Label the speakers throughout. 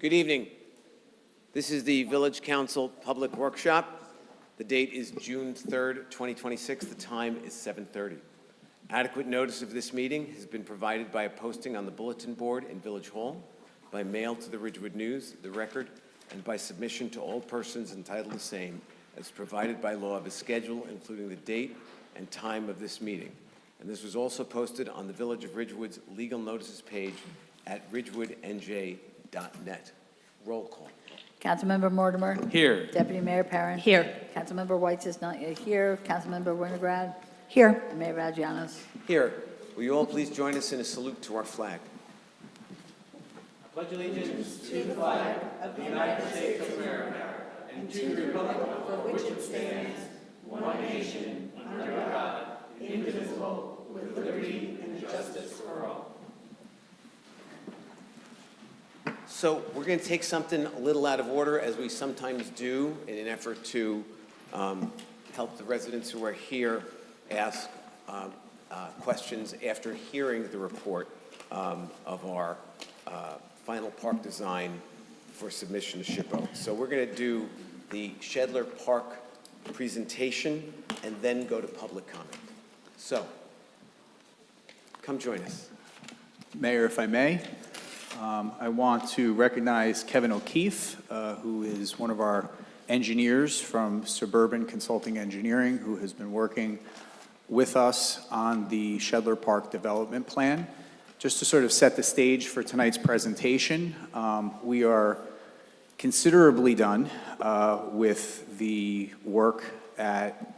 Speaker 1: Good evening. This is the Village Council Public Workshop. The date is June 3rd, 2026. The time is 7:30. Adequate notice of this meeting has been provided by a posting on the bulletin board in Village Hall, by mail to the Ridgewood News, the Record, and by submission to all persons entitled the same as provided by law of a schedule, including the date and time of this meeting. And this was also posted on the Village of Ridgewood's legal notices page at ridgewoodnj.net. Roll call.
Speaker 2: Councilmember Mortimer.
Speaker 1: Here.
Speaker 2: Deputy Mayor Perrin.
Speaker 3: Here.
Speaker 2: Councilmember White is not yet here. Councilmember Winograd.
Speaker 3: Here.
Speaker 2: And Mayor Vagianos.
Speaker 1: Here. Will you all please join us in a salute to our flag? I pledge allegiance to the flag of the United States of America and to the republic for which it stands, one nation, under God, indivisible, with liberty and justice for all. So we're going to take something a little out of order, as we sometimes do, in an effort to help the residents who are here ask questions after hearing the report of our final park design for submission to SHPO. So we're going to do the Shedler Park presentation and then go to public comment. So, come join us.
Speaker 4: Mayor, if I may, I want to recognize Kevin O'Keefe, who is one of our engineers from Suburban Consulting Engineering, who has been working with us on the Shedler Park development plan. Just to sort of set the stage for tonight's presentation, we are considerably done with the work at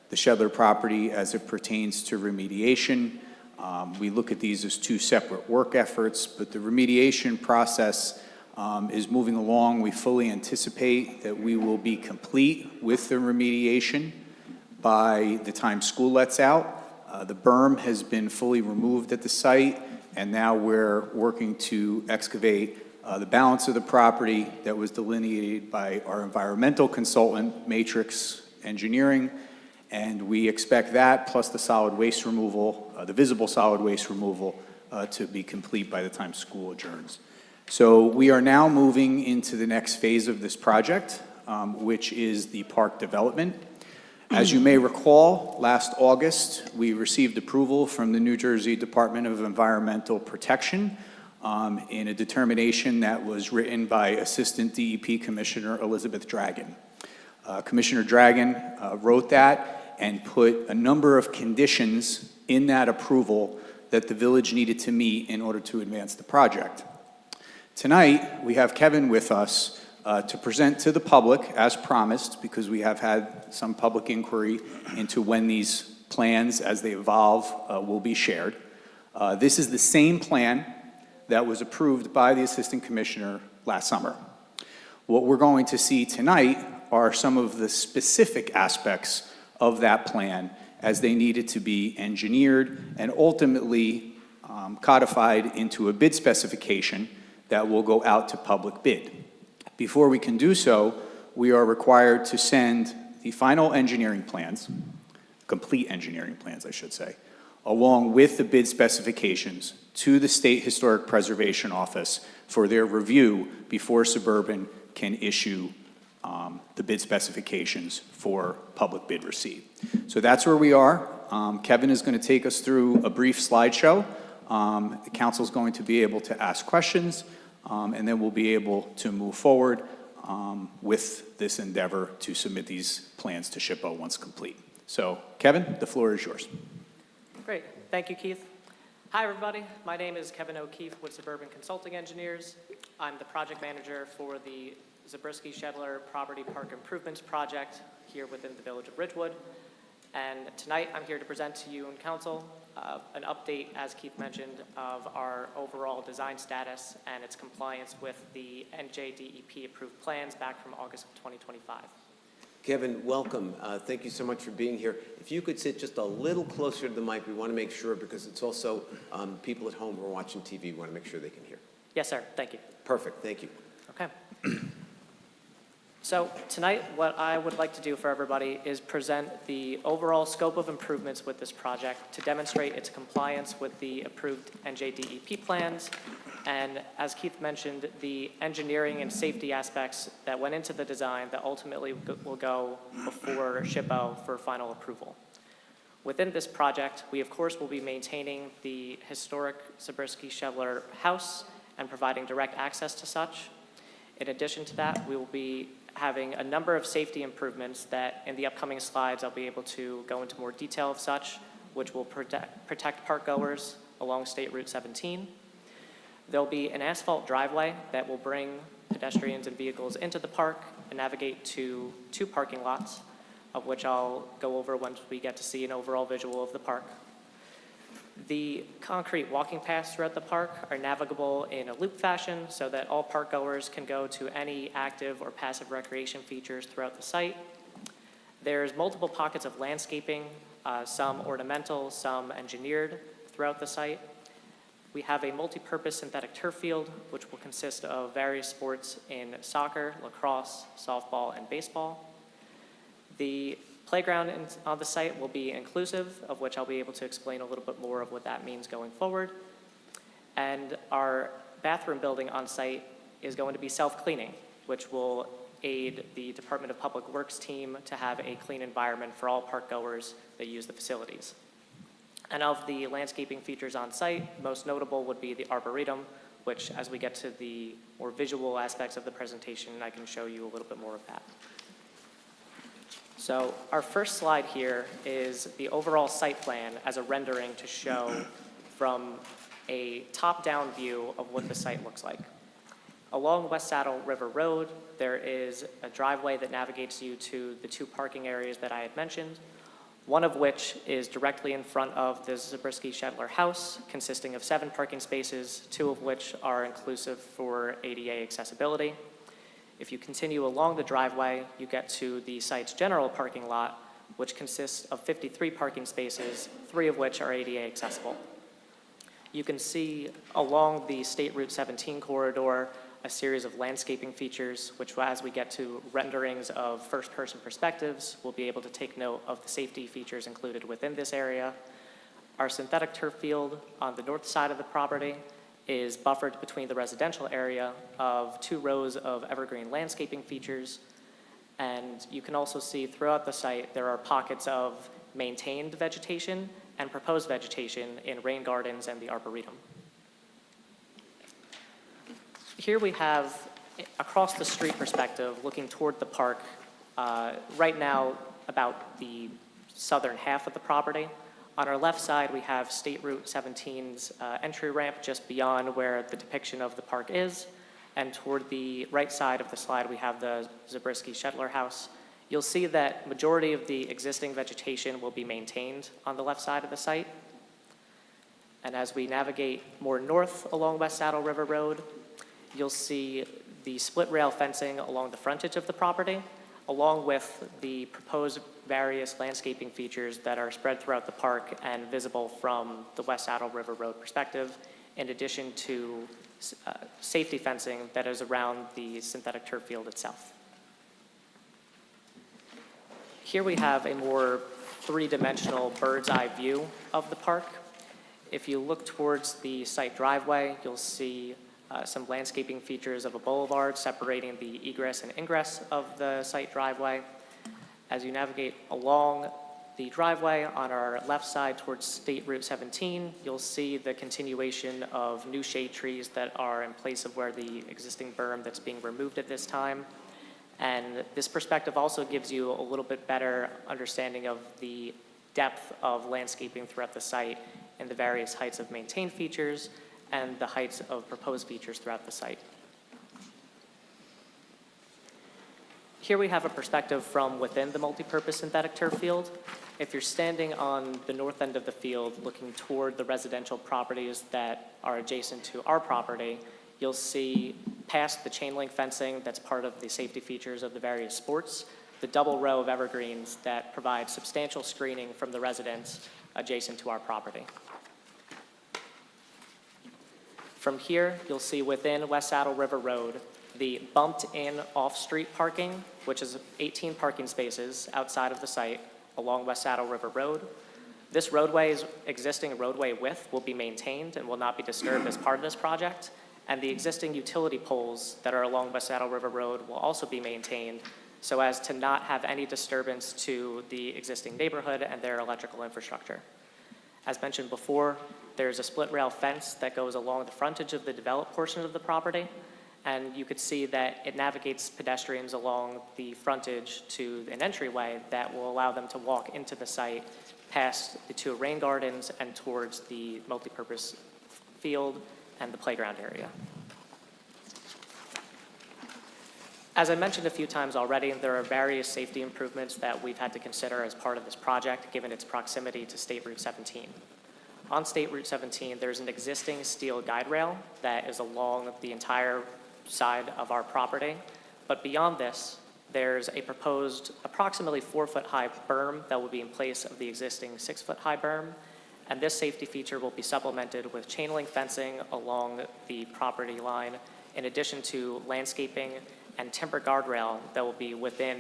Speaker 4: the Shedler property as it pertains to remediation. We look at these as two separate work efforts, but the remediation process is moving along. We fully anticipate that we will be complete with the remediation by the time school lets out. The berm has been fully removed at the site, and now we're working to excavate the balance of the property that was delineated by our environmental consultant, Matrix Engineering, and we expect that plus the solid waste removal, the visible solid waste removal, to be complete by the time school adjourns. So we are now moving into the next phase of this project, which is the park development. As you may recall, last August, we received approval from the New Jersey Department of Environmental Protection in a determination that was written by Assistant DEP Commissioner Elizabeth Dragon. Commissioner Dragon wrote that and put a number of conditions in that approval that the village needed to meet in order to advance the project. Tonight, we have Kevin with us to present to the public, as promised, because we have had some public inquiry into when these plans, as they evolve, will be shared. This is the same plan that was approved by the Assistant Commissioner last summer. What we're going to see tonight are some of the specific aspects of that plan as they needed to be engineered and ultimately codified into a bid specification that will go out to public bid. Before we can do so, we are required to send the final engineering plans, complete engineering plans, I should say, along with the bid specifications to the State Historic Preservation Office for their review before Suburban can issue the bid specifications for public bid receipt. So that's where we are. Kevin is going to take us through a brief slideshow. The council is going to be able to ask questions, and then we'll be able to move forward with this endeavor to submit these plans to SHPO once complete. So, Kevin, the floor is yours.
Speaker 3: Great. Thank you, Keith. Hi, everybody. My name is Kevin O'Keefe with Suburban Consulting Engineers. I'm the project manager for the Zabriskie Shedler Property Park Improvements Project here within the Village of Ridgewood. And tonight I'm here to present to you and council an update, as Keith mentioned, of our overall design status and its compliance with the NJDEP approved plans back from August of 2025.
Speaker 1: Kevin, welcome. Thank you so much for being here. If you could sit just a little closer to the mic, we want to make sure, because it's also people at home who are watching TV, we want to make sure they can hear.
Speaker 3: Yes, sir. Thank you.
Speaker 1: Perfect. Thank you.
Speaker 3: Okay. So tonight, what I would like to do for everybody is present the overall scope of improvements with this project to demonstrate its compliance with the approved NJDEP plans, and as Keith mentioned, the engineering and safety aspects that went into the design that ultimately will go before SHPO for final approval. Within this project, we of course will be maintaining the historic Zabriskie-Shevler house and providing direct access to such. In addition to that, we will be having a number of safety improvements that in the upcoming slides I'll be able to go into more detail of such, which will protect park goers along State Route 17. There'll be an asphalt driveway that will bring pedestrians and vehicles into the park and navigate to 2 parking lots, of which I'll go over once we get to see an overall visual of the park. The concrete walking paths throughout the park are navigable in a loop fashion so that all park goers can go to any active or passive recreation features throughout the site. There's multiple pockets of landscaping, some ornamental, some engineered throughout the site. We have a multi-purpose synthetic turf field, which will consist of various sports in soccer, lacrosse, softball, and baseball. The playground on the site will be inclusive, of which I'll be able to explain a little bit more of what that means going forward. And our bathroom building on site is going to be self-cleaning, which will aid the Department of Public Works team to have a clean environment for all park goers that use the facilities. And of the landscaping features on site, most notable would be the Arboretum, which as we get to the more visual aspects of the presentation, I can show you a little bit more of that. So our first slide here is the overall site plan as a rendering to show from a top-down view of what the site looks like. Along West Saddle River Road, there is a driveway that navigates you to the 2 parking areas that I had mentioned, one of which is directly in front of the Zabriskie-Shevler house, consisting of 7 parking spaces, 2 of which are inclusive for ADA accessibility. If you continue along the driveway, you get to the site's general parking lot, which consists of 53 parking spaces, 3 of which are ADA accessible. You can see along the State Route 17 corridor a series of landscaping features, which as we get to renderings of first-person perspectives, we'll be able to take note of the safety features included within this area. Our synthetic turf field on the north side of the property is buffered between the residential area of 2 rows of evergreen landscaping features. And you can also see throughout the site, there are pockets of maintained vegetation and proposed vegetation in rain gardens and the Arboretum. Here we have, across the street perspective, looking toward the park, right now about the southern half of the property. On our left side, we have State Route 17's entry ramp just beyond where the depiction of the park is. And toward the right side of the slide, we have the Zabriskie-Shevler house. You'll see that majority of the existing vegetation will be maintained on the left side of the site. And as we navigate more north along West Saddle River Road, you'll see the split rail fencing along the frontage of the property, along with the proposed various landscaping features that are spread throughout the park and visible from the West Saddle River Road perspective, in addition to safety fencing that is around the synthetic turf field itself. Here we have a more 3-dimensional bird's eye view of the park. If you look towards the site driveway, you'll see some landscaping features of a boulevard separating the egress and ingress of the site driveway. As you navigate along the driveway on our left side towards State Route 17, you'll see the continuation of new shade trees that are in place of where the existing berm that's being removed at this time. And this perspective also gives you a little bit better understanding of the depth of landscaping throughout the site and the various heights of maintained features and the heights of proposed features throughout the site. Here we have a perspective from within the multipurpose synthetic turf field. If you're standing on the north end of the field looking toward the residential properties that are adjacent to our property, you'll see past the chain link fencing that's part of the safety features of the various sports, the double row of evergreens that provide substantial screening from the residents adjacent to our property. From here, you'll see within West Saddle River Road the bumped-in off-street parking, which is 18 parking spaces outside of the site along West Saddle River Road. This roadway's existing roadway width will be maintained and will not be disturbed as part of this project. And the existing utility poles that are along West Saddle River Road will also be maintained so as to not have any disturbance to the existing neighborhood and their electrical infrastructure. As mentioned before, there's a split rail fence that goes along the frontage of the developed portion of the property. And you could see that it navigates pedestrians along the frontage to an entryway that will allow them to walk into the site past the two rain gardens and towards the multipurpose field and the playground area. As I mentioned a few times already, there are various safety improvements that we've had to consider as part of this project, given its proximity to State Route 17. On State Route 17, there's an existing steel guide rail that is along the entire side of our property. But beyond this, there's a proposed approximately 4-foot-high berm that will be in place of the existing 6-foot-high berm. And this safety feature will be supplemented with chain link fencing along the property line, in addition to landscaping and timber guardrail that will be within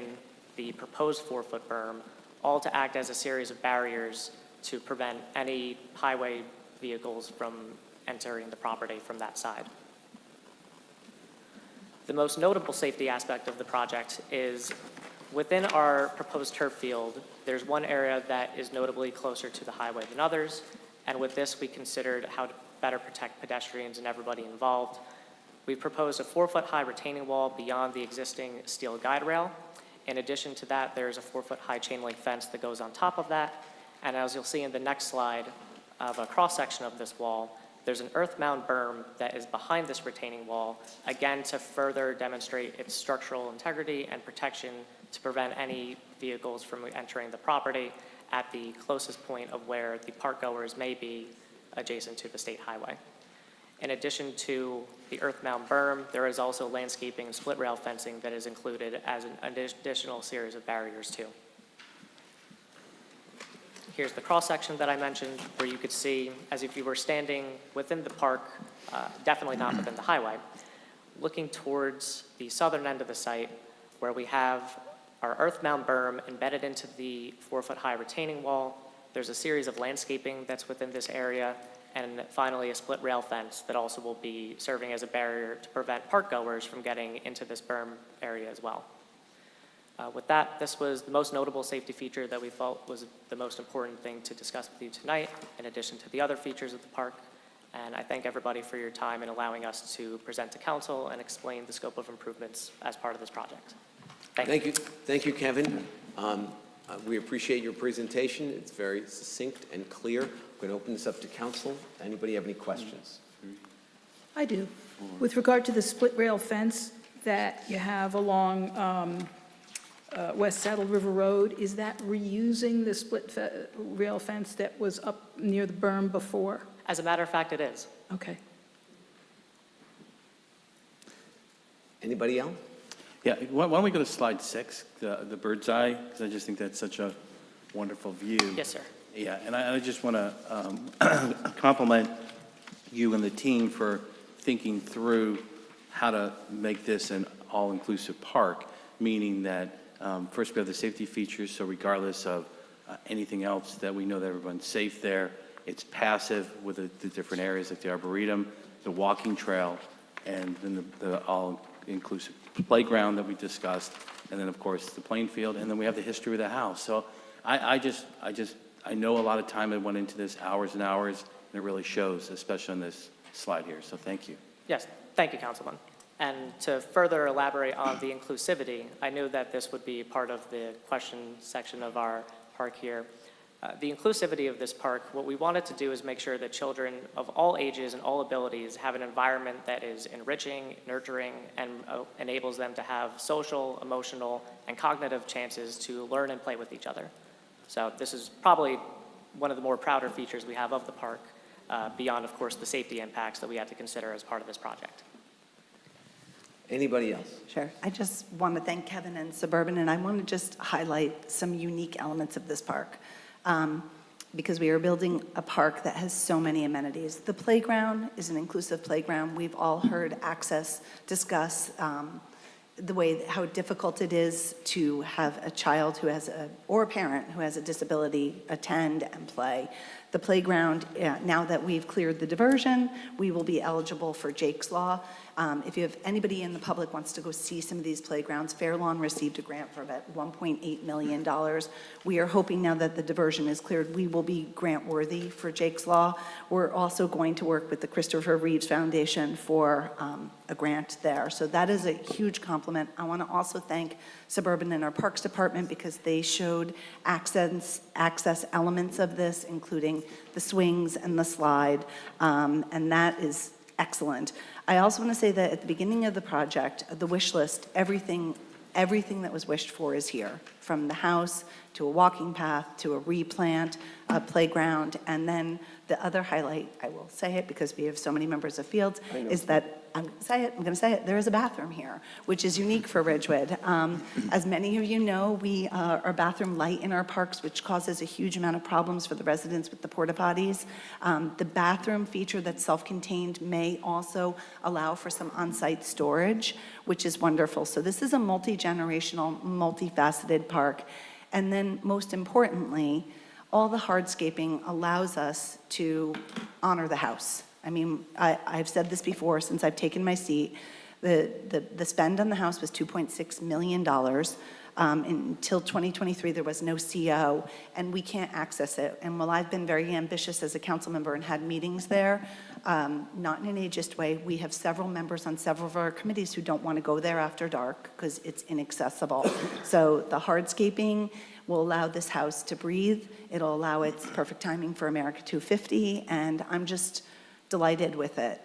Speaker 3: the proposed 4-foot berm, all to act as a series of barriers to prevent any highway vehicles from entering the property from that side. The most notable safety aspect of the project is within our proposed turf field, there's one area that is notably closer to the highway than others, and with this we considered how to better protect pedestrians and everybody involved. We've proposed a 4-foot-high retaining wall beyond the existing steel guide rail. In addition to that, there's a 4-foot-high chain link fence that goes on top of that, and as you'll see in the next slide of a cross-section of this wall, there's an earth mound berm that is behind this retaining wall, again to further demonstrate its structural integrity and protection to prevent any vehicles from entering the property at the closest point of where the park goers may be adjacent to the state highway. In addition to the earth mound berm, there is also landscaping and split rail fencing that is included as an additional series of barriers too. Here's the cross-section that I mentioned, where you could see as if you were standing within the park, definitely not within the highway, looking towards the southern end of the site, where we have our earth mound berm embedded into the 4-foot-high retaining wall. There's a series of landscaping that's within this area, and finally a split rail fence that also will be serving as a barrier to prevent park goers from getting into this berm area as well. With that, this was the most notable safety feature that we felt was the most important thing to discuss with you tonight, in addition to the other features of the park. And I thank everybody for your time in allowing us to present to council and explain the scope of improvements as part of this project. Thank you.
Speaker 1: Thank you, Kevin. We appreciate your presentation. It's very succinct and clear. I'm going to open this up to council. Anybody have any questions?
Speaker 5: I do. With regard to the split rail fence that you have along West Saddle River Road, is that reusing the split rail fence that was up near the berm before?
Speaker 3: As a matter of fact, it is.
Speaker 5: Okay.
Speaker 1: Anybody else?
Speaker 6: Yeah, why don't we go to slide 6, the bird's eye, because I just think that's such a wonderful view.
Speaker 3: Yes, sir.
Speaker 6: Yeah, and I just want to compliment you and the team for thinking through how to make this an all-inclusive park, meaning that first we have the safety features, so regardless of anything else, that we know that everyone's safe there. It's passive with the different areas like the Arboretum, the walking trail, and then the all-inclusive playground that we discussed, and then of course the playing field, and then we have the history of the house. So I know a lot of time that went into this, hours and hours, and it really shows, especially on this slide here. So thank you.
Speaker 3: Yes, thank you, Councilman. And to further elaborate on the inclusivity, I knew that this would be part of the question section of our park here. The inclusivity of this park, what we wanted to do is make sure that children of all ages and all abilities have an environment that is enriching, nurturing, and enables them to have social, emotional, and cognitive chances to learn and play with each other. So this is probably one of the more prouder features we have of the park, beyond, of course, the safety impacts that we had to consider as part of this project.
Speaker 1: Anybody else?
Speaker 7: Sure. I just want to thank Kevin and Suburban, and I want to just highlight some unique elements of this park. because we are building a park that has so many amenities. The playground is an inclusive playground. We've all heard Access discuss the way, how difficult it is to have a child who has or a parent who has a disability attend and play. The playground, now that we've cleared the diversion, we will be eligible for Jake's Law. If you have anybody in the public wants to go see some of these playgrounds, Fair Lawn received a grant for about $1.8 million. We are hoping now that the diversion is cleared, we will be grant worthy for Jake's Law. We're also going to work with the Christopher Reeves Foundation for a grant there. So that is a huge compliment. I want to also thank Suburban and our Parks Department because they showed access elements of this, including the swings and the slide, and that is excellent. I also want to say that at the beginning of the project, the wish list, everything that was wished for is here, from the house to a walking path to a replant, a playground, and then the other highlight, I will say it because we have so many members of Fields, is that, I'm going to say it, there is a bathroom here, which is unique for Ridgewood. As many of you know, we are bathroom light in our parks, which causes a huge amount of problems for the residents with the porta potties. The bathroom feature that's self-contained may also allow for some on-site storage, which is wonderful. So this is a multi-generational, multifaceted park. And then most importantly, all the hardscaping allows us to honor the house. I mean, I've said this before since I've taken my seat. The spend on the house was $2.6 million. Until 2023, there was no CO, and we can't access it. And while I've been very ambitious as a council member and had meetings there, not in an ageist way, we have several members on several of our committees who don't want to go there after dark because it's inaccessible. So the hardscaping will allow this house to breathe. It'll allow its perfect timing for America 250, and I'm just delighted with it.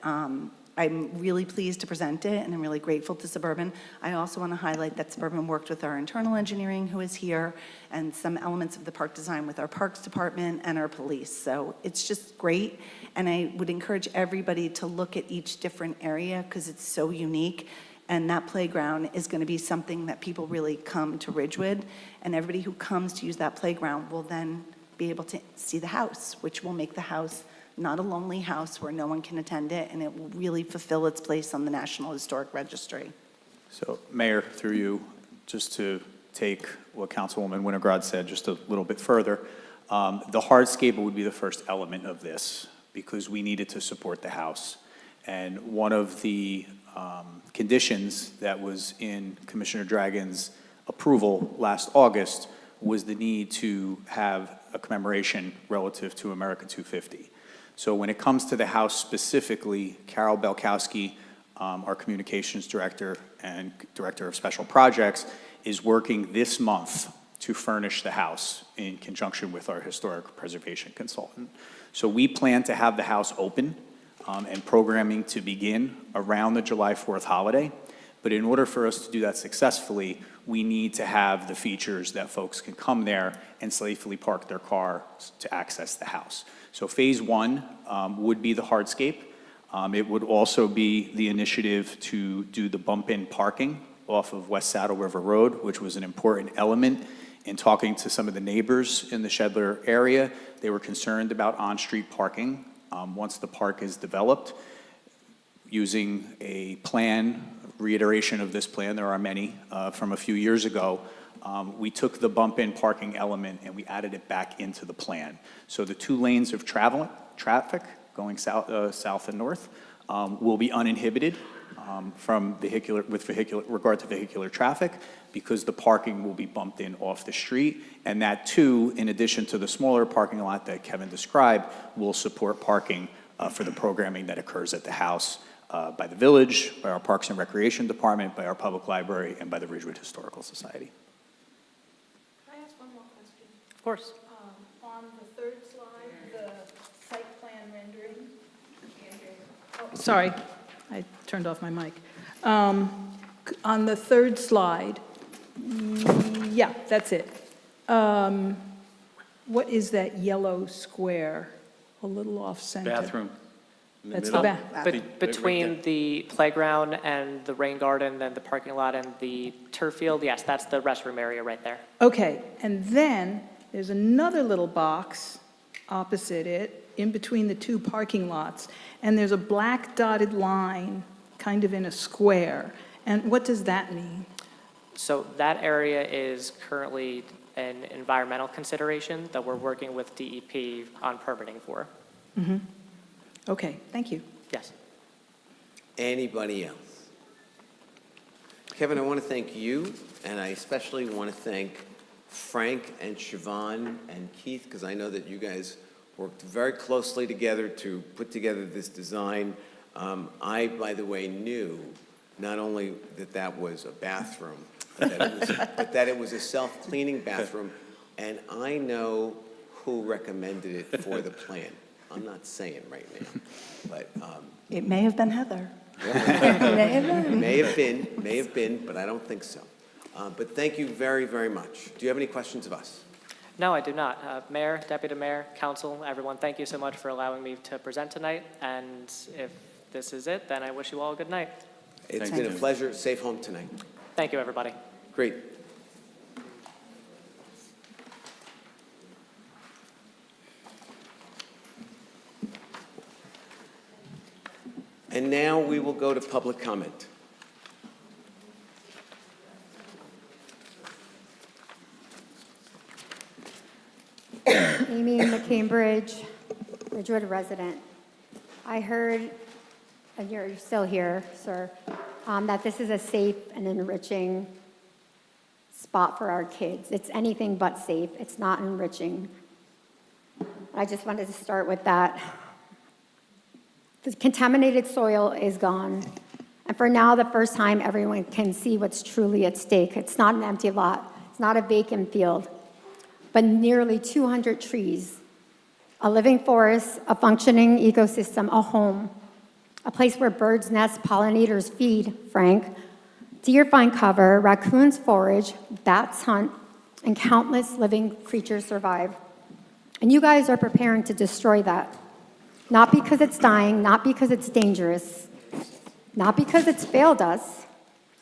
Speaker 7: I'm really pleased to present it, and I'm really grateful to Suburban. I also want to highlight that Suburban worked with our internal engineering, who is here, and some elements of the park design with our Parks Department and our police. So it's just great, and I would encourage everybody to look at each different area because it's so unique. And that playground is going to be something that people really come to Ridgewood, and everybody who comes to use that playground will then be able to see the house, which will make the house not a lonely house where no one can attend it, and it will really fulfill its place on the National Historic Registry.
Speaker 4: So, Mayor, through you, just to take what Councilwoman Winograd said just a little bit further, the hardscape would be the first element of this because we needed to support the house. And one of the conditions that was in Commissioner Dragon's approval last August was the need to have a commemoration relative to America 250. So when it comes to the house specifically, Carol Belkowski, our communications director and director of special projects, is working this month to furnish the house in conjunction with our historic preservation consultant. So we plan to have the house open and programming to begin around the July 4th holiday. But in order for us to do that successfully, we need to have the features that folks can come there and safely park their car to access the house. So phase one would be the hardscape. It would also be the initiative to do the bump-in parking off of West Saddle River Road, which was an important element in talking to some of the neighbors in the Shedler area. They were concerned about on-street parking once the park is developed. Using a plan, reiteration of this plan, there are many, from a few years ago, we took the bump-in parking element and we added it back into the plan. So the 2 lanes of traffic going south and north will be uninhibited from regard to vehicular traffic because the parking will be bumped in off the street. And that too, in addition to the smaller parking lot that Kevin described, will support parking for the programming that occurs at the house by the village, by our Parks and Recreation Department, by our public library, and by the Ridgewood Historical Society.
Speaker 5: Can I ask one more question?
Speaker 3: Of course.
Speaker 5: On the third slide, the site plan rendering. Oh, sorry, I turned off my mic. On the third slide, yeah, that's it. What is that yellow square? A little off-center.
Speaker 6: Bathroom.
Speaker 5: That's the bath.
Speaker 3: Between the playground and the rain garden, then the parking lot and the turf field, yes, that's the restroom area right there.
Speaker 5: Okay, and then there's another little box opposite it, in between the two parking lots, and there's a black dotted line kind of in a square. And what does that mean?
Speaker 3: So that area is currently an environmental consideration that we're working with DEP on permitting for.
Speaker 5: Okay, thank you.
Speaker 3: Yes.
Speaker 1: Anybody else? Kevin, I want to thank you, and I especially want to thank Frank and Siobhan and Keith, because I know that you guys worked very closely together to put together this design. I, by the way, knew not only that that was a bathroom, but that it was a self-cleaning bathroom, and I know who recommended it for the plan. I'm not saying right now, but
Speaker 7: It may have been Heather.
Speaker 1: may have been, but I don't think so. But thank you very, very much. Do you have any questions of us?
Speaker 3: No, I do not. Mayor, Deputy Mayor, Council, everyone, thank you so much for allowing me to present tonight. And if this is it, then I wish you all a good night.
Speaker 1: It's
Speaker 6: Thank
Speaker 1: been a
Speaker 6: you.
Speaker 1: pleasure. Safe home tonight.
Speaker 3: Thank you, everybody.
Speaker 1: Great. And now we will go to public comment.
Speaker 8: Amy McCambridge, Ridgewood resident. I heard, and you're still here, sir, that this is a safe and enriching spot for our kids. It's anything but safe. It's not enriching. I just wanted to start with that. The contaminated soil is gone. And for now, the first time, everyone can see what's truly at stake. It's not an empty lot. It's not a vacant field, but nearly 200 trees, a living forest, a functioning ecosystem, a home, a place where birds nest, pollinators feed, Frank, deer find cover, raccoons forage, bats hunt, and countless living creatures survive. And you guys are preparing to destroy that. Not because it's dying, not because it's dangerous, not because it's failed us,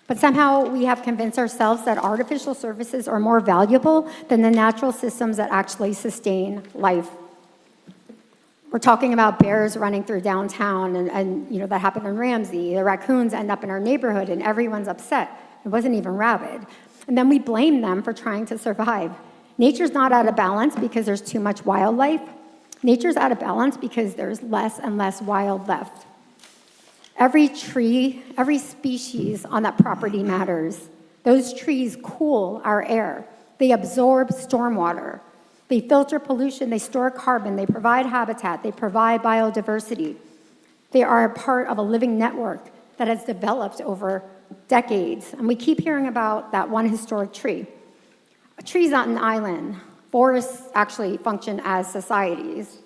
Speaker 8: but somehow we have convinced ourselves that artificial surfaces are more valuable than the natural systems that actually sustain life. We're talking about bears running through downtown, and you know that happened in Ramsey. The raccoons end up in our neighborhood, and everyone's upset. It wasn't even rabid. And then we blame them for trying to survive. Nature's not out of balance because there's too much wildlife. Nature's out of balance because there's less and less wild left. Every tree, every species on that property matters. Those trees cool our air. They absorb stormwater. They filter pollution. They store carbon. They provide habitat. They provide biodiversity. They are a part of a living network that has developed over decades. And we keep hearing about that one historic tree. A tree's not an island. Forests actually function as societies.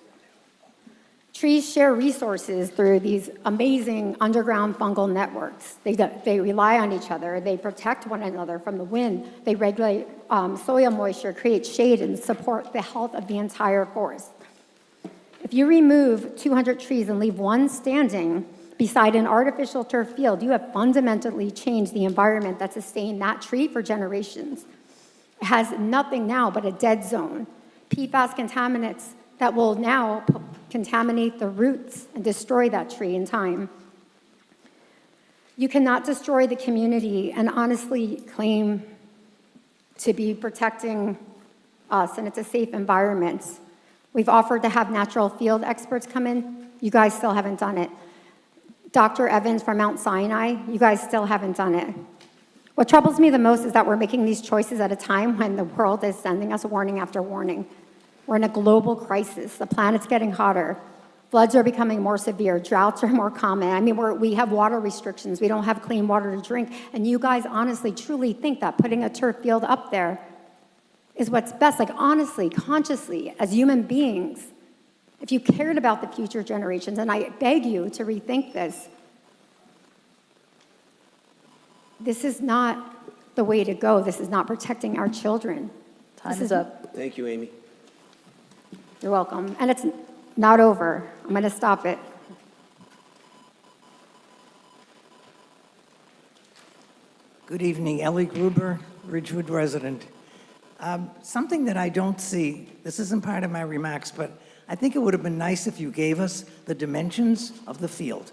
Speaker 8: Trees share resources through these amazing underground fungal networks. They rely on each other. They protect one another from the wind. They regulate soil moisture, create shade, and support the health of the entire forest. If you remove 200 trees and leave one standing beside an artificial turf field, you have fundamentally changed the environment that sustained that tree for generations. It has nothing now but a dead zone. PFAS contaminants that will now contaminate the roots and destroy that tree in time. You cannot destroy the community and honestly claim to be protecting us, and it's a safe environment. We've offered to have natural field experts come in. You guys still haven't done it. Dr. Evans from Mount Sinai, you guys still haven't done it. What troubles me the most is that we're making these choices at a time when the world is sending us warning after warning. We're in a global crisis. The planet's getting hotter. Floods are becoming more severe. Droughts are more common. I mean, we have water restrictions. We don't have clean water to drink. And you guys honestly, truly think that putting a turf field up there is what's best? Like, honestly, consciously, as human beings, if you cared about the future generations, and I beg you to rethink this, this is not the way to go. This is not protecting our children.
Speaker 2: Time is up.
Speaker 1: Thank you, Amy.
Speaker 8: You're welcome. And it's not over. I'm going to stop it.
Speaker 9: Good evening, Ellie Gruber, Ridgewood resident. Something that I don't see, this isn't part of my remarks, but I think it would have been nice if you gave us the dimensions of the field.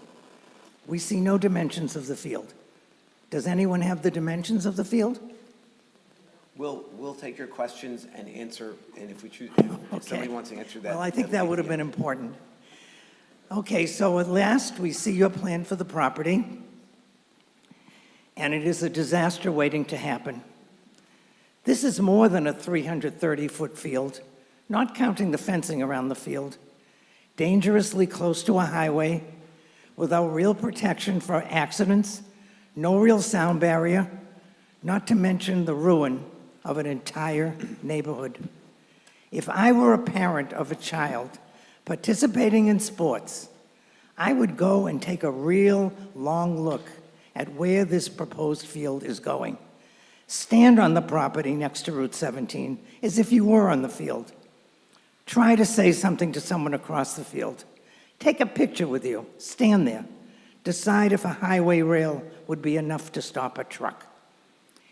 Speaker 9: We see no dimensions of the field. Does anyone have the dimensions of the field?
Speaker 1: We'll take your questions and answer, and if we choose, if somebody wants to answer that.
Speaker 9: Well, I think that would have been important. Okay, so at last, we see your plan for the property, and it is a disaster waiting to happen. This is more than a 330-foot field, not counting the fencing around the field, dangerously close to a highway, without real protection for accidents, no real sound barrier, not to mention the ruin of an entire neighborhood. If I were a parent of a child participating in sports, I would go and take a real long look at where this proposed field is going. Stand on the property next to Route 17 as if you were on the field. Try to say something to someone across the field. Take a picture with you. Stand there. Decide if a highway rail would be enough to stop a truck.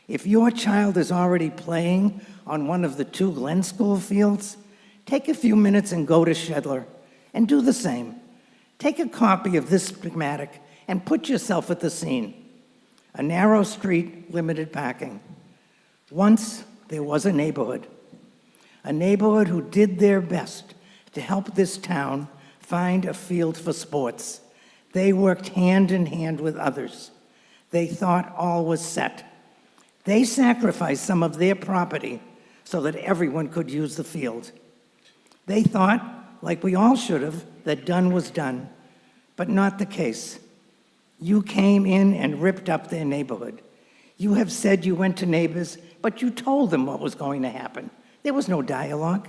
Speaker 9: If your child is already playing on one of the 2 Glen School fields, take a few minutes and go to Shedler and do the same. Take a copy of this schematic and put yourself at the scene. A narrow street, limited parking. Once there was a neighborhood who did their best to help this town find a field for sports. They worked hand in hand with others. They thought all was set. They sacrificed some of their property so that everyone could use the field. They thought, like we all should have, that done was done, but not the case. You came in and ripped up their neighborhood. You have said you went to neighbors, but you told them what was going to happen. There was no dialogue.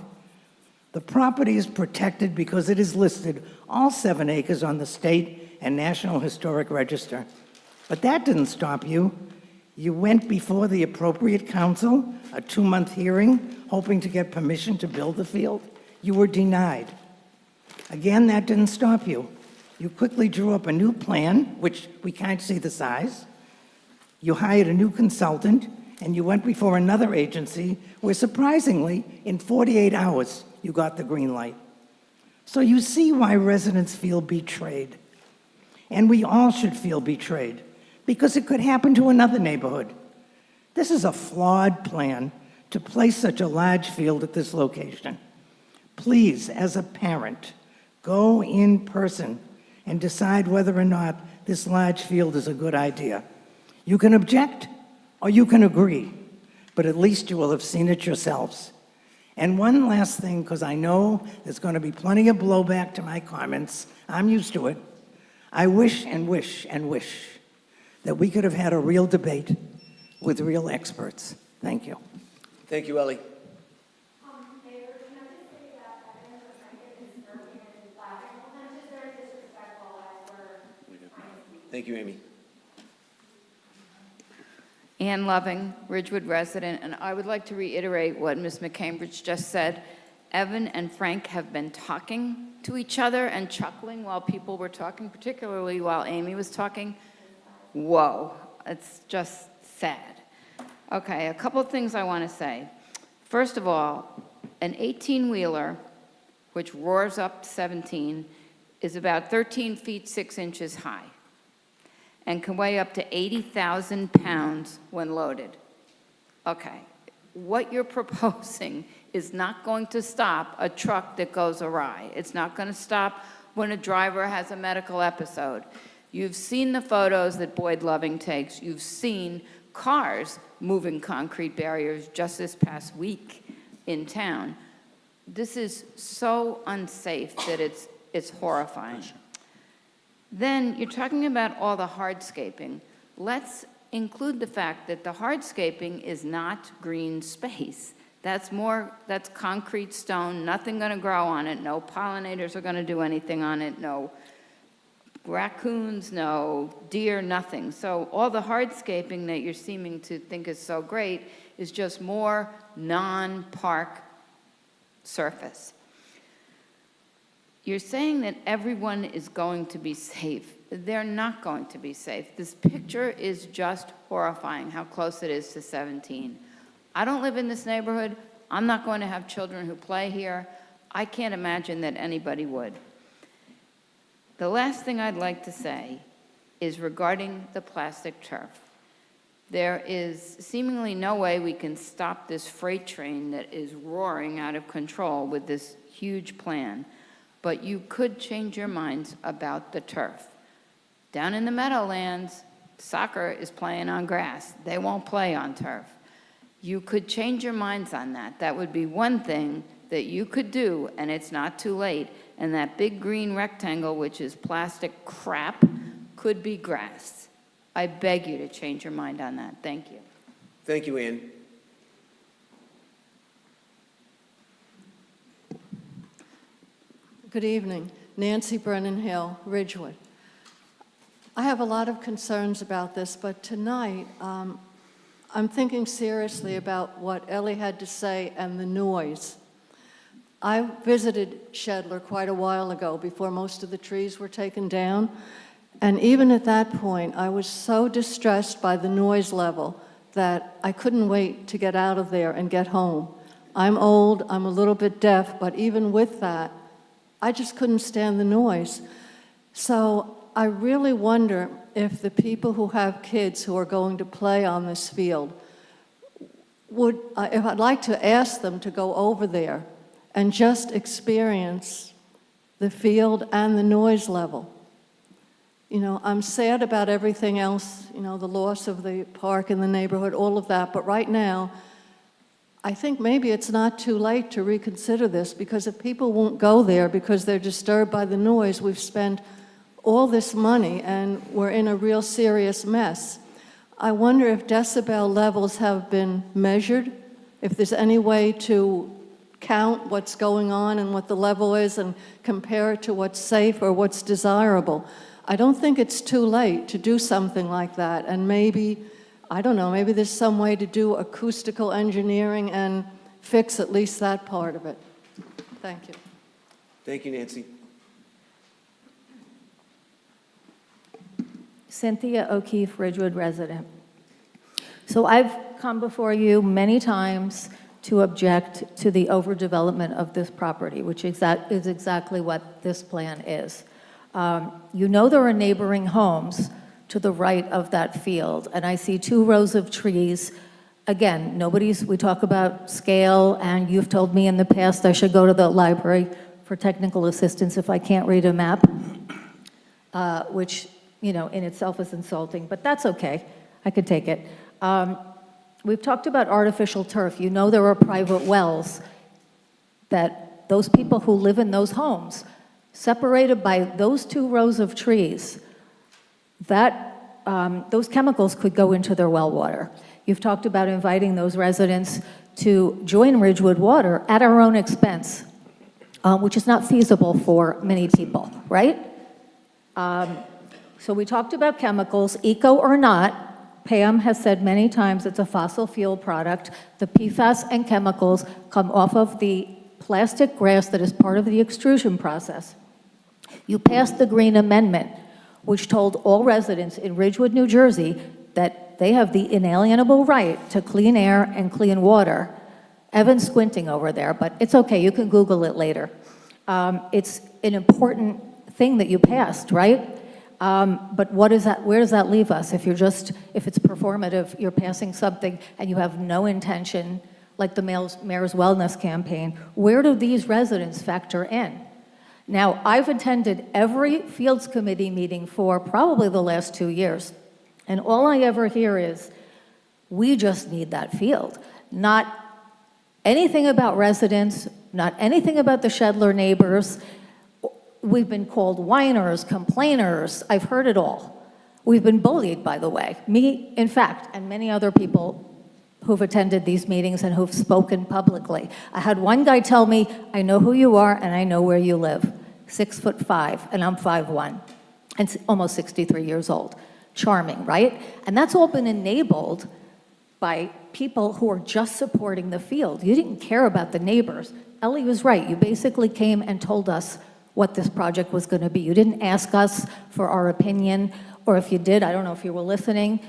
Speaker 9: The property is protected because it is listed all 7 acres on the state and National Historic Register. But that didn't stop you. You went before the appropriate council, a 2-month hearing, hoping to get permission to build the field. You were denied. Again, that didn't stop you. You quickly drew up a new plan, which we can't see the size. You hired a new consultant, and you went before another agency where, surprisingly, in 48 hours, you got the green light. So you see why residents feel betrayed. And we all should feel betrayed, because it could happen to another neighborhood. This is a flawed plan to place such a large field at this location. Please, as a parent, go in person and decide whether or not this large field is a good idea. You can object or you can agree, but at least you will have seen it yourselves. And one last thing, because I know there's going to be plenty of blowback to my comments. I'm used to it. I wish and wish and wish that we could have had a real debate with real experts. Thank you.
Speaker 1: Thank you, Ellie.
Speaker 8: Mayor, can I just say that I know that Frank is working and laughing all the time, just very disrespectful as we're.
Speaker 1: Thank you, Amy.
Speaker 10: Ann Loving, Ridgewood resident, and I would like to reiterate what Ms. McCambridge just said. Evan and Frank have been talking to each other and chuckling while people were talking, particularly while Amy was talking. Whoa, it's just sad. Okay, a couple of things I want to say. First of all, an 18-wheeler, which roars up 17, is about 13 feet 6 inches high and can weigh up to 80,000 pounds when loaded. Okay, what you're proposing is not going to stop a truck that goes awry. It's not going to stop when a driver has a medical episode. You've seen the photos that Boyd Loving takes. You've seen cars moving concrete barriers just this past week in town. This is so unsafe that it's horrifying. Then you're talking about all the hardscaping. Let's include the fact that the hardscaping is not green space. That's concrete stone, nothing going to grow on it, no pollinators are going to do anything on it, no raccoons, no deer, nothing. So all the hardscaping that you're seeming to think is so great is just more non-park surface. You're saying that everyone is going to be safe. They're not going to be safe. This picture is just horrifying, how close it is to 17. I don't live in this neighborhood. I'm not going to have children who play here. I can't imagine that anybody would. The last thing I'd like to say is regarding the plastic turf. There is seemingly no way we can stop this freight train that is roaring out of control with this huge plan, but you could change your minds about the turf. Down in the Meadowlands, soccer is playing on grass. They won't play on turf. You could change your minds on that. That would be one thing that you could do, and it's not too late. And that big green rectangle, which is plastic crap, could be grass. I beg you to change your mind on that. Thank you.
Speaker 1: Thank you, Ann.
Speaker 11: Good evening. Nancy Brennan Hill, Ridgewood. I have a lot of concerns about this, but tonight I'm thinking seriously about what Ellie had to say and the noise. I visited Shedler quite a while ago, before most of the trees were taken down, and even at that point, I was so distressed by the noise level that I couldn't wait to get out of there and get home. I'm old, I'm a little bit deaf, but even with that, I just couldn't stand the noise. So I really wonder if the people who have kids who are going to play on this field would, if I'd like to ask them to go over there and just experience the field and the noise level. You know, I'm sad about everything else, you know, the loss of the park in the neighborhood, all of that, but right now, I think maybe it's not too late to reconsider this, because if people won't go there because they're disturbed by the noise, we've spent all this money and we're in a real serious mess. I wonder if decibel levels have been measured, if there's any way to count what's going on and what the level is and compare it to what's safe or what's desirable. I don't think it's too late to do something like that, and maybe, I don't know, maybe there's some way to do acoustical engineering and fix at least that part of it. Thank you.
Speaker 1: Thank you, Nancy.
Speaker 12: Cynthia O'Keefe, Ridgewood resident. So I've come before you many times to object to the overdevelopment of this property, which is exactly what this plan is. You know there are neighboring homes to the right of that field, and I see 2 rows of trees. Again, we talk about scale, and you've told me in the past I should go to the library for technical assistance if I can't read a map, which, you know, in itself is insulting, but that's okay. I could take it. We've talked about artificial turf. You know there are private wells that those people who live in those homes, separated by those 2 rows of trees, that those chemicals could go into their well water. You've talked about inviting those residents to join Ridgewood Water at our own expense, which is not feasible for many people, right? So we talked about chemicals, eco or not. Pam has said many times it's a fossil fuel product. The PFAS and chemicals come off of the plastic grass that is part of the extrusion process. You passed the Green Amendment, which told all residents in Ridgewood, New Jersey, that they have the inalienable right to clean air and clean water. Evan's squinting over there, but it's okay, you can Google it later. It's an important thing that you passed, right? But what is that, where does that leave us? If it's performative, you're passing something and you have no intention, like the Mayor's Wellness Campaign, where do these residents factor in? Now, I've attended every Fields Committee meeting for probably the last 2 years, and all I ever hear is, we just need that field. Not anything about residents, not anything about the Shedler neighbors. We've been called whiners, complainers. I've heard it all. We've been bullied, by the way. Me, in fact, and many other people who've attended these meetings and who've spoken publicly. I had one guy tell me, I know who you are and I know where you live. 6'5", and I'm 5'1", and almost 63 years old. Charming, right? And that's all been enabled by people who are just supporting the field. You didn't care about the neighbors. Ellie was right. You basically came and told us what this project was going to be. You didn't ask us for our opinion, or if you did, I don't know if you were listening.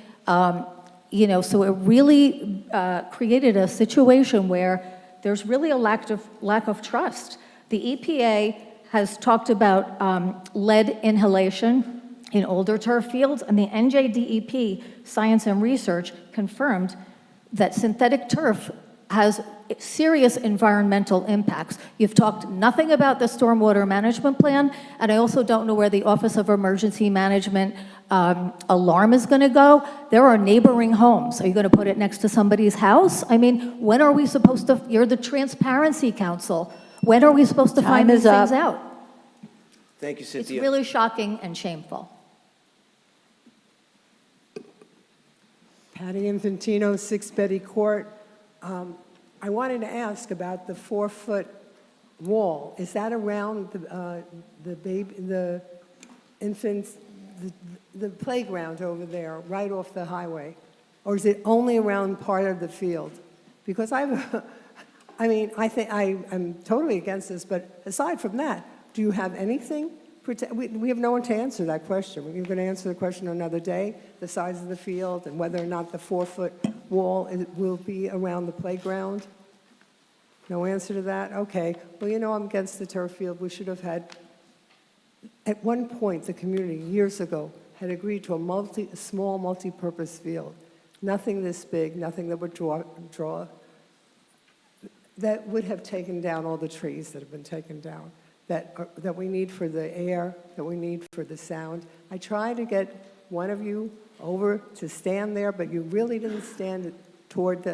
Speaker 12: You know, so it really created a situation where there's really a lack of trust. The EPA has talked about lead inhalation in older turf fields, and the NJDEP Science and Research confirmed that synthetic turf has serious environmental impacts. You've talked nothing about the stormwater management plan, and I also don't know where the Office of Emergency Management alarm is going to go. There are neighboring homes. Are you going to put it next to somebody's house? I mean, when are we supposed to, you're the Transparency Council. When are we supposed to find
Speaker 2: Time
Speaker 12: these
Speaker 2: is up.
Speaker 12: things out?
Speaker 1: Thank you,
Speaker 12: It's
Speaker 1: Cynthia.
Speaker 12: really shocking and shameful.
Speaker 13: Patty Infantino, 6 Betty Court. I wanted to ask about the 4-foot wall. Is that around the infants, the playground over there, right off the highway? Or is it only around part of the field? Because I mean, I think I'm totally against this, but aside from that, do you have anything? We have no one to answer that question. We're going to answer the question another day, the size of the field and whether or not the 4-foot wall will be around the playground. No answer to that? Okay. Well, you know, I'm against the turf field. We should have had, at one point, the community, years ago, had agreed to a small multi-purpose field. Nothing this big, nothing that would draw, that would have taken down all the trees that have been taken down, that we need for the air, that we need for the sound. I tried to get one of you over to stand there, but you really didn't stand towards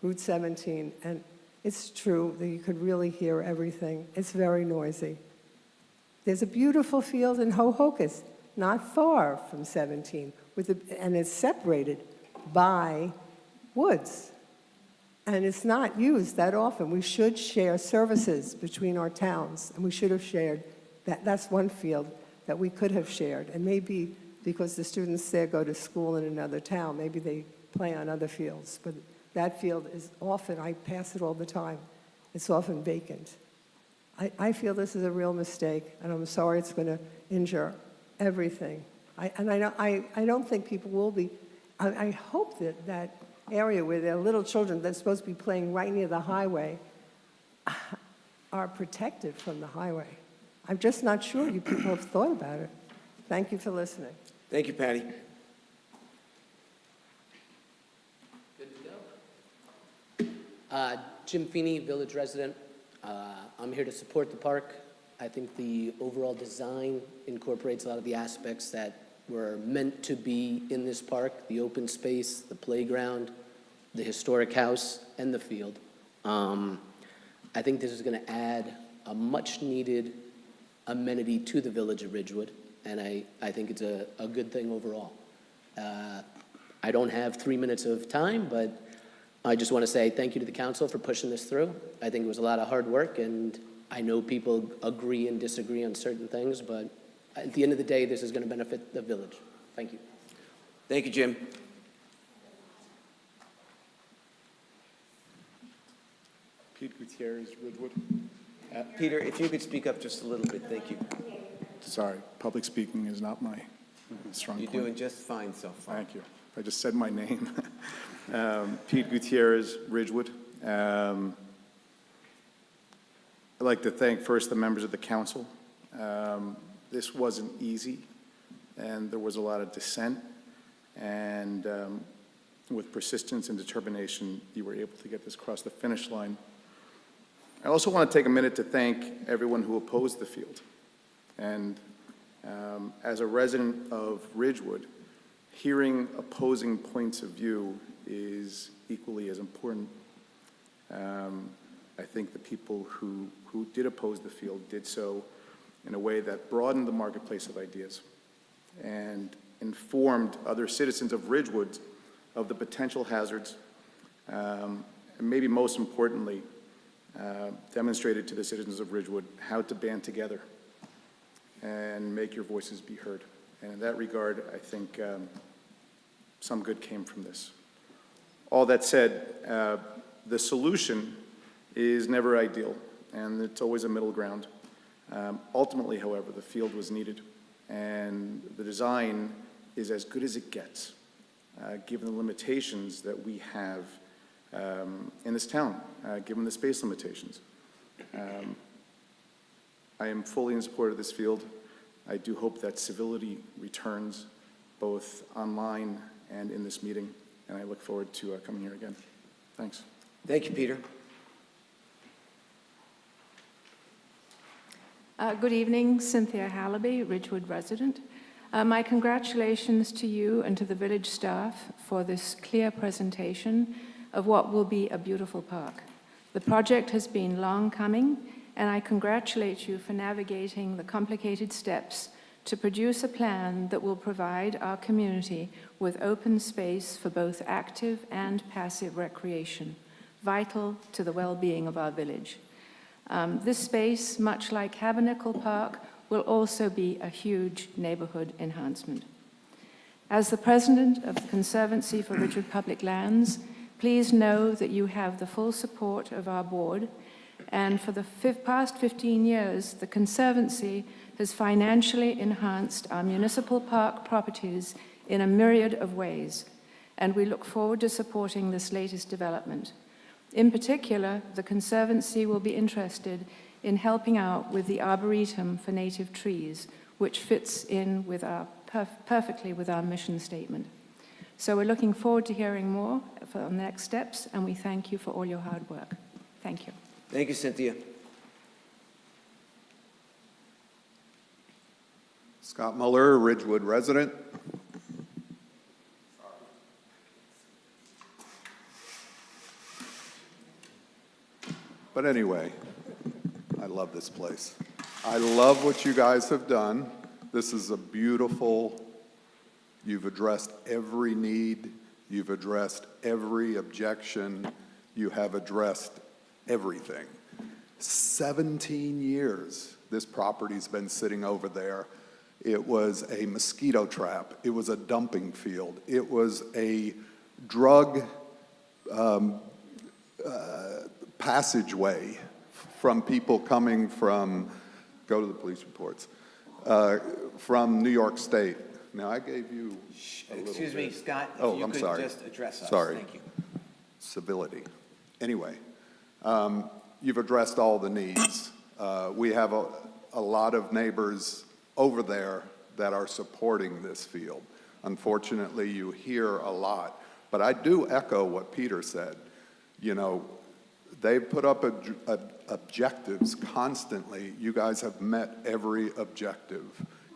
Speaker 13: Route 17. And it's true that you could really hear everything. It's very noisy. There's a beautiful field in Ho-Hokus, not far from 17, and it's separated by woods. And it's not used that often. We should share services between our towns, and we should have shared that. That's one field that we could have shared. And maybe because the students there go to school in another town, maybe they play on other fields. But that field is often, I pass it all the time, it's often vacant. I feel this is a real mistake, and I'm sorry it's going to injure everything. I don't think people will be, I hope that that area where there are little children that's supposed to be playing right near the highway are protected from the highway. I'm just not sure you people have thought about it. Thank you for listening.
Speaker 1: Thank you, Patty.
Speaker 14: Jim Feeney, village resident. I'm here to support the park. I think the overall design incorporates a lot of the aspects that were meant to be in this park: the open space, the playground, the historic house, and the field. I think this is going to add a much-needed amenity to the village of Ridgewood, and I think it's a good thing overall. I don't have 3 minutes of time, but I just want to say thank you to the council for pushing this through. I think it was a lot of hard work, and I know people agree and disagree on certain things, but at the end of the day, this is going to benefit the village. Thank you.
Speaker 1: Thank you, Jim.
Speaker 15: Pete Gutierrez, Ridgewood.
Speaker 1: Peter, if you could speak up just a little bit, thank you.
Speaker 15: Sorry, public speaking is not my strong
Speaker 1: You're
Speaker 15: point.
Speaker 1: doing just fine so far.
Speaker 15: Thank you. I just said my name. Pete Gutierrez, Ridgewood. I'd like to thank first the members of the council. This wasn't easy, and there was a lot of dissent. And with persistence and determination, you were able to get this across the finish line. I also want to take a minute to thank everyone who opposed the field. And as a resident of Ridgewood, hearing opposing points of view is equally as important. I think the people who did oppose the field did so in a way that broadened the marketplace of ideas and informed other citizens of Ridgewood of the potential hazards, and maybe most importantly, demonstrated to the citizens of Ridgewood how to band together and make your voices be heard. And in that regard, I think some good came from this. All that said, the solution is never ideal, and it's always a middle ground. Ultimately, however, the field was needed, and the design is as good as it gets, given the limitations that we have in this town, given the space limitations. I am fully in support of this field. I do hope that civility returns both online and in this meeting, and I look forward to coming here again. Thanks.
Speaker 1: Thank you, Peter.
Speaker 16: Good evening, Cynthia Hallaby, Ridgewood resident. My congratulations to you and to the village staff for this clear presentation of what will be a beautiful park. The project has been long coming, and I congratulate you for navigating the complicated steps to produce a plan that will provide our community with open space for both active and passive recreation, vital to the well-being of our village. This space, much like Habernickel Park, will also be a huge neighborhood enhancement. As the president of the Conservancy for Ridgewood Public Lands, please know that you have the full support of our board, and for the past 15 years, the Conservancy has financially enhanced our municipal park properties in a myriad of ways, and we look forward to supporting this latest development. In particular, the Conservancy will be interested in helping out with the Arboretum for native trees, which fits in with perfectly with our mission statement. So we're looking forward to hearing more for the next steps, and we thank you for all your hard work. Thank you.
Speaker 1: Thank you, Cynthia.
Speaker 17: Scott Muller, Ridgewood resident. But anyway, I love this place. I love what you guys have done. This is a beautiful, you've addressed every need, you've addressed every objection, you have addressed everything. 17 years this property's been sitting over there. It was a mosquito trap. It was a dumping field. It was a drug passageway from people coming from, go to the police reports, from New York State. Now, I gave you a little
Speaker 1: Excuse me,
Speaker 17: bit.
Speaker 1: Scott, if
Speaker 17: Oh,
Speaker 1: you
Speaker 17: I'm
Speaker 1: could
Speaker 17: sorry.
Speaker 1: just address us.
Speaker 17: Sorry.
Speaker 1: Thank you.
Speaker 17: Civility. Anyway, you've addressed all the needs. We have a lot of neighbors over there that are supporting this field. Unfortunately, you hear a lot, but I do echo what Peter said. You know, they've put up objectives constantly. You guys have met every objective.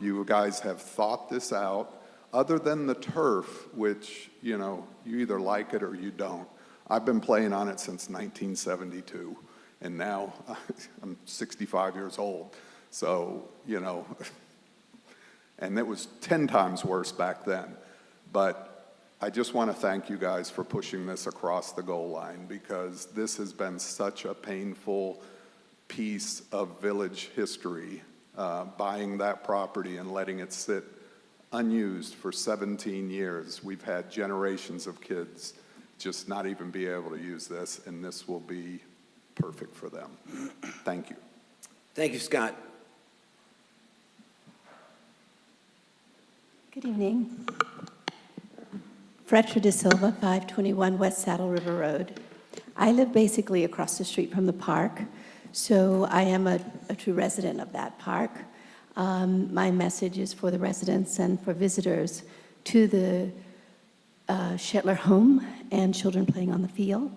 Speaker 17: You guys have thought this out. Other than the turf, which, you know, you either like it or you don't. I've been playing on it since 1972, and now I'm 65 years old. So, you know, and it was 10 times worse back then. But I just want to thank you guys for pushing this across the goal line, because this has been such a painful piece of village history, buying that property and letting it sit unused for 17 years. We've had generations of kids just not even be able to use this, and this will be perfect for them. Thank you.
Speaker 1: Thank you, Scott.
Speaker 18: Good evening. Fretcher De Silva, 521 West Saddle River Road. I live basically across the street from the park, so I am a true resident of that park. My message is for the residents and for visitors to the Shetler home and children playing on the field.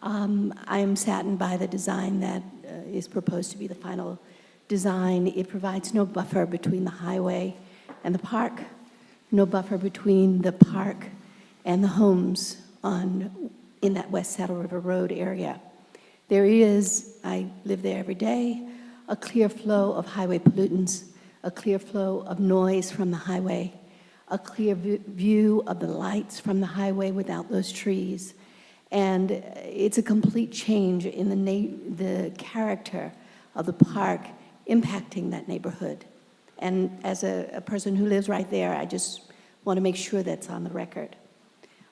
Speaker 18: I am saddened by the design that is proposed to be the final design. It provides no buffer between the highway and the park, no buffer between the park and the homes in that West Saddle River Road area. There is, I live there every day, a clear flow of highway pollutants, a clear flow of noise from the highway, a clear view of the lights from the highway without those trees. And it's a complete change in the character of the park impacting that neighborhood. And as a person who lives right there, I just want to make sure that's on the record.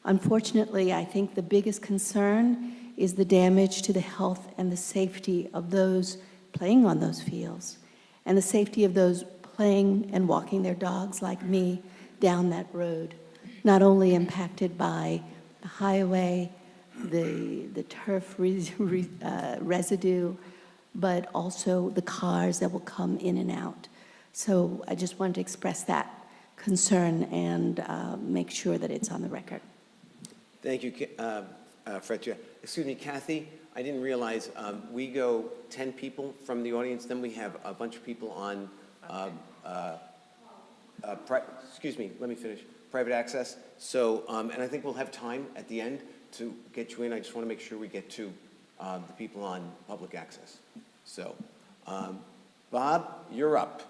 Speaker 18: Unfortunately, I think the biggest concern is the damage to the health and the safety of those playing on those fields, and the safety of those playing and walking their dogs like me down that road, not only impacted by the highway, the turf residue, but also the cars that will come in and out. So I just wanted to express that concern and make sure that it's on the record.
Speaker 1: Thank you, Fretja. Excuse me, Kathy, I didn't realize, we go 10 people from the audience, then we have a bunch of people on, excuse me, let me finish, private access. So, and I think we'll have time at the end to get you in. I just want to make sure we get to the people on public access. So, Bob, you're up.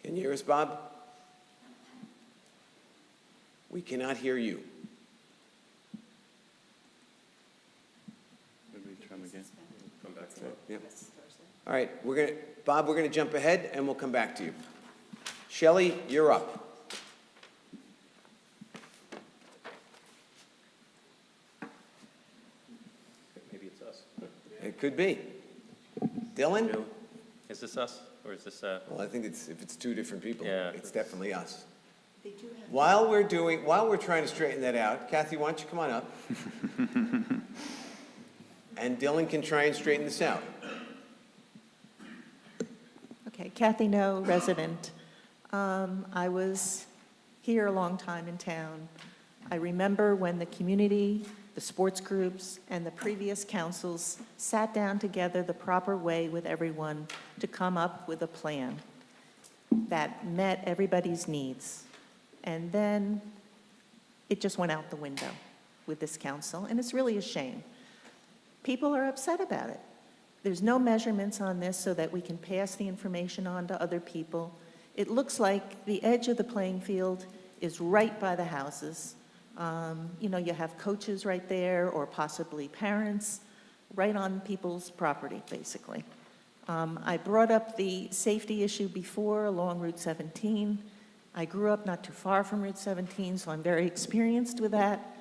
Speaker 1: Can you hear us, Bob? We cannot hear you.
Speaker 6: Maybe try them again. Come back to it.
Speaker 1: Yep. All right, Bob, we're gonna jump ahead and we'll come back to you. Shelley, you're up.
Speaker 19: Maybe it's us.
Speaker 1: It could be. Dylan?
Speaker 19: Is this us, or is this,
Speaker 1: Well, I think if it's two different people,
Speaker 19: Yeah.
Speaker 1: it's definitely us. While we're trying to straighten that out, Kathy, why don't you come on up? And Dylan can try and straighten this out.
Speaker 20: Okay, Kathy No, resident. I was here a long time in town. I remember when the community, the sports groups, and the previous councils sat down together the proper way with everyone to come up with a plan that met everybody's needs. And then it just went out the window with this council, and it's really a shame. People are upset about it. There's no measurements on this so that we can pass the information on to other people. It looks like the edge of the playing field is right by the houses. You know, you have coaches right there, or possibly parents, right on people's property, basically. I brought up the safety issue before along Route 17. I grew up not too far from Route 17, so I'm very experienced with that.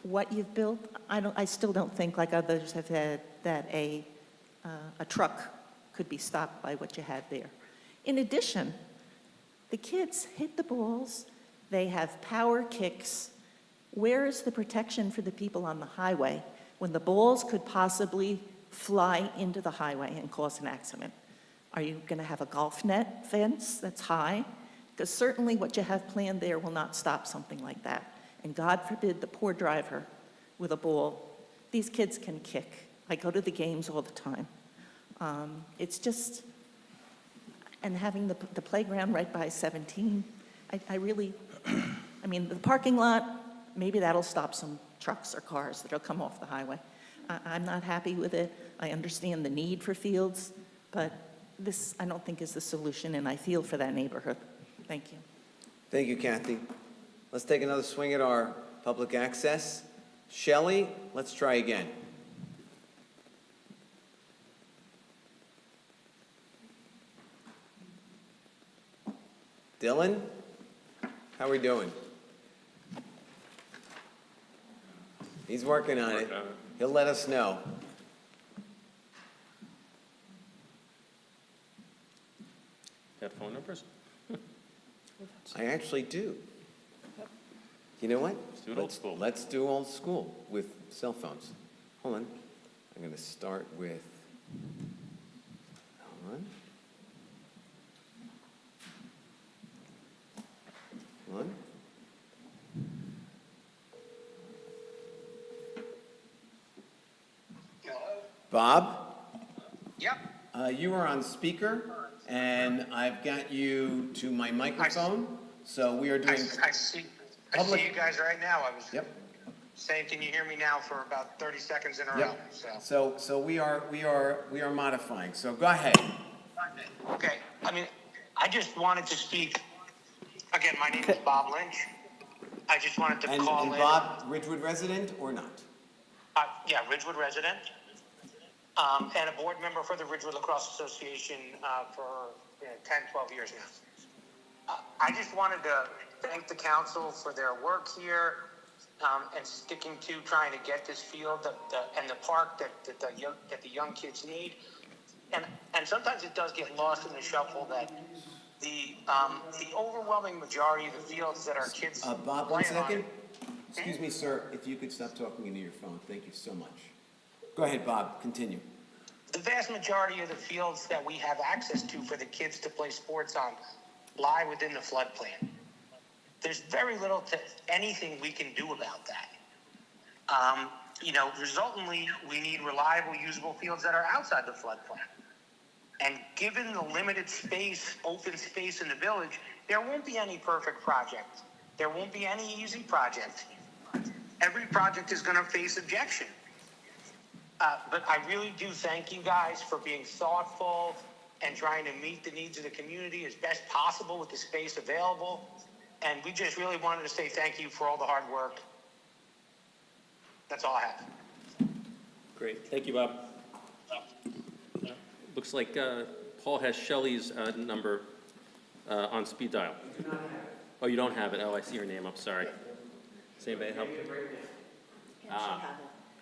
Speaker 20: What you've built, I still don't think, like others have had, that a truck could be stopped by what you had there. In addition, the kids hit the balls, they have power kicks. Where is the protection for the people on the highway when the balls could possibly fly into the highway and cause an accident? Are you going to have a golf net fence that's high? Because certainly what you have planned there will not stop something like that. And God forbid the poor driver with a ball. These kids can kick. I go to the games all the time. It's just, and having the playground right by 17, I really, I mean, the parking lot, maybe that'll stop some trucks or cars that'll come off the highway. I'm not happy with it. I understand the need for fields, but this, I don't think, is the solution, and I feel for that neighborhood. Thank you.
Speaker 1: Thank you, Kathy. Let's take another swing at our public access. Shelley, let's try again. Dylan, how are we doing? He's working on it. He'll let us know.
Speaker 19: got phone numbers?
Speaker 1: I actually do. You know what?
Speaker 19: Let's do it old school.
Speaker 1: Let's do old school with cell phones. Hold on. I'm going to start with, hold on. Hold on. Bob?
Speaker 21: Yep.
Speaker 1: You are on speaker, and I've got you to my microphone, so we are doing...
Speaker 21: I see you guys right now. I was saying, can you hear me now for about 30 seconds in a row?
Speaker 1: So we are modifying, so go ahead.
Speaker 21: Okay, I mean, I just wanted to speak, again, my name is Bob Lynch. I just wanted to call in.
Speaker 1: And Bob, Ridgewood resident or not?
Speaker 21: Yeah, Ridgewood resident. And a board member for the Ridgewood Lacrosse Association for 10, 12 years now. I just wanted to thank the council for their work here and sticking to trying to get this field and the park that the young kids need. And And sometimes it does get lost in the shuffle that the overwhelming majority of the fields that our kids
Speaker 1: Bob, 1
Speaker 21: play on-
Speaker 1: second. Excuse me, sir, if you could stop talking into your phone. Thank you so much. Go ahead, Bob, continue.
Speaker 21: The vast majority of the fields that we have access to for the kids to play sports on lie within the floodplain. There's very little to anything we can do about that. Resultantly, we need reliable, usable fields that are outside the floodplain. And given the limited space, open space in the village, there won't be any perfect project. There won't be any easy project. Every project is going to face objection. But I really do thank you guys for being thoughtful and trying to meet the needs of the community as best possible with the space available. And we just really wanted to say thank you for all the hard work. That's all I have.
Speaker 19: Great, thank you, Bob. Looks like Paul has Shelley's number on speed dial. Oh, you don't have it? Oh, I see her name, I'm sorry. Does anybody help?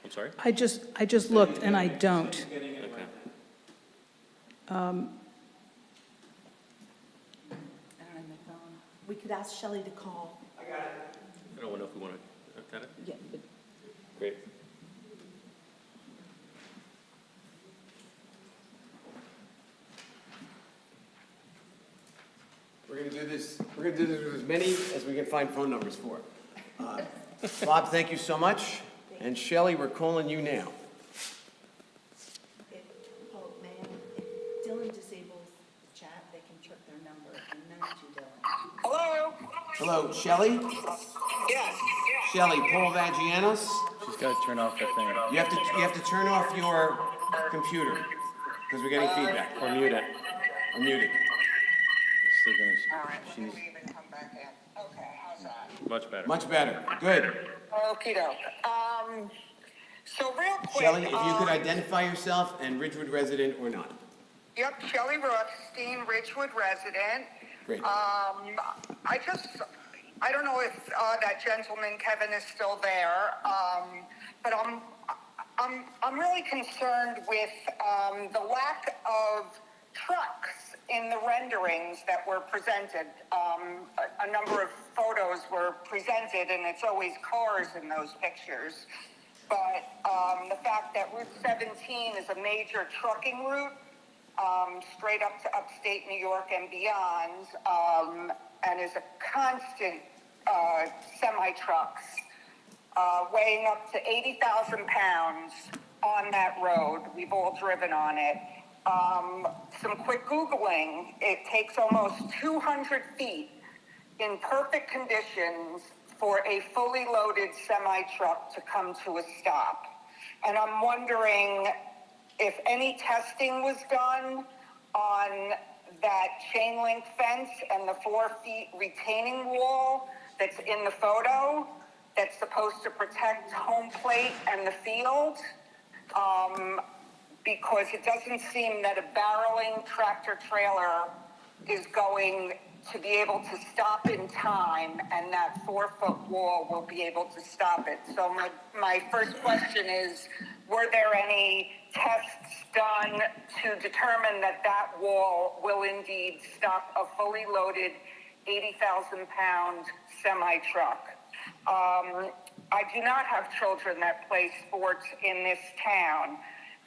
Speaker 19: I'm sorry?
Speaker 5: I just looked, and I don't.
Speaker 19: Okay.
Speaker 7: I don't have my phone. We could ask Shelley to call.
Speaker 19: I don't know if we want to cut it.
Speaker 7: Yeah, but
Speaker 19: Great.
Speaker 1: We're gonna do this with as many as we can find phone numbers for. Bob, thank you so much. And Shelley, we're calling you now.
Speaker 7: Paul, ma'am, if Dylan disables the chat, they can trip their number, and then to Dylan.
Speaker 21: Hello?
Speaker 1: Hello, Shelley?
Speaker 21: Yes.
Speaker 1: Shelley, Paul Vagianos?
Speaker 6: She's got to turn off the thing.
Speaker 1: You have to turn off your computer, because we're getting feedback.
Speaker 19: Or mute it.
Speaker 1: Or mute it.
Speaker 6: It's still gonna,
Speaker 21: All right,
Speaker 6: she's,
Speaker 21: even come back in. Okay, how's that?
Speaker 19: Much better.
Speaker 1: Much better. Good.
Speaker 21: Okey doke. So real quick.
Speaker 1: Shelley, if you could identify yourself and Ridgewood resident or not.
Speaker 21: Yep, Shelley Rothstein, Ridgewood resident.
Speaker 1: Great.
Speaker 21: I don't know if that gentleman, Kevin, is still there, but I'm really concerned with the lack of trucks in the renderings that were presented. A number of photos were presented, and it's always cars in those pictures. But the fact that Route 17 is a major trucking route, straight up to upstate New York and beyond, and is a constant semi-trucks weighing up to 80,000 pounds on that road. We've all driven on it. Some quick Googling, it takes almost 200 feet in perfect conditions for a fully loaded semi-truck to come to a stop. And I'm wondering if any testing was done on that chain link fence and the 4 feet retaining wall that's in the photo that's supposed to protect home plate and the field. Because it doesn't seem that a barreling tractor trailer is going to be able to stop in time, and that 4 foot wall will be able to stop it. So my first question is, were there any tests done to determine that that wall will indeed stop a fully loaded 80,000 pound semi truck? I do not have children that play sports in this town.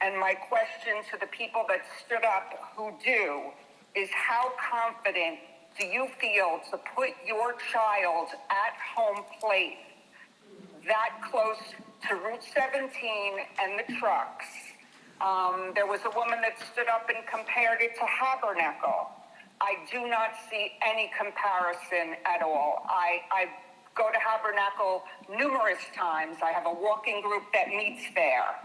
Speaker 21: And my question to the people that stood up who do is, how confident do you feel to put your child at home plate that close to Route 17 and the trucks? There was a woman that stood up and compared it to Habernacle. I do not see any comparison at all. I go to Habernacle numerous times. I have a walking group that meets there.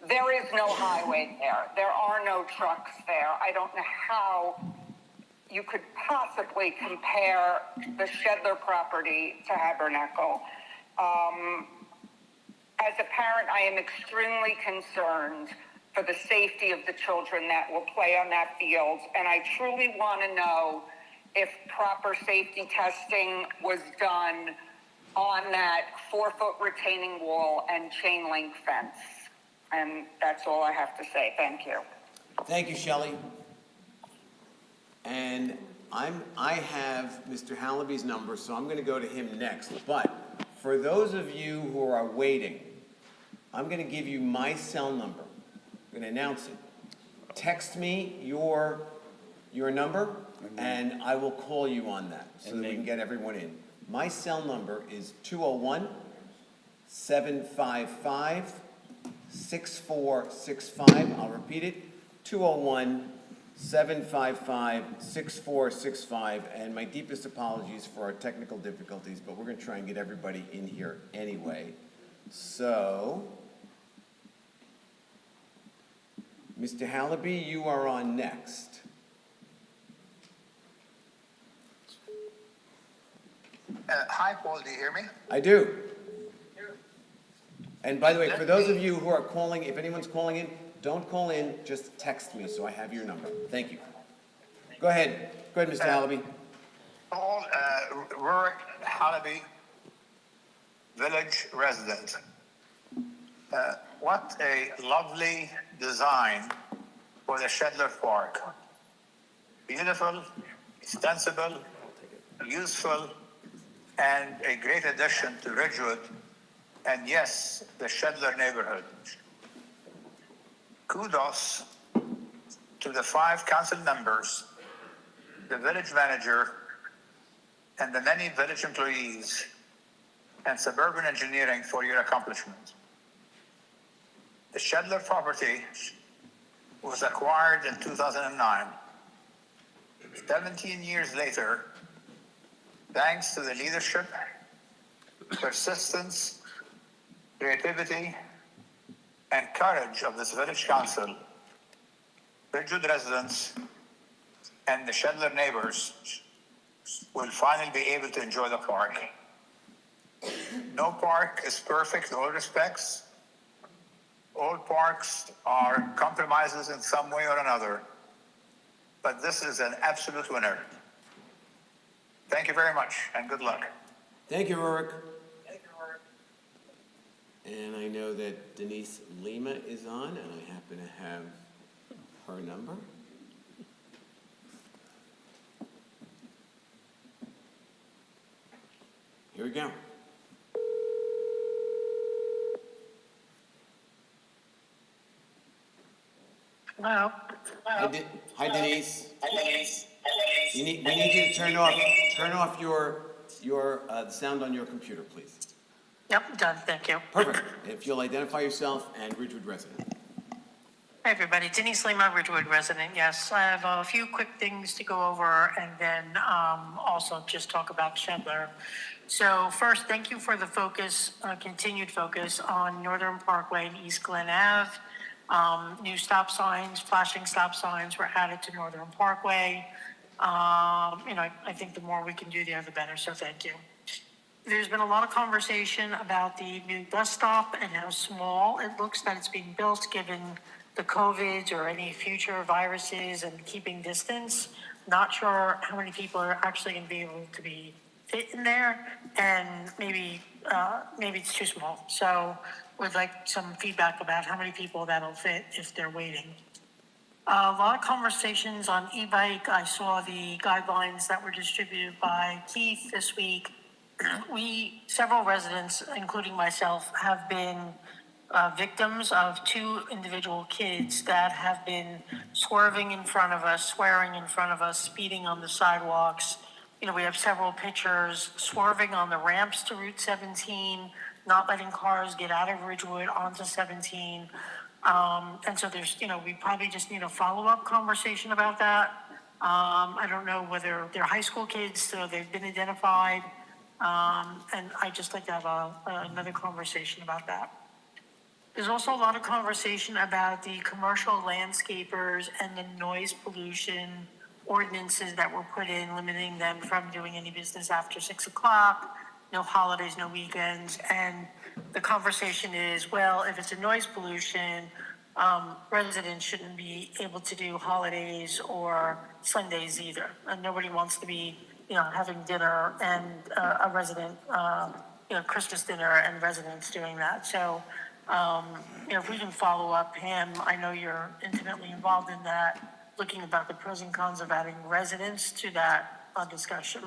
Speaker 21: There is no highway there. There are no trucks there. I don't know how you could possibly compare the Shedler property to Habernacle. As a parent, I am extremely concerned for the safety of the children that will play on that field, and I truly want to know if proper safety testing was done on that 4 foot retaining wall and chain link fence. And that's all I have to say. Thank you.
Speaker 1: Thank you, Shelley. And I have Mr. Hallaby's number, so I'm gonna go to him next. But for those of you who are waiting, I'm gonna give you my cell number. I'm gonna announce it. Text me your number, and I will call you on that, so that we can get everyone in. My cell number is 201-755-6465. I'll repeat it, 201-755-6465. And my deepest apologies for our technical difficulties, but we're gonna try and get everybody in here anyway. So, Mr. Hallaby, you are on next.
Speaker 21: Hi, Paul, do you hear me?
Speaker 1: I do. And by the way, for those of you who are calling, if anyone's calling in, don't call in, just text me so I have your number. Thank you. Go ahead, Mr. Hallaby.
Speaker 21: Paul, Rurik Hallaby, village resident. What a lovely design for the Shedler Park. Beautiful, extensible, useful, and a great addition to Ridgewood, and yes, the Shedler neighborhood. Kudos to the 5 council members, the village manager, and the many village employees and Suburban Engineering for your accomplishment. The Shedler property was acquired in 2009. 17 years later, thanks to the leadership, persistence, creativity, and courage of this village council, Ridgewood residents and the Shedler neighbors will finally be able to enjoy the park. No park is perfect in all respects. All parks are compromises in some way or another, but this is an absolute winner. Thank you very much, and good luck.
Speaker 1: Thank you, Rurik. And I know that Denise Lima is on, and I happen to have her number. Here we go.
Speaker 21: Hello.
Speaker 1: Hi, Denise. We need you to turn off your sound on your computer, please.
Speaker 4: Yep, done, thank you.
Speaker 1: Perfect. If you'll identify yourself and Ridgewood resident.
Speaker 4: Hi, everybody. Denise Lima, Ridgewood resident. Yes, I have a few quick things to go over and then also just talk about Shedler. So first, thank you for the focus, continued focus on Northern Parkway and East Glen Ave. New stop signs, flashing stop signs were added to Northern Parkway. I think the more we can do there, the better, so thank you. There's been a lot of conversation about the new bus stop and how small it looks that it's being built, given the COVIDs or any future viruses and keeping distance. Not sure how many people are actually going to be able to be fit in there, and maybe it's too small. So would like some feedback about how many people that'll fit if they're waiting. A lot of conversations on e-bike. I saw the guidelines that were distributed by Keith this week. Several residents, including myself, have been victims of 2 individual kids that have been swerving in front of us, swearing in front of us, speeding on the sidewalks. We have several pictures swerving on the ramps to Route 17, not letting cars get out of Ridgewood onto 17. And so there's, we probably just need a follow-up conversation about that. I don't know whether they're high school kids, so they've been identified. And I'd just like to have another conversation about that. There's also a lot of conversation about the commercial landscapers and the noise pollution ordinances that were put in, limiting them from doing any business after 6 o'clock, no holidays, no weekends. And the conversation is, well, if it's a noise pollution, residents shouldn't be able to do holidays or Sundays either. And nobody wants to be, having dinner and a resident, Christmas dinner and residents doing that. So, if we can follow up him, I know you're intimately involved in that, looking about the pros and cons of adding residents to that discussion.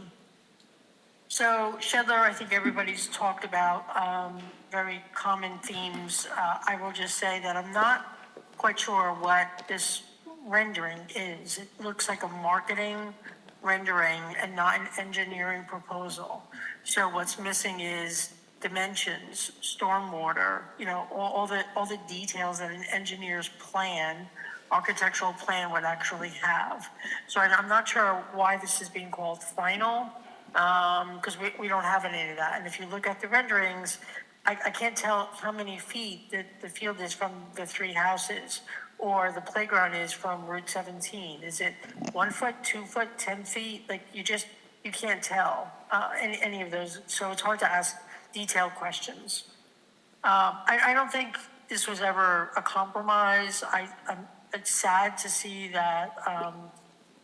Speaker 4: So Shedler, I think everybody's talked about very common themes. I will just say that I'm not quite sure what this rendering is. It looks like a marketing rendering and not an engineering proposal. So what's missing is dimensions, stormwater, all the details that an engineer's plan, architectural plan would actually have. So I'm not sure why this is being called final, because we don't have any of that. And if you look at the renderings, I can't tell how many feet the field is from the three houses, or the playground is from Route 17. Is it 1 foot, 2 foot, 10 feet? Like, you can't tell any of those. So it's hard to ask detailed questions. I don't think this was ever a compromise. It's sad to see that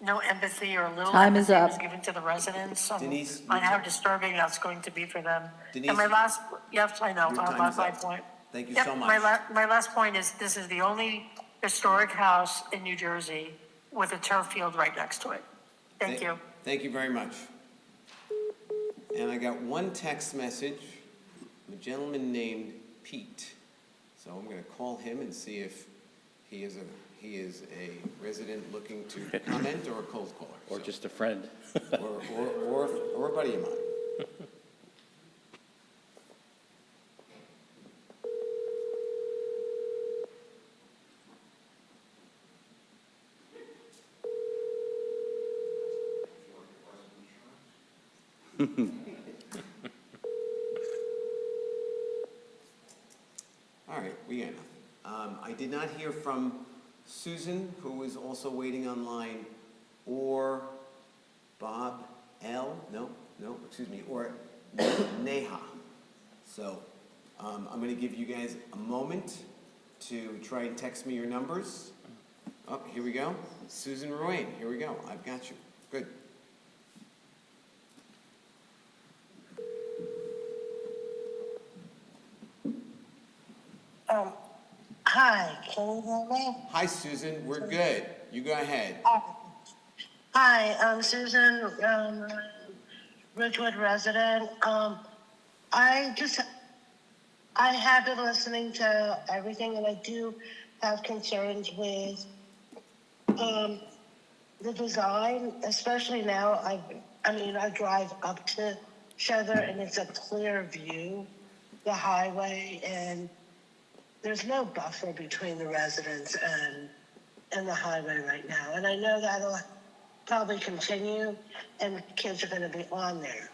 Speaker 4: no empathy or little
Speaker 2: Time is
Speaker 4: empathy
Speaker 2: up.
Speaker 4: was given to the residents
Speaker 1: Denise,
Speaker 4: on how disturbing that's going to be for them.
Speaker 1: Denise,
Speaker 4: And my last, yes, I know,
Speaker 1: your time is
Speaker 4: my
Speaker 1: up.
Speaker 4: point.
Speaker 1: Thank you
Speaker 4: Yep,
Speaker 1: so much.
Speaker 4: My last point is, this is the only historic house in New Jersey with a turf field right next to it. Thank you.
Speaker 1: Thank you very much. And I got one text message from a gentleman named Pete. So I'm going to call him and see if he is a resident looking to comment or a cold caller.
Speaker 6: Or just a friend.
Speaker 1: or a buddy of mine. All right, we got nothing. I did not hear from Susan, who is also waiting online, or Bob L. No, excuse me, or Neha. So I'm going to give you guys a moment to try and text me your numbers. Oh, here we go. Susan Ruane, here we go. I've got you. Good.
Speaker 3: Hi, can you hear me?
Speaker 1: Hi, Susan. We're good. You go ahead.
Speaker 3: Hi, I'm Susan, Ridgewood resident. I have been listening to everything, and I do have concerns with the design, especially now. I drive up to Shedler, and it's a clear view, the highway, and there's no buffer between the residents and the highway right now. And I know that'll probably continue, and kids are going to be on there.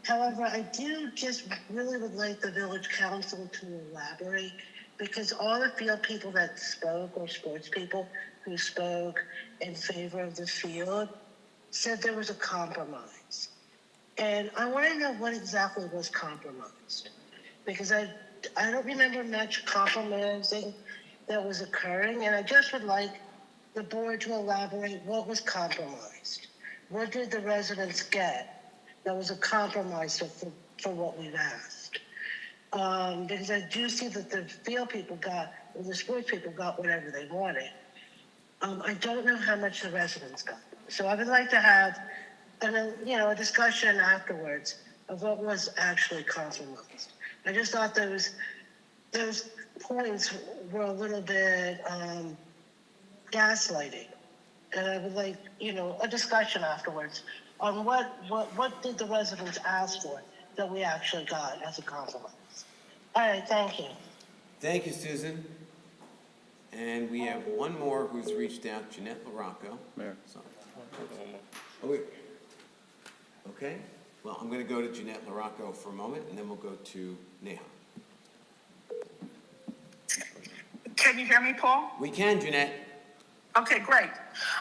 Speaker 3: However, I do just really would like the village council to elaborate, because all the field people that spoke, or sports people who spoke in favor of the field, said there was a compromise. And I want to know what exactly was compromised, because I don't remember much compromising that was occurring, and I just would like the board to elaborate what was compromised. What did the residents get that was a compromise for what we've asked? Because I do see that the field people got, or the sports people got whatever they wanted. I don't know how much the residents got. So I would like to have a discussion afterwards of what was actually compromised. I just thought those points were a little bit gaslighting, and I would like a discussion afterwards on what did the residents ask for that we actually got as a compromise. All right, thank you.
Speaker 1: Thank you, Susan. And we have one more who's reached out, Jeanette LaRocco.
Speaker 6: Mayor.
Speaker 1: Oh, wait. Okay. Well, I'm going to go to Jeanette LaRocco for a moment, and then we'll go to Neha.
Speaker 22: Can you hear me, Paul?
Speaker 1: We can, Jeanette.
Speaker 22: Okay, great.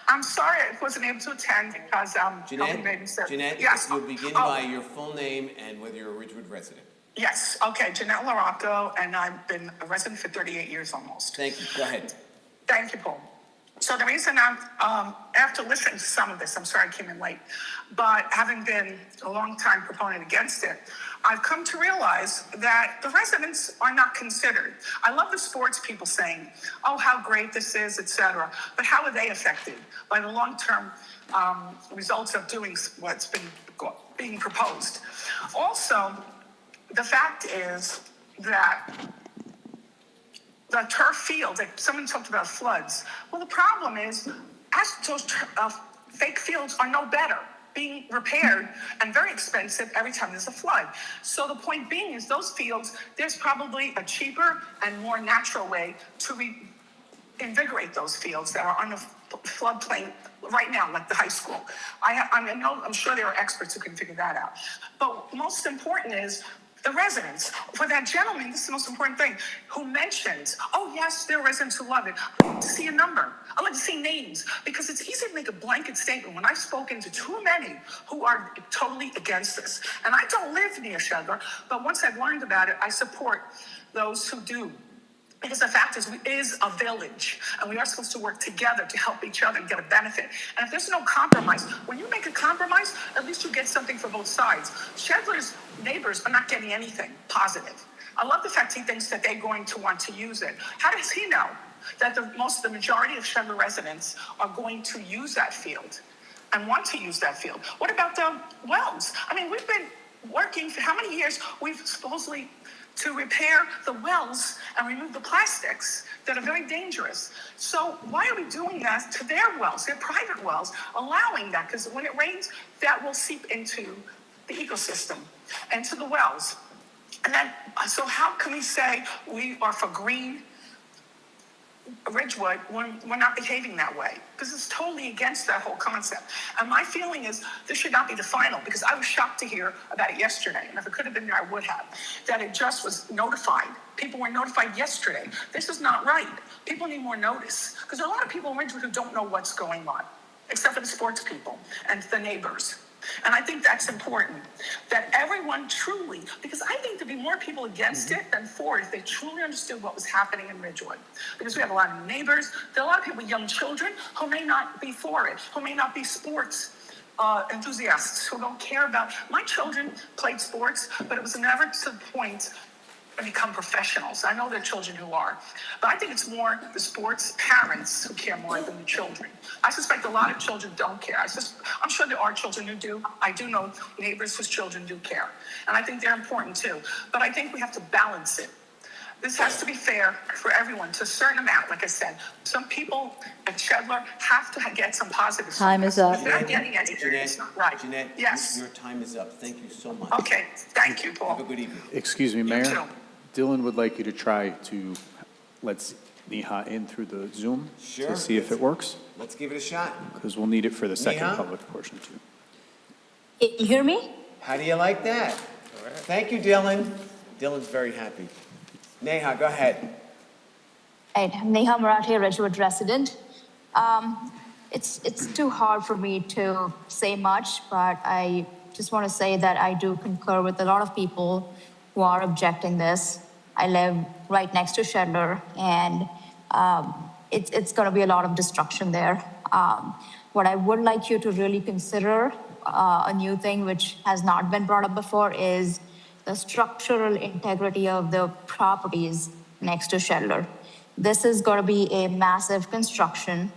Speaker 22: I'm sorry I wasn't able to attend because
Speaker 1: Jeanette,
Speaker 22: yes.
Speaker 1: you'll begin by your full name and whether you're a Ridgewood resident.
Speaker 22: Yes, okay, Jeanette LaRocco, and I've been a resident for 38 years almost.
Speaker 1: Thank you. Go ahead.
Speaker 22: Thank you, Paul. So the reason after listening to some of this, I'm sorry I came in late, but having been a long time proponent against it, I've come to realize that the residents are not considered. I love the sports people saying, oh, how great this is, et cetera, but how are they affected by the long-term results of doing what's being proposed? Also, the fact is that the turf fields, like someone talked about floods. Well, the problem is, as those fake fields are no better, being repaired and very expensive every time there's a flood. So the point being is those fields, there's probably a cheaper and more natural way to reinvigorate those fields that are on the floodplain right now, like the high school. I'm sure there are experts who can figure that out. But most important is, the residents, for that gentleman, this is the most important thing, who mentioned, oh yes, there are residents who love it. I'd like to see a number. I'd like to see names, because it's easy to make a blanket statement when I've spoken to too many who are totally against this. And I don't live near Shedler, but once I've learned about it, I support those who do. Because the fact is, it is a village, and we are supposed to work together to help each other and get a benefit. And if there's no compromise, when you make a compromise, at least you get something for both sides. Shedler's neighbors are not getting anything positive. I love the fact he thinks that they're going to want to use it. How does he know that the majority of Shedler residents are going to use that field and want to use that field? What about the wells? I mean, we've been working for how many years? We've supposedly to repair the wells and remove the plastics that are very dangerous. So why are we doing that to their wells, their private wells, allowing that? Because when it rains, that will seep into the ecosystem and to the wells. And then, so how can we say we are for green Ridgewood when we're not behaving that way? Because it's totally against that whole concept. And my feeling is this should not be the final, because I was shocked to hear about it yesterday. And if it could have been there, I would have. That it just was notified. People were notified yesterday. This is not right. People need more notice. Because there are a lot of people in Ridgewood who don't know what's going on, except for the sports people and the neighbors. And I think that's important, that everyone truly, because I think there'd be more people against it than for it if they truly understood what was happening in Ridgewood. Because we have a lot of neighbors, there are a lot of people with young children who may not be for it, who may not be sports enthusiasts, who don't care about. My children played sports, but it was never to the point and become professionals. I know there are children who are, but I think it's more the sports parents who care more than the children. I suspect a lot of children don't care. I'm sure there are children who do. I do know neighbors whose children do care, and I think they're important too. But I think we have to balance it. This has to be fair for everyone to a certain amount. Like I said, some people at Shedler have to get some positive.
Speaker 2: Time is up.
Speaker 22: If they're not getting anything, it's not right.
Speaker 1: Jeanette,
Speaker 22: Yes.
Speaker 1: your time is up. Thank you so much.
Speaker 22: Okay, thank you, Paul.
Speaker 1: Have a good evening.
Speaker 8: Excuse me,
Speaker 22: You
Speaker 8: Mayor.
Speaker 22: too.
Speaker 8: Dylan would like you to try to let Neha in through the Zoom
Speaker 1: Sure.
Speaker 8: to see if it works,
Speaker 1: Let's give it a shot.
Speaker 8: because we'll need it for the second
Speaker 1: Neha?
Speaker 8: public portion too.
Speaker 2: Can you hear me?
Speaker 1: How do you like that? Thank you, Dylan. Dylan's very happy. Neha, go ahead.
Speaker 9: Right, I'm Neha Marathi, Ridgewood resident. It's too hard for me to say much, but I just want to say that I do concur with a lot of people who are objecting this. I live right next to Shedler, and it's going to be a lot of destruction there. What I would like you to really consider, a new thing which has not been brought up before, is the structural integrity of the properties next to Shedler. This is going to be a massive construction,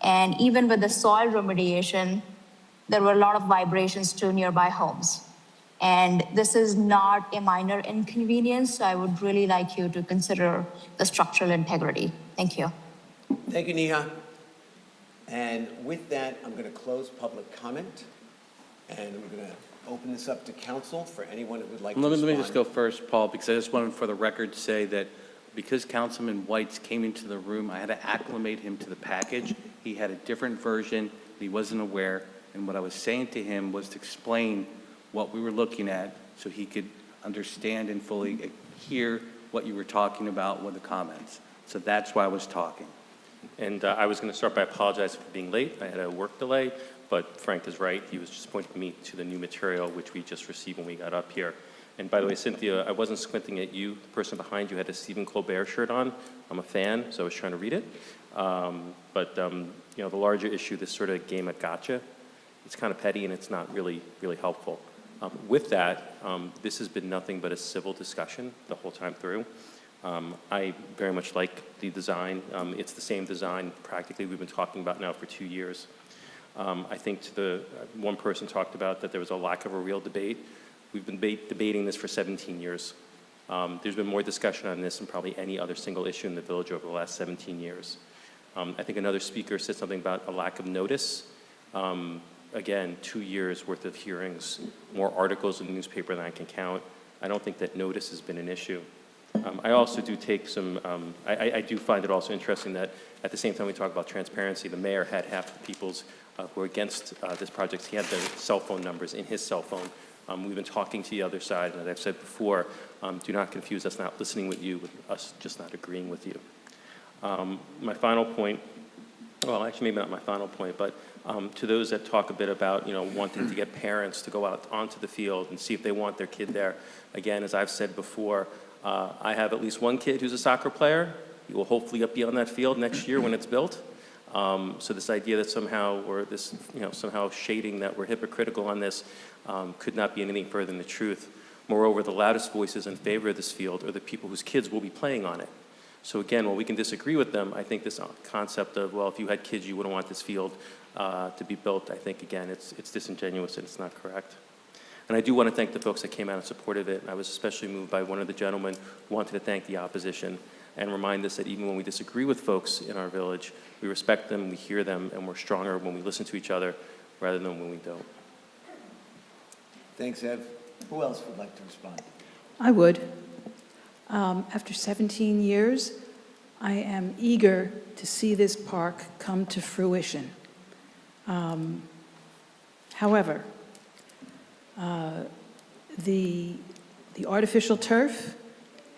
Speaker 9: and even with the soil remediation, there were a lot of vibrations to nearby homes. And this is not a minor inconvenience, so I would really like you to consider the structural integrity. Thank you.
Speaker 1: Thank you, Neha. And with that, I'm going to close public comment, and we're going to open this up to council for anyone who would like to
Speaker 6: Let
Speaker 1: respond.
Speaker 6: me just go first, Paul, because I just wanted for the record to say that because Councilman Whites came into the room, I had to acclimate him to the package. He had a different version, he wasn't aware, and what I was saying to him was to explain what we were looking at so he could understand and fully hear what you were talking about with the comments. So that's why I was talking.
Speaker 19: And I was going to start by apologizing for being late. I had a work delay, but Frank is right. He was just pointing me to the new material, which we just received when we got up here. And by the way, Cynthia, I wasn't squinting at you. The person behind you had a Stephen Colbert shirt on. I'm a fan, so I was trying to read it. But the larger issue, this sort of game of gotcha, it's kind of petty and it's not really helpful. With that, this has been nothing but a civil discussion the whole time through. I very much like the design. It's the same design practically we've been talking about now for 2 years. I think one person talked about that there was a lack of a real debate. We've been debating this for 17 years. There's been more discussion on this than probably any other single issue in the village over the last 17 years. I think another speaker said something about a lack of notice. Again, 2 years worth of hearings, more articles in the newspaper than I can count. I don't think that notice has been an issue. I also do take some, I do find it also interesting that at the same time we talk about transparency, the mayor had half the people's who are against this project. He had their cell phone numbers in his cell phone. We've been talking to the other side, and as I've said before, do not confuse us not listening with you with us just not agreeing with you. My final point, well, actually maybe not my final point, but to those that talk a bit about, wanting to get parents to go out onto the field and see if they want their kid there. Again, as I've said before, I have at least one kid who's a soccer player. He will hopefully be on that field next year when it's built. So this idea that somehow, or this, somehow shading that we're hypocritical on this could not be anything further than the truth. Moreover, the loudest voices in favor of this field are the people whose kids will be playing on it. So again, while we can disagree with them, I think this concept of, well, if you had kids, you wouldn't want this field to be built, I think, again, it's disingenuous and it's not correct. And I do want to thank the folks that came out and supported it. I was especially moved by one of the gentlemen who wanted to thank the opposition and remind us that even when we disagree with folks in our village, we respect them, we hear them, and we're stronger when we listen to each other rather than when we don't.
Speaker 1: Thanks, Ev. Who else would like to respond?
Speaker 5: I would. After 17 years, I am eager to see this park come to fruition. However, the artificial turf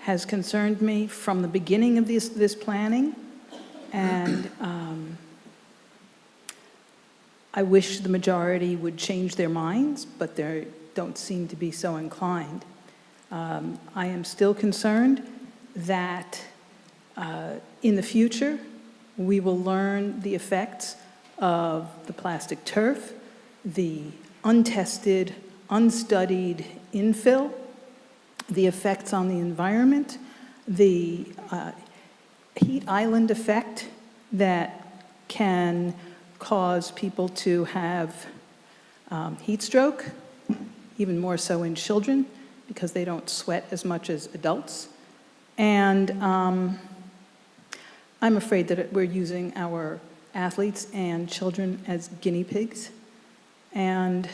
Speaker 5: has concerned me from the beginning of this planning, and I wish the majority would change their minds, but they don't seem to be so inclined. I am still concerned that in the future, we will learn the effects of the plastic turf, the untested, unstudied infill, the effects on the environment, the heat island effect that can cause people to have heat stroke, even more so in children, because they don't sweat as much as adults. And I'm afraid that we're using our athletes and children as guinea pigs. And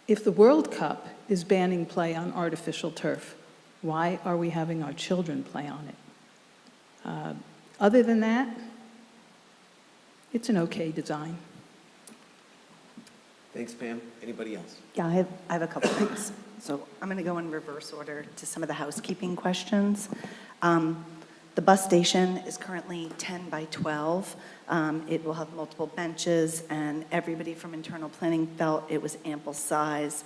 Speaker 5: if the World Cup is banning play on artificial turf, why are we having our children play on it? Other than that, it's an okay design.
Speaker 1: Thanks, Pam. Anybody else?
Speaker 7: Yeah, I have a couple things. So I'm going to go in reverse order to some of the housekeeping questions. The bus station is currently 10 by 12. It will have multiple benches, and everybody from internal planning felt it was ample size.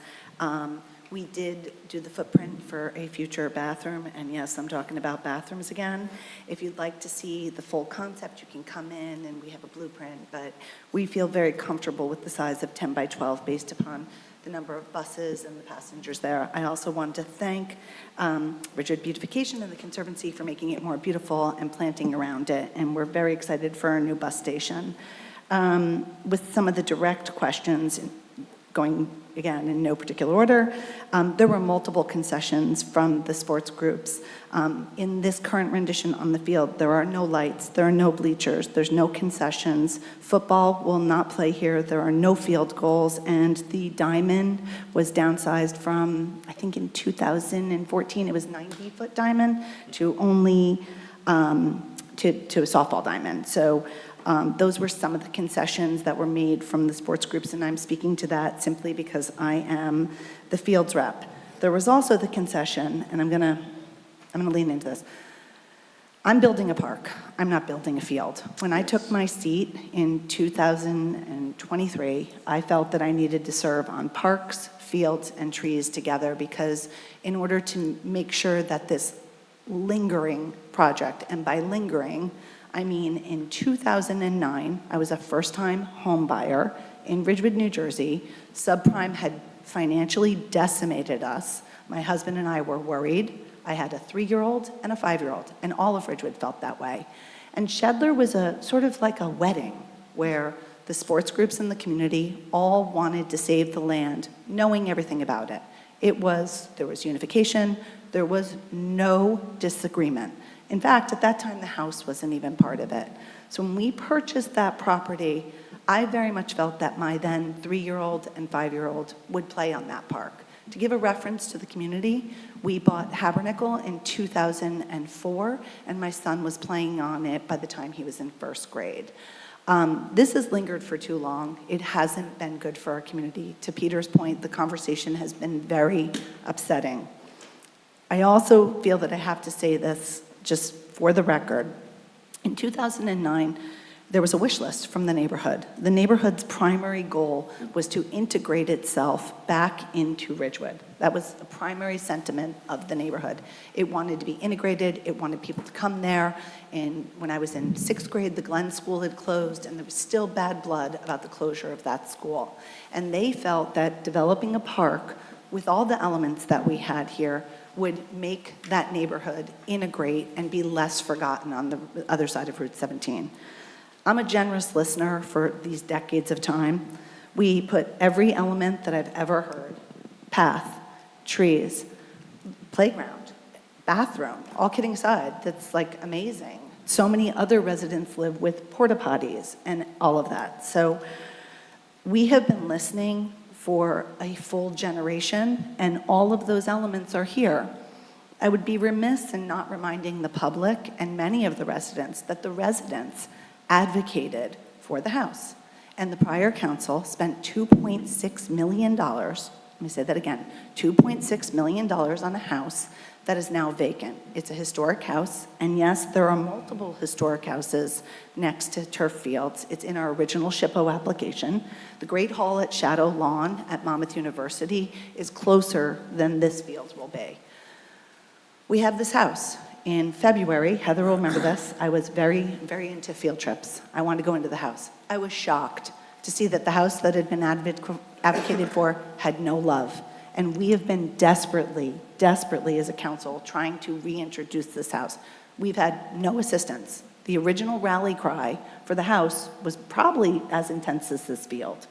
Speaker 7: We did do the footprint for a future bathroom, and yes, I'm talking about bathrooms again. If you'd like to see the full concept, you can come in and we have a blueprint, but we feel very comfortable with the size of 10 by 12 based upon the number of buses and the passengers there. I also want to thank Ridgewood Beautification and the Conservancy for making it more beautiful and planting around it, and we're very excited for our new bus station. With some of the direct questions, going again in no particular order, there were multiple concessions from the sports groups. In this current rendition on the field, there are no lights, there are no bleachers, there's no concessions. Football will not play here, there are no field goals, and the diamond was downsized from, I think in 2014, it was 90-foot diamond to only, to a softball diamond. So those were some of the concessions that were made from the sports groups, and I'm speaking to that simply because I am the fields rep. There was also the concession, and I'm gonna lean into this. I'm building a park. I'm not building a field. When I took my seat in 2023, I felt that I needed to serve on parks, fields, and trees together, because in order to make sure that this lingering project, and by lingering, I mean, in 2009, I was a first-time home buyer in Ridgewood, New Jersey. Subprime had financially decimated us. My husband and I were worried. I had a 3-year-old and a 5-year-old, and all of Ridgewood felt that way. And Shedler was a sort of like a wedding where the sports groups in the community all wanted to save the land, knowing everything about it. There was unification, there was no disagreement. In fact, at that time, the house wasn't even part of it. So when we purchased that property, I very much felt that my then 3-year-old and 5-year-old would play on that park. To give a reference to the community, we bought Habernickel in 2004, and my son was playing on it by the time he was in first grade. This has lingered for too long. It hasn't been good for our community. To Peter's point, the conversation has been very upsetting. I also feel that I have to say this just for the record. In 2009, there was a wish list from the neighborhood. The neighborhood's primary goal was to integrate itself back into Ridgewood. That was the primary sentiment of the neighborhood. It wanted to be integrated, it wanted people to come there, and when I was in 6th grade, the Glen School had closed, and there was still bad blood about the closure of that school. And they felt that developing a park with all the elements that we had here would make that neighborhood integrate and be less forgotten on the other side of Route 17. I'm a generous listener for these decades of time. We put every element that I've ever heard, path, trees, playground, bathroom, all kidding aside, that's like amazing. So many other residents live with porta potties and all of that. So we have been listening for a full generation, and all of those elements are here. I would be remiss in not reminding the public and many of the residents that the residents advocated for the house. And the prior council spent $2.6 million, let me say that again, $2.6 million on a house that is now vacant. It's a historic house, and yes, there are multiple historic houses next to turf fields. It's in our original SHPO application. The Great Hall at Shadow Lawn at Monmouth University is closer than this field will be. We have this house. In February, Heather will remember this, I was very, very into field trips. I wanted to go into the house. I was shocked to see that the house that had been advocated for had no love. And we have been desperately as a council trying to reintroduce this house. We've had no assistance. The original rally cry for the house was probably as intense as this field.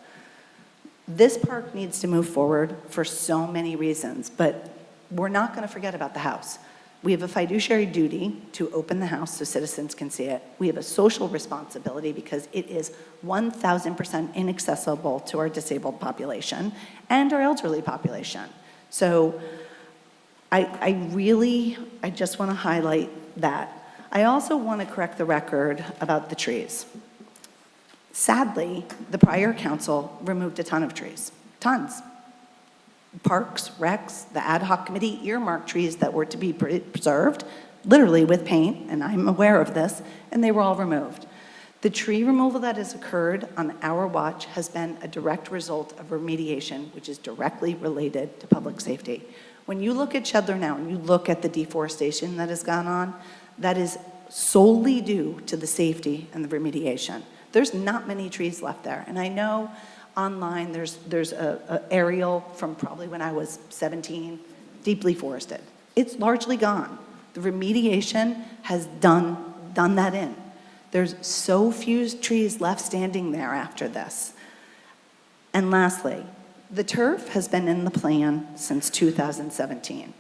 Speaker 7: This park needs to move forward for so many reasons, but we're not going to forget about the house. We have a fiduciary duty to open the house so citizens can see it. We have a social responsibility because it is 1,000% inaccessible to our disabled population and our elderly population. So I just want to highlight that. I also want to correct the record about the trees. Sadly, the prior council removed a ton of trees, tons. Parks, Recs, the ad hoc committee earmarked trees that were to be preserved, literally with paint, and I'm aware of this, and they were all removed. The tree removal that has occurred on our watch has been a direct result of remediation, which is directly related to public safety. When you look at Shedler now, and you look at the deforestation that has gone on, that is solely due to the safety and the remediation. There's not many trees left there, and I know online, there's a aerial from probably when I was 17, deeply forested. It's largely gone. The remediation has done that in. There's so few trees left standing there after this. And lastly, the turf has been in the plan since 2017.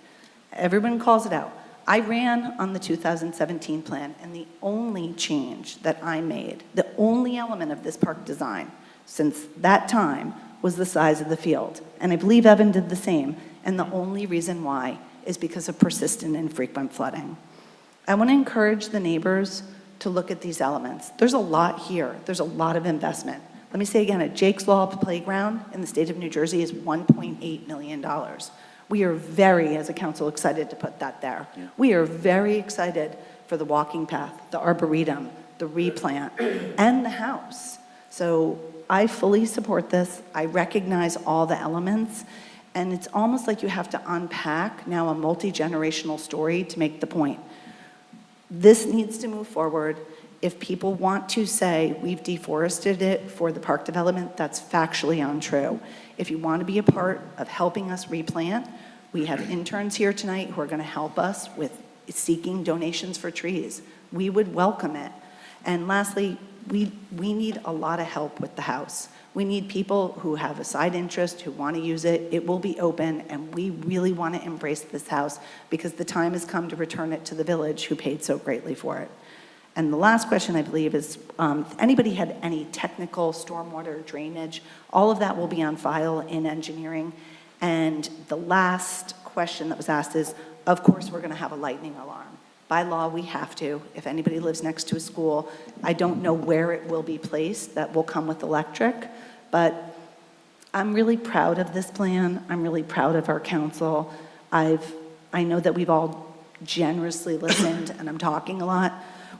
Speaker 7: Everyone calls it out. I ran on the 2017 plan, and the only change that I made, the only element of this park design since that time was the size of the field. And I believe Evan did the same. And the only reason why is because of persistent and frequent flooding. I want to encourage the neighbors to look at these elements. There's a lot here. There's a lot of investment. Let me say again, a Jake's Law playground in the state of New Jersey is $1.8 million. We are very, as a council, excited to put that there. Yeah. We are very excited for the walking path, the arboretum, the replant, and the house. So I fully support this. I recognize all the elements, and it's almost like you have to unpack now a multi-generational story to make the point. This needs to move forward. If people want to say we've deforested it for the park development, that's factually untrue. If you want to be a part of helping us replant, we have interns here tonight who are going to help us with seeking donations for trees. We would welcome it. And lastly, we need a lot of help with the house. We need people who have a side interest, who want to use it. It will be open, and we really want to embrace this house because the time has come to return it to the village who paid so greatly for it. And the last question, I believe, is if anybody had any technical stormwater drainage, all of that will be on file in engineering. And the last question that was asked is, of course, we're going to have a lightning alarm. By law, we have to. If anybody lives next to a school, I don't know where it will be placed. That will come with electric. But I'm really proud of this plan. I'm really proud of our council. I know that we've all generously listened, and I'm talking a lot.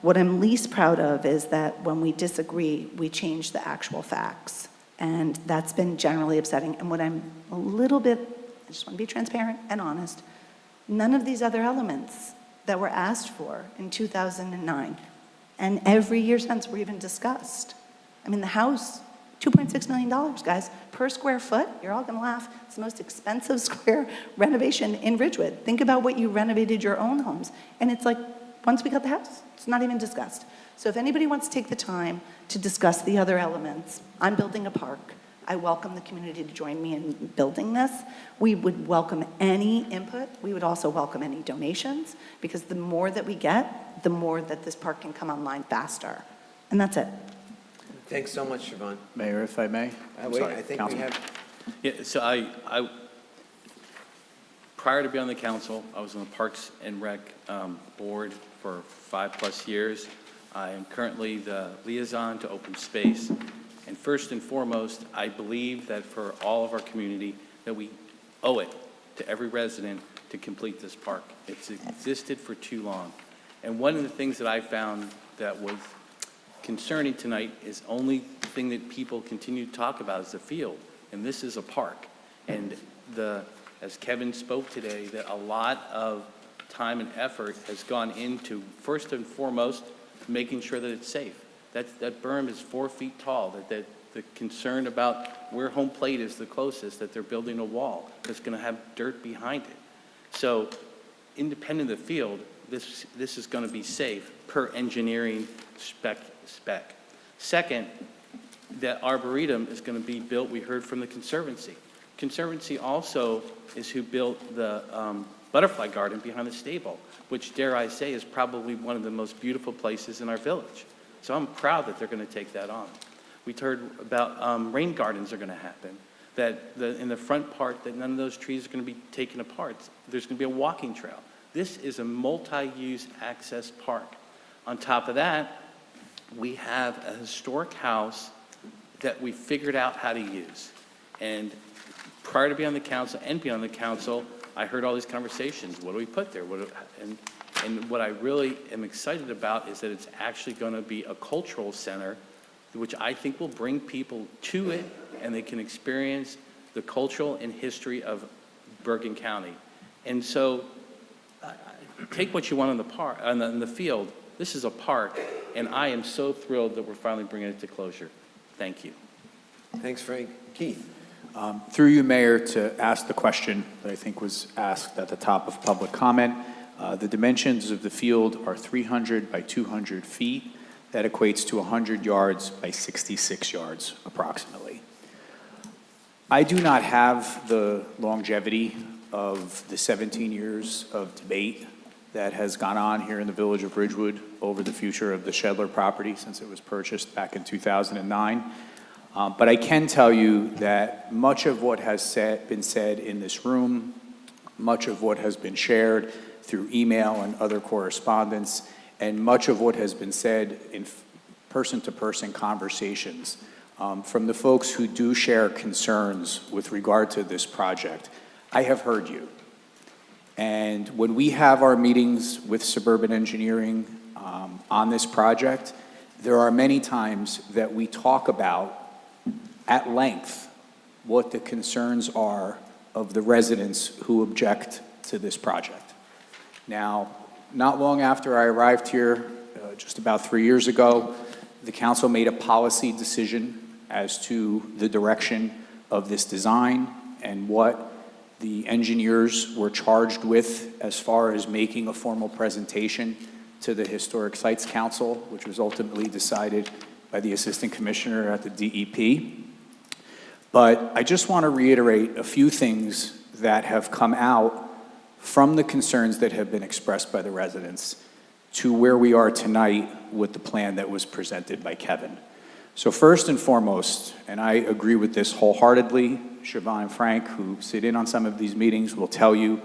Speaker 7: What I'm least proud of is that when we disagree, we change the actual facts. And that's been generally upsetting. And what I'm a little bit, I just want to be transparent and honest, none of these other elements that were asked for in 2009 and every year since were even discussed. I mean, the house, $2.6 million, guys, per square foot. You're all going to laugh. It's the most expensive square renovation in Ridgewood. Think about what you renovated your own homes. And it's like, once we got the house, it's not even discussed. So if anybody wants to take the time to discuss the other elements, I'm building a park. I welcome the community to join me in building this. We would welcome any input. We would also welcome any donations, because the more that we get, the more that this park can come online faster. And that's it.
Speaker 1: Thanks so much, Siobhan.
Speaker 8: Mayor, if I may?
Speaker 1: Wait, I think we
Speaker 8: Councilman.
Speaker 1: have,
Speaker 6: Yeah, so I prior to being on the council, I was on the Parks and Rec board for 5+ years. I am currently the liaison to open space. And first and foremost, I believe that for all of our community, that we owe it to every resident to complete this park. It's existed for too long. And one of the things that I found that was concerning tonight is only thing that people continue to talk about is the field. And this is a park. And as Kevin spoke today, that a lot of time and effort has gone into, first and foremost, making sure that it's safe. That berm is 4 feet tall, that the concern about where home plate is the closest, that they're building a wall that's going to have dirt behind it. So independent of the field, this is going to be safe per engineering spec. Second, that Arboretum is going to be built, we heard from the Conservancy. Conservancy also is who built the butterfly garden behind the stable, which, dare I say, is probably one of the most beautiful places in our village. So I'm proud that they're going to take that on. We heard about rain gardens are going to happen, that in the front part, that none of those trees are going to be taken apart. There's going to be a walking trail. This is a multi-use access park. On top of that, we have a historic house that we figured out how to use. And prior to being on the council and being on the council, I heard all these conversations. What do we put there? And what I really am excited about is that it's actually going to be a cultural center, which I think will bring people to it, and they can experience the cultural and history of Bergen County. And so take what you want on the park, on the field. This is a park, and I am so thrilled that we're finally bringing it to closure. Thank you.
Speaker 1: thanks, Frank. Keith?
Speaker 8: Through you, Mayor, to ask the question that I think was asked at the top of public comment. The dimensions of the field are 300 by 200 feet. That equates to 100 yards by 66 yards, approximately. I do not have the longevity of the 17 years of debate that has gone on here in the village of Ridgewood over the future of the Shedler property since it was purchased back in 2009. But I can tell you that much of what has been said in this room, much of what has been shared through email and other correspondence, and much of what has been said in person-to-person conversations from the folks who do share concerns with regard to this project, I have heard you. And when we have our meetings with Suburban Engineering on this project, there are many times that we talk about at length what the concerns are of the residents who object to this project. Now, not long after I arrived here just about 3 years ago, the council made a policy decision as to the direction of this design and what the engineers were charged with as far as making a formal presentation to the Historic Sites Council, which was ultimately decided by the Assistant Commissioner at the DEP. But I just want to reiterate a few things that have come out from the concerns that have been expressed by the residents to where we are tonight with the plan that was presented by Kevin. So first and foremost, and I agree with this wholeheartedly, Siobhan and Frank, who sit in on some of these meetings, will tell you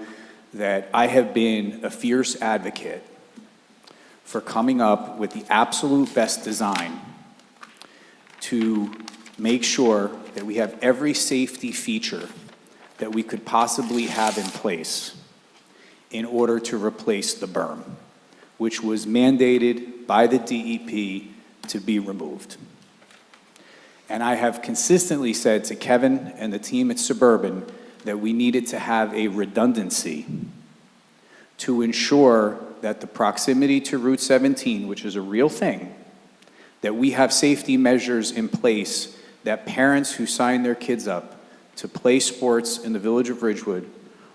Speaker 8: that I have been a fierce advocate for coming up with the absolute best design to make sure that we have every safety feature that we could possibly have in place in order to replace the berm, which was mandated by the DEP to be removed. And I have consistently said to Kevin and the team at Suburban that we needed to have a redundancy to ensure that the proximity to Route 17, which is a real thing, that we have safety measures in place that parents who sign their kids up to play sports in the village of Ridgewood,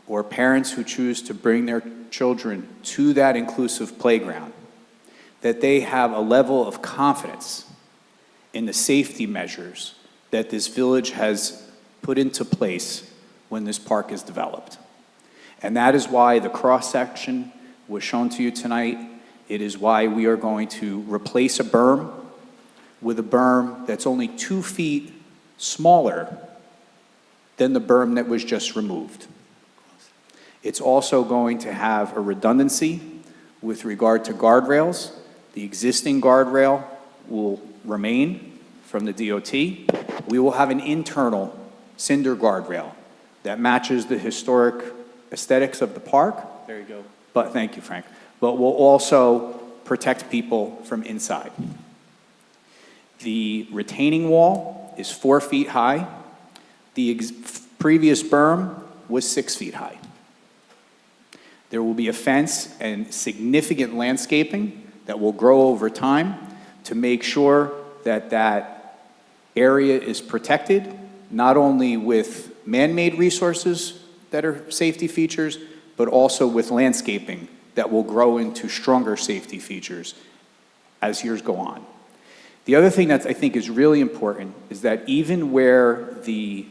Speaker 8: or parents who choose to bring their children to that inclusive playground, that they have a level of confidence in the safety measures that this village has put into place when this park is developed. And that is why the cross-section was shown to you tonight. It is why we are going to replace a berm with a berm that's only 2 feet smaller than the berm that was just removed. It's also going to have a redundancy with regard to guardrails. The existing guardrail will remain from the DOT. We will have an internal cinder guardrail that matches the historic aesthetics of the park.
Speaker 6: There you go.
Speaker 8: But thank you, Frank. But will also protect people from inside. The retaining wall is 4 feet high. The previous berm was 6 feet high. There will be a fence and significant landscaping that will grow over time to make sure that that area is protected, not only with man-made resources that are safety features, but also with landscaping that will grow into stronger safety features as years go on. The other thing that I think is really important is that even where the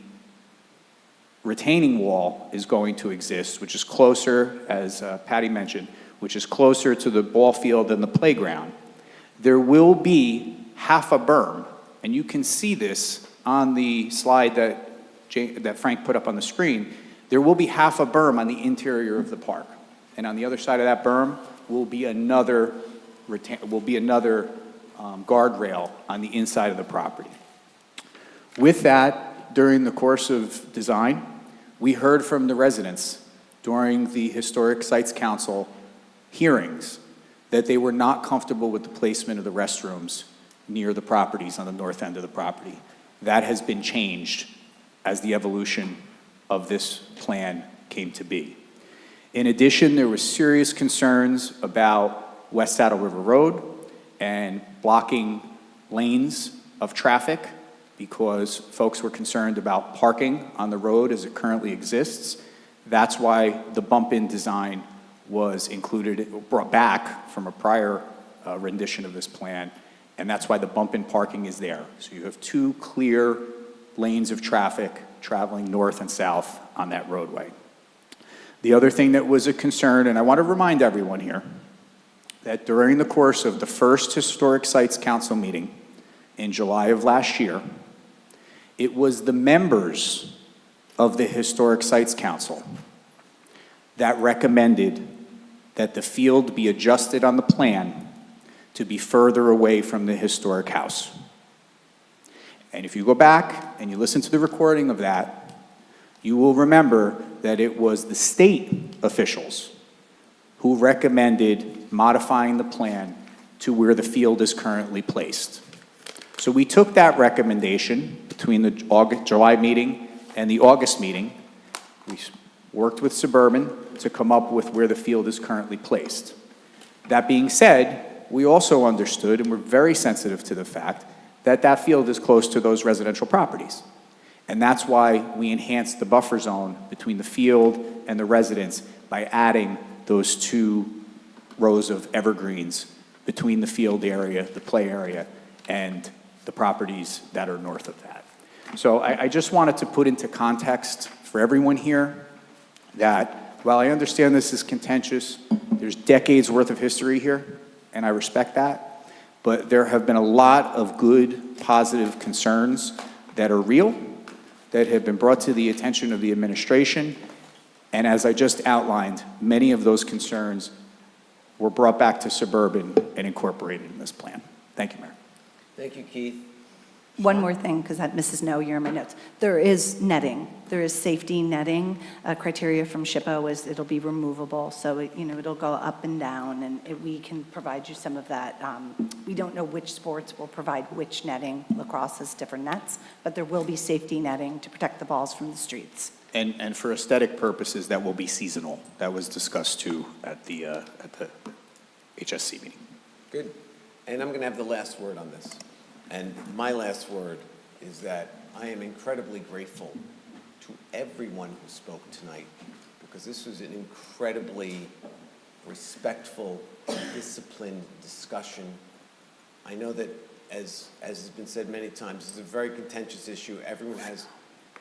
Speaker 8: retaining wall is going to exist, which is closer, as Patty mentioned, which is closer to the ball field and the playground, there will be half a berm, and you can see this on the slide that Frank put up on the screen. There will be half a berm on the interior of the park, and on the other side of that berm will be another guardrail on the inside of the property. With that, during the course of design, we heard from the residents during the Historic Sites Council hearings that they were not comfortable with the placement of the restrooms near the properties on the north end of the property. That has been changed as the evolution of this plan came to be. In addition, there were serious concerns about West Saddle River Road and blocking lanes of traffic because folks were concerned about parking on the road as it currently exists. That's why the bump-in design was included, brought back from a prior rendition of this plan, and that's why the bump-in parking is there. So you have 2 clear lanes of traffic traveling north and south on that roadway. The other thing that was a concern, and I want to remind everyone here, that during the course of the first Historic Sites Council meeting in July of last year, it was the members of the Historic Sites Council that recommended that the field be adjusted on the plan to be further away from the historic house. And if you go back and you listen to the recording of that, you will remember that it was the state officials who recommended modifying the plan to where the field is currently placed. So we took that recommendation between the July meeting and the August meeting. We worked with Suburban to come up with where the field is currently placed. That being said, we also understood and we're very sensitive to the fact that that field is close to those residential properties. And that's why we enhanced the buffer zone between the field and the residents by adding those 2 rows of evergreens between the field area, the play area, and the properties that are north of that. So I just wanted to put into context for everyone here that while I understand this is contentious, there's decades worth of history here, and I respect that, but there have been a lot of good, positive concerns that are real, that have been brought to the attention of the administration, and as I just outlined, many of those concerns were brought back to Suburban and incorporated in this plan. Thank you, Mayor.
Speaker 1: Thank you, Keith.
Speaker 7: One more thing, because that Mrs. No, you're in my notes. There is netting. There is safety netting. Criteria from SHPO is it'll be removable, so it'll go up and down, and we can provide you some of that. We don't know which sports will provide which netting. Lacrosse has different nets, but there will be safety netting to protect the balls from the streets.
Speaker 8: And for aesthetic purposes, that will be seasonal. That was discussed too at the HSC meeting.
Speaker 1: Good. And I'm going to have the last word on this. And my last word is that I am incredibly grateful to everyone who spoke tonight, because this was an incredibly respectful, disciplined discussion. I know that, as has been said many times, this is a very contentious issue. Everyone has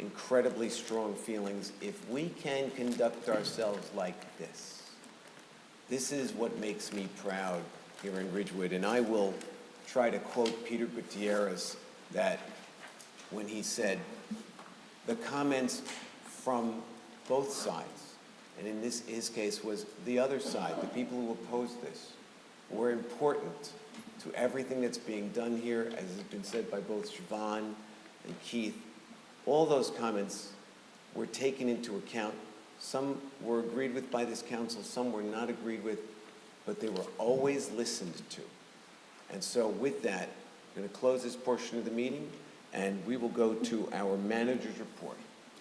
Speaker 1: incredibly strong feelings. If we can conduct ourselves like this, this is what makes me proud here in Ridgewood. And I will try to quote Peter Gutierrez that when he said, the comments from both sides, and in his case was the other side, the people who opposed this, were important to everything that's being done here, as has been said by both Siobhan and Keith. All those comments were taken into account. Some were agreed with by this council, some were not agreed with, but they were always listened to. And so with that, I'm going to close this portion of the meeting, and we will go to our manager's report.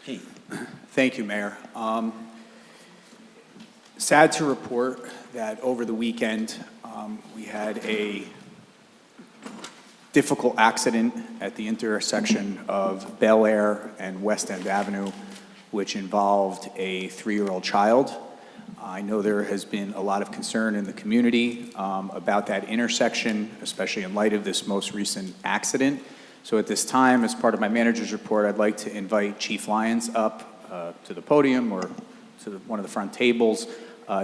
Speaker 1: Keith.
Speaker 8: Thank you, Mayor. Sad to report that over the weekend, we had a difficult accident at the intersection of Bel Air and West End Avenue, which involved a 3-year-old child. I know there has been a lot of concern in the community about that intersection, especially in light of this most recent accident. So at this time, as part of my manager's report, I'd like to invite Chief Lyons up to the podium or to one of the front tables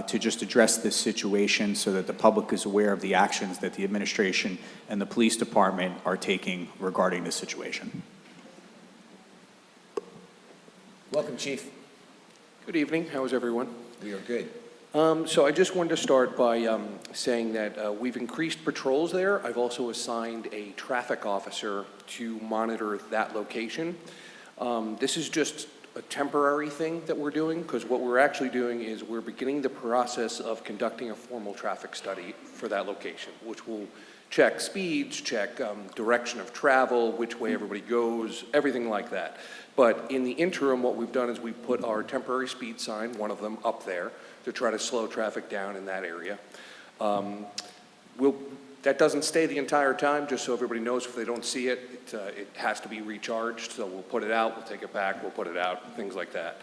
Speaker 8: to just address this situation so that the public is aware of the actions that the administration and the police department are taking regarding this situation.
Speaker 1: Welcome, Chief.
Speaker 10: Good evening. How is everyone?
Speaker 1: We are good.
Speaker 10: So I just wanted to start by saying that we've increased patrols there. I've also assigned a traffic officer to monitor that location. This is just a temporary thing that we're doing, because what we're actually doing is we're beginning the process of conducting a formal traffic study for that location, which will check speeds, check direction of travel, which way everybody goes, everything like that. But in the interim, what we've done is we put our temporary speed sign, one of them, up there to try to slow traffic down in that area. That doesn't stay the entire time, just so everybody knows if they don't see it, it has to be recharged. So we'll put it out, we'll take it back, we'll put it out, things like that.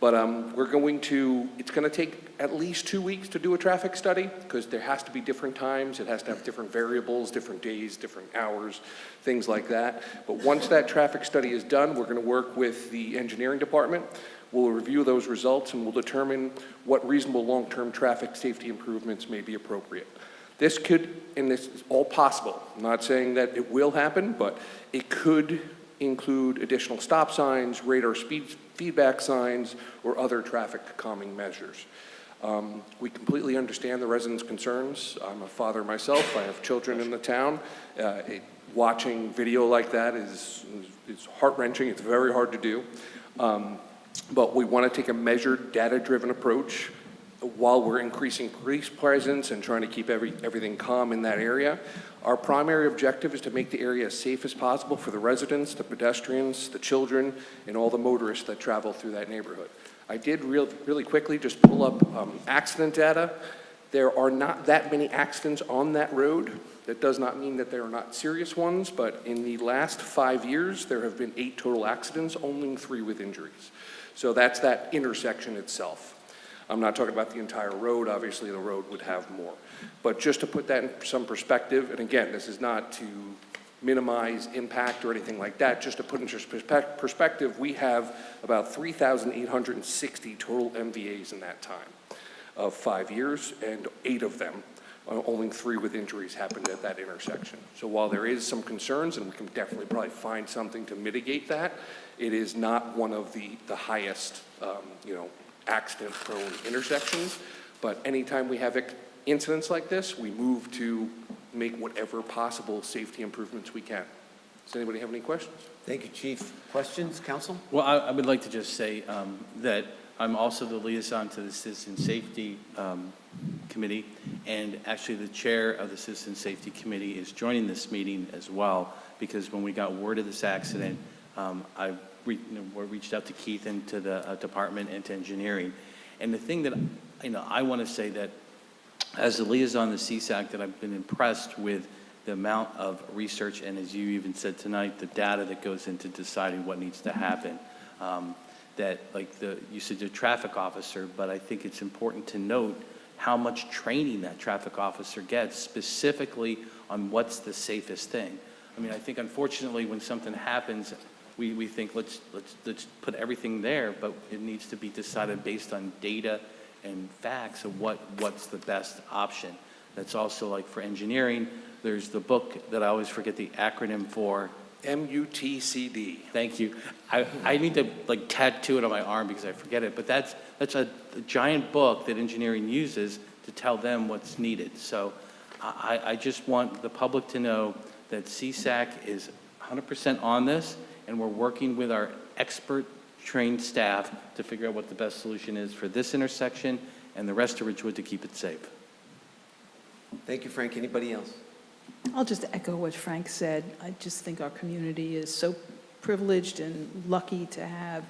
Speaker 10: But it's going to take at least 2 weeks to do a traffic study, because there has to be different times, it has to have different variables, different days, different hours, things like that. But once that traffic study is done, we're going to work with the engineering department. We'll review those results and we'll determine what reasonable long-term traffic safety improvements may be appropriate. This could, and this is all possible, I'm not saying that it will happen, but it could include additional stop signs, radar speed feedback signs, or other traffic calming measures. We completely understand the residents' concerns. I'm a father myself, I have children in the town. Watching video like that is heart-wrenching, it's very hard to do. But we want to take a measured, data-driven approach while we're increasing police presence and trying to keep everything calm in that area. Our primary objective is to make the area as safe as possible for the residents, the pedestrians, the children, and all the motorists that travel through that neighborhood. I did really quickly just pull up accident data. There are not that many accidents on that road. That does not mean that there are not serious ones, but in the last 5 years, there have been 8 total accidents, only 3 with injuries. So that's that intersection itself. I'm not talking about the entire road. Obviously, the road would have more. But just to put that in some perspective, and again, this is not to minimize impact or anything like that, just to put into perspective, we have about 3,860 total MVAs in that time of 5 years, and 8 of them, only 3 with injuries, happened at that intersection. So while there is some concerns, and we can definitely probably find something to mitigate that, it is not one of the highest, accident-prone intersections. But anytime we have incidents like this, we move to make whatever possible safety improvements we can. Does anybody have any questions?
Speaker 1: Thank you, Chief. Questions, council?
Speaker 6: Well, I would like to just say that I'm also the liaison to the Citizen Safety Committee, and actually the chair of the Citizen Safety Committee is joining this meeting as well, because when we got word of this accident, I reached out to Keith and to the department and to engineering. And the thing that I want to say that as a liaison to CSAC, that I've been impressed with the amount of research, and as you even said tonight, the data that goes into deciding what needs to happen. That, like you said, the traffic officer, but I think it's important to note how much training that traffic officer gets specifically on what's the safest thing. I mean, I think unfortunately when something happens, we think let's put everything there, but it needs to be decided based on data and facts of what's the best option. That's also like for engineering, there's the book that I always forget the acronym for.
Speaker 10: MUTCD.
Speaker 6: Thank you. I need to tattoo it on my arm because I forget it, but that's a giant book that engineering uses to tell them what's needed. So I just want the public to know that CSAC is 100% on this, and we're working with our expert trained staff to figure out what the best solution is for this intersection and the rest of Ridgewood to keep it safe.
Speaker 1: Thank you, Frank. Anybody else?
Speaker 5: I'll just echo what Frank said. I just think our community is so privileged and lucky to have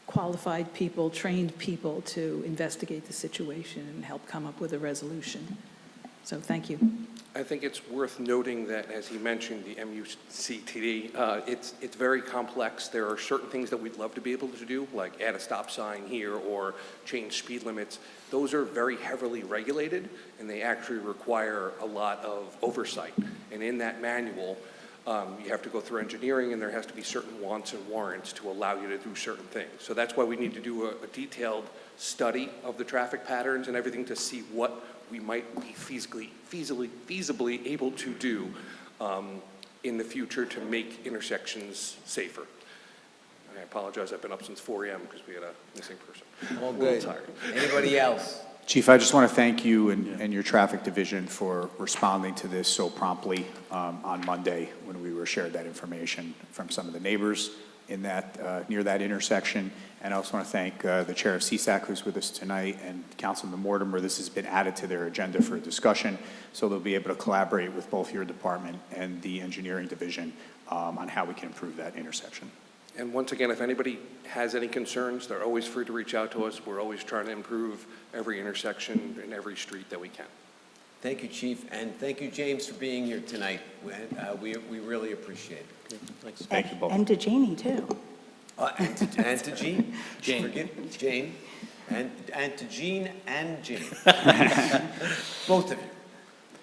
Speaker 5: qualified people, trained people to investigate the situation and help come up with a resolution. So thank you.
Speaker 10: I think it's worth noting that, as he mentioned, the MUTCD, it's very complex. There are certain things that we'd love to be able to do, like add a stop sign here or change speed limits. Those are very heavily regulated, and they actually require a lot of oversight. And in that manual, you have to go through engineering, and there has to be certain wants and warrants to allow you to do certain things. So that's why we need to do a detailed study of the traffic patterns and everything to see what we might be feasibly able to do in the future to make intersections safer. I apologize, I've been up since 4 a.m. because we had a missing person.
Speaker 1: All good.
Speaker 10: Tired.
Speaker 1: Anybody else?
Speaker 8: Chief, I just want to thank you and your traffic division for responding to this so promptly on Monday when we were shared that information from some of the neighbors in that near that intersection. And I also want to thank the chair of CSAC who's with us tonight and Councilman Mortimer. This has been added to their agenda for discussion, so they'll be able to collaborate with both your department and the engineering division on how we can improve that intersection.
Speaker 10: And once again, if anybody has any concerns, they're always free to reach out to us. We're always trying to improve every intersection and every street that we can.
Speaker 1: Thank you, Chief, and thank you, James, for being here tonight. We really appreciate it.
Speaker 6: Thanks.
Speaker 8: Thank you both.
Speaker 7: And to Janie, too.
Speaker 1: And to Jean. Jane. And to Jean and Jane. Both of you.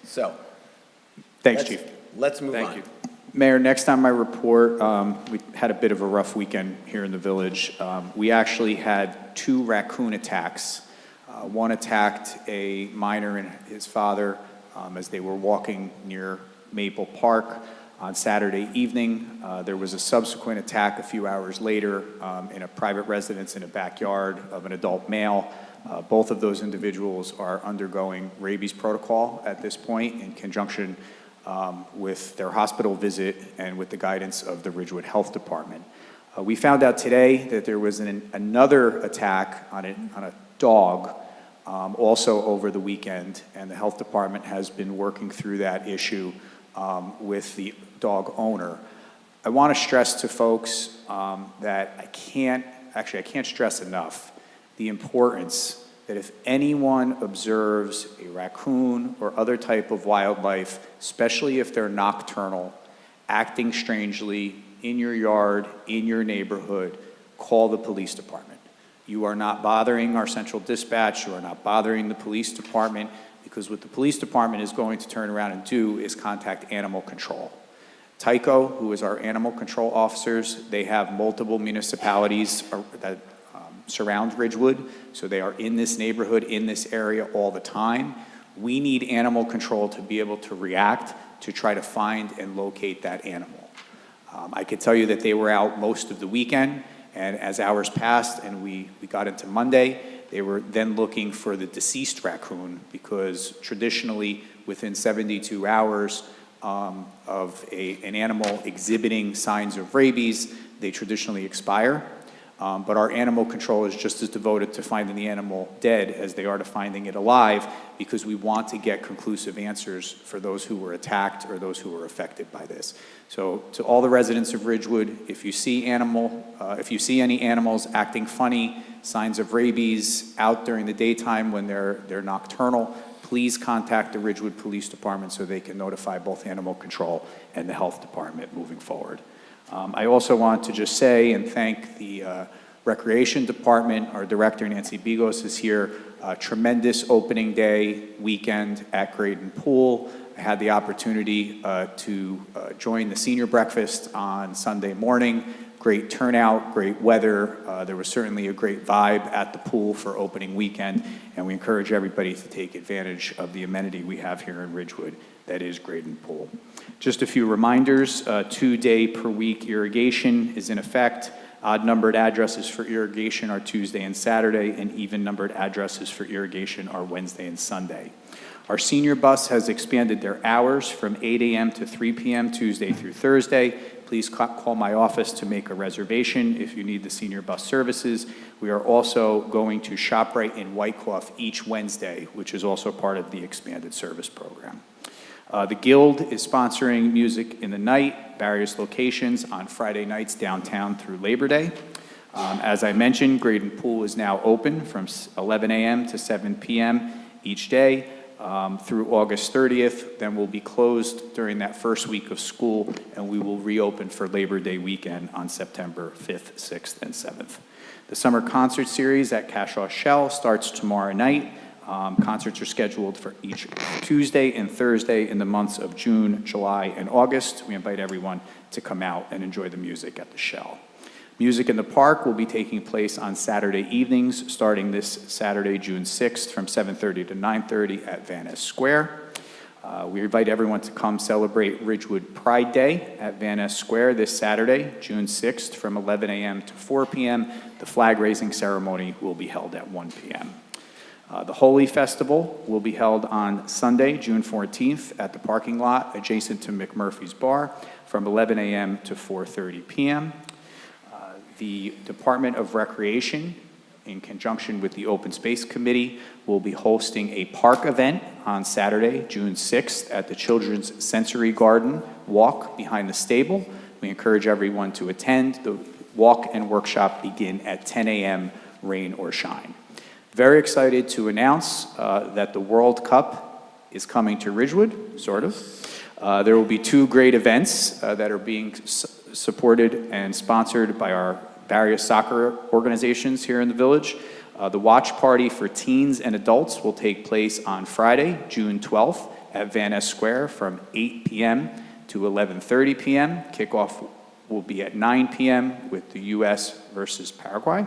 Speaker 1: So.
Speaker 8: Thanks, Chief.
Speaker 1: Let's move on.
Speaker 10: Thank you.
Speaker 8: Mayor, next time I report, we had a bit of a rough weekend here in the village. We actually had 2 raccoon attacks. One attacked a minor and his father as they were walking near Maple Park on Saturday evening. There was a subsequent attack a few hours later in a private residence in a backyard of an adult male. Both of those individuals are undergoing rabies protocol at this point in conjunction with their hospital visit and with the guidance of the Ridgewood Health Department. We found out today that there was another attack on a dog also over the weekend, and the health department has been working through that issue with the dog owner. I want to stress to folks that I can't stress enough the importance that if anyone observes a raccoon or other type of wildlife, especially if they're nocturnal, acting strangely in your yard, in your neighborhood, call the police department. You are not bothering our central dispatch, you are not bothering the police department, because what the police department is going to turn around and do is contact animal control. Tyco, who is our animal control officers, they have multiple municipalities that surround Ridgewood, so they are in this neighborhood, in this area all the time. We need animal control to be able to react to try to find and locate that animal. I can tell you that they were out most of the weekend, and as hours passed and we got into Monday, they were then looking for the deceased raccoon, because traditionally within 72 hours of an animal exhibiting signs of rabies, they traditionally expire. But our animal control is just as devoted to finding the animal dead as they are to finding it alive, because we want to get conclusive answers for those who were attacked or those who were affected by this. So to all the residents of Ridgewood, if you see any animals acting funny, signs of rabies out during the daytime when they're nocturnal, please contact the Ridgewood Police Department so they can notify both animal control and the health department moving forward. I also want to just say and thank the Recreation Department. Our director, Nancy Bigos, is here. Tremendous opening day weekend at Graydon Pool. I had the opportunity to join the senior breakfast on Sunday morning. Great turnout, great weather. There was certainly a great vibe at the pool for opening weekend, and we encourage everybody to take advantage of the amenity we have here in Ridgewood, that is Graydon Pool. Just a few reminders, 2-day per week irrigation is in effect. Odd-numbered addresses for irrigation are Tuesday and Saturday, and even-numbered addresses for irrigation are Wednesday and Sunday. Our senior bus has expanded their hours from 8 a.m. to 3 p.m. Tuesday through Thursday. Please call my office to make a reservation if you need the senior bus services. We are also going to ShopRite in Wyckoff each Wednesday, which is also part of the expanded service program. The Guild is sponsoring Music in the Night, various locations on Friday nights downtown through Labor Day. As I mentioned, Graydon Pool is now open from 11 a.m. to 7 p.m. each day through August 30th. Then we'll be closed during that first week of school, and we will reopen for Labor Day weekend on September 5th, 6th, and 7th. The summer concert series at Cashaw Shell starts tomorrow night. Concerts are scheduled for each Tuesday and Thursday in the months of June, July, and August. We invite everyone to come out and enjoy the music at the Shell. Music in the Park will be taking place on Saturday evenings, starting this Saturday, June 6th, from 7:30 to 9:30 at Van Ness Square. We invite everyone to come celebrate Ridgewood Pride Day at Van Ness Square this Saturday, June 6th, from 11 a.m. to 4 p.m. The flag-raising ceremony will be held at 1 p.m. The Holy Festival will be held on Sunday, June 14th, at the parking lot adjacent to McMurphy's Bar from 11 a.m. to 4:30 p.m. The Department of Recreation, in conjunction with the Open Space Committee, will be hosting a park event on Saturday, June 6th, at the Children's Sensory Garden Walk behind the stable. We encourage everyone to attend. The walk and workshop begin at 10 a.m., rain or shine. Very excited to announce that the World Cup is coming to Ridgewood, sort of. There will be 2 great events that are being supported and sponsored by our various soccer organizations here in the village. The watch party for teens and adults will take place on Friday, June 12th at Van Ness Square from 8 p.m. to 11:30 p.m. Kickoff will be at 9 p.m. with the U.S. versus Paraguay.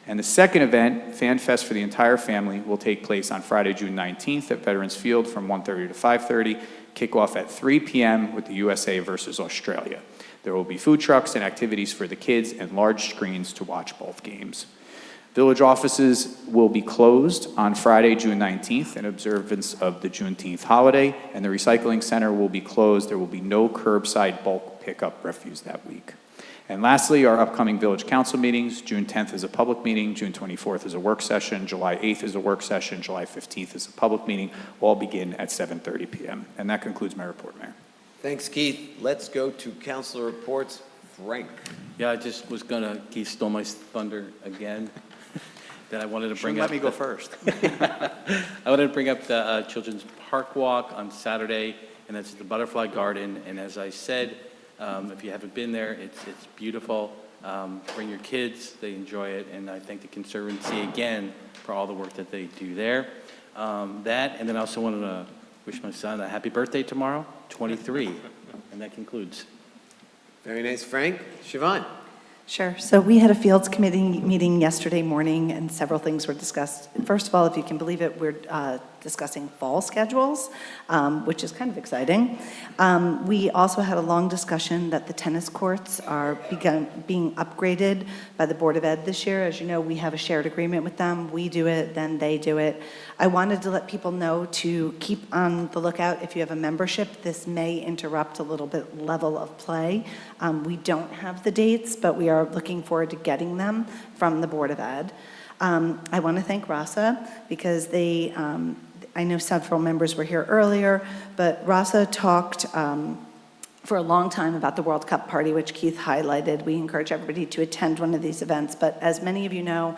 Speaker 8: And the second event, Fan Fest for the entire family, will take place on Friday, June 19th at Veterans Field from 1:30 to 5:30. Kickoff at 3 p.m. with the USA versus Australia. There will be food trucks and activities for the kids and large screens to watch both games. Village offices will be closed on Friday, June 19th in observance of the Juneteenth holiday, and the recycling center will be closed. There will be no curbside bulk pickup refuse that week. And lastly, our upcoming village council meetings. June 10th is a public meeting, June 24th is a work session, July 8th is a work session, July 15th is a public meeting. All begin at 7:30 p.m. And that concludes my report, Mayor.
Speaker 1: Thanks, Keith. Let's go to councilor reports. Frank.
Speaker 6: Yeah, I just was gonna, Keith stole my thunder again. that I wanted to bring
Speaker 15: Shouldn't
Speaker 6: up.
Speaker 15: let me go first.
Speaker 6: I wanted to bring up the Children's Park Walk on Saturday, and that's at the Butterfly Garden. And as I said, if you haven't been there, it's beautiful. Bring your kids, they enjoy it, and I thank the Conservancy again for all the work that they do there. That, and then I also wanted to wish my son a happy birthday tomorrow, 23, and that concludes.
Speaker 1: Very nice, Frank. Siobhan?
Speaker 7: Sure. So we had a Fields Committee meeting yesterday morning, and several things were discussed. First of all, if you can believe it, we're discussing fall schedules, which is kind of exciting. We also had a long discussion that the tennis courts are being upgraded by the Board of Ed this year. As you know, we have a shared agreement with them. We do it, then they do it. I wanted to let people know to keep on the lookout. If you have a membership, this may interrupt a little bit level of play. We don't have the dates, but we are looking forward to getting them from the Board of Ed. I want to thank RASA because they, I know several members were here earlier, but RASA talked for a long time about the World Cup party, which Keith highlighted. We encourage everybody to attend one of these events, but as many of you know,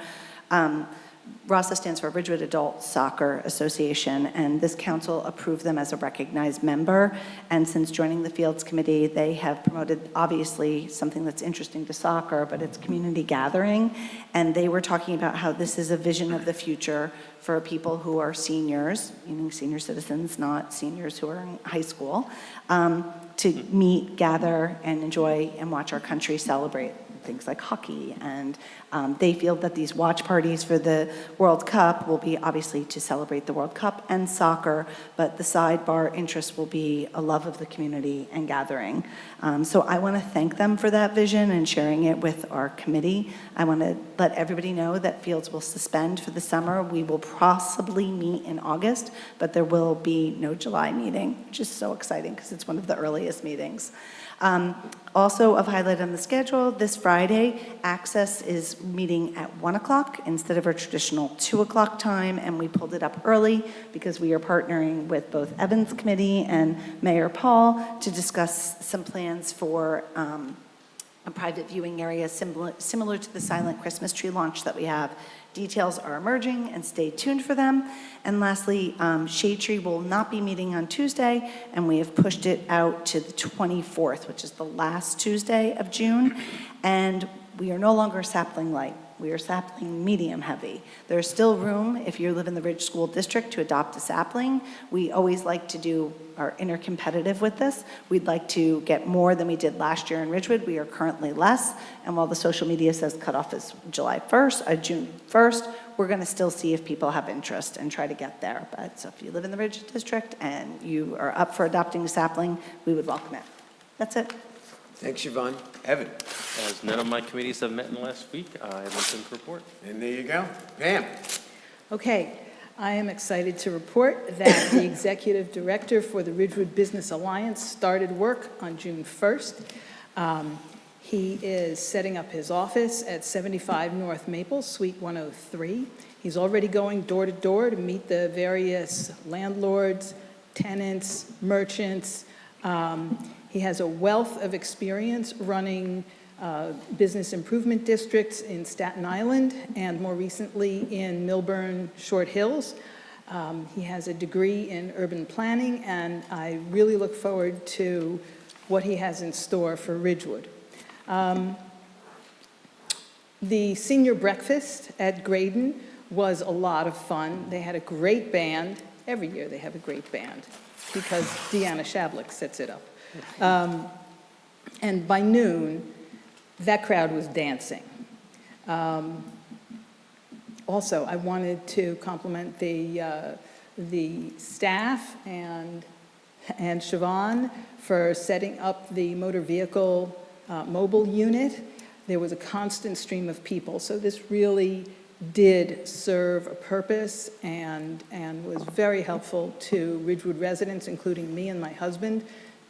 Speaker 7: RASA stands for Ridgewood Adult Soccer Association, and this council approved them as a recognized member. And since joining the Fields Committee, they have promoted, obviously, something that's interesting to soccer, but it's community gathering. And they were talking about how this is a vision of the future for people who are seniors, meaning senior citizens, not seniors who are in high school, to meet, gather, and enjoy and watch our country celebrate things like hockey. And they feel that these watch parties for the World Cup will be obviously to celebrate the World Cup and soccer, but the sidebar interest will be a love of the community and gathering. So I want to thank them for that vision and sharing it with our committee. I want to let everybody know that Fields will suspend for the summer. We will possibly meet in August, but there will be no July meeting, which is so exciting because it's one of the earliest meetings. Also of highlight on the schedule, this Friday, Access is meeting at 1 o'clock instead of our traditional 2 o'clock time, and we pulled it up early because we are partnering with both Evans Committee and Mayor Paul to discuss some plans for a private viewing area similar to the silent Christmas tree launch that we have. Details are emerging, and stay tuned for them. And lastly, Shade Tree will not be meeting on Tuesday, and we have pushed it out to the 24th, which is the last Tuesday of June. And we are no longer sapling light. We are sapling medium heavy. There's still room, if you live in the Ridge School District, to adopt a sapling. We always like to do our intercompetitive with this. We'd like to get more than we did last year in Ridgewood. We are currently less. And while the social media says cutoff is June 1st, we're going to still see if people have interest and try to get there. But so if you live in the Ridge District and you are up for adopting a sapling, we would welcome it. That's it.
Speaker 1: Thanks, Siobhan. Evan?
Speaker 19: As none of my committees have met in the last week, I have nothing to report.
Speaker 1: And there you go. Pam?
Speaker 5: Okay, I am excited to report that the Executive Director for the Ridgewood Business Alliance started work on June 1st. He is setting up his office at 75 North Maple, Suite 103. He's already going door to door to meet the various landlords, tenants, merchants. He has a wealth of experience running business improvement districts in Staten Island and more recently in Milburn Short Hills. He has a degree in urban planning, and I really look forward to what he has in store for Ridgewood. The senior breakfast at Graydon was a lot of fun. They had a great band. Every year they have a great band because Deanna Shavlik sets it up. And by noon, that crowd was dancing. Also, I wanted to compliment the staff and Siobhan for setting up the motor vehicle mobile unit. There was a constant stream of people, so this really did serve a purpose and was very helpful to Ridgewood residents, including me and my husband,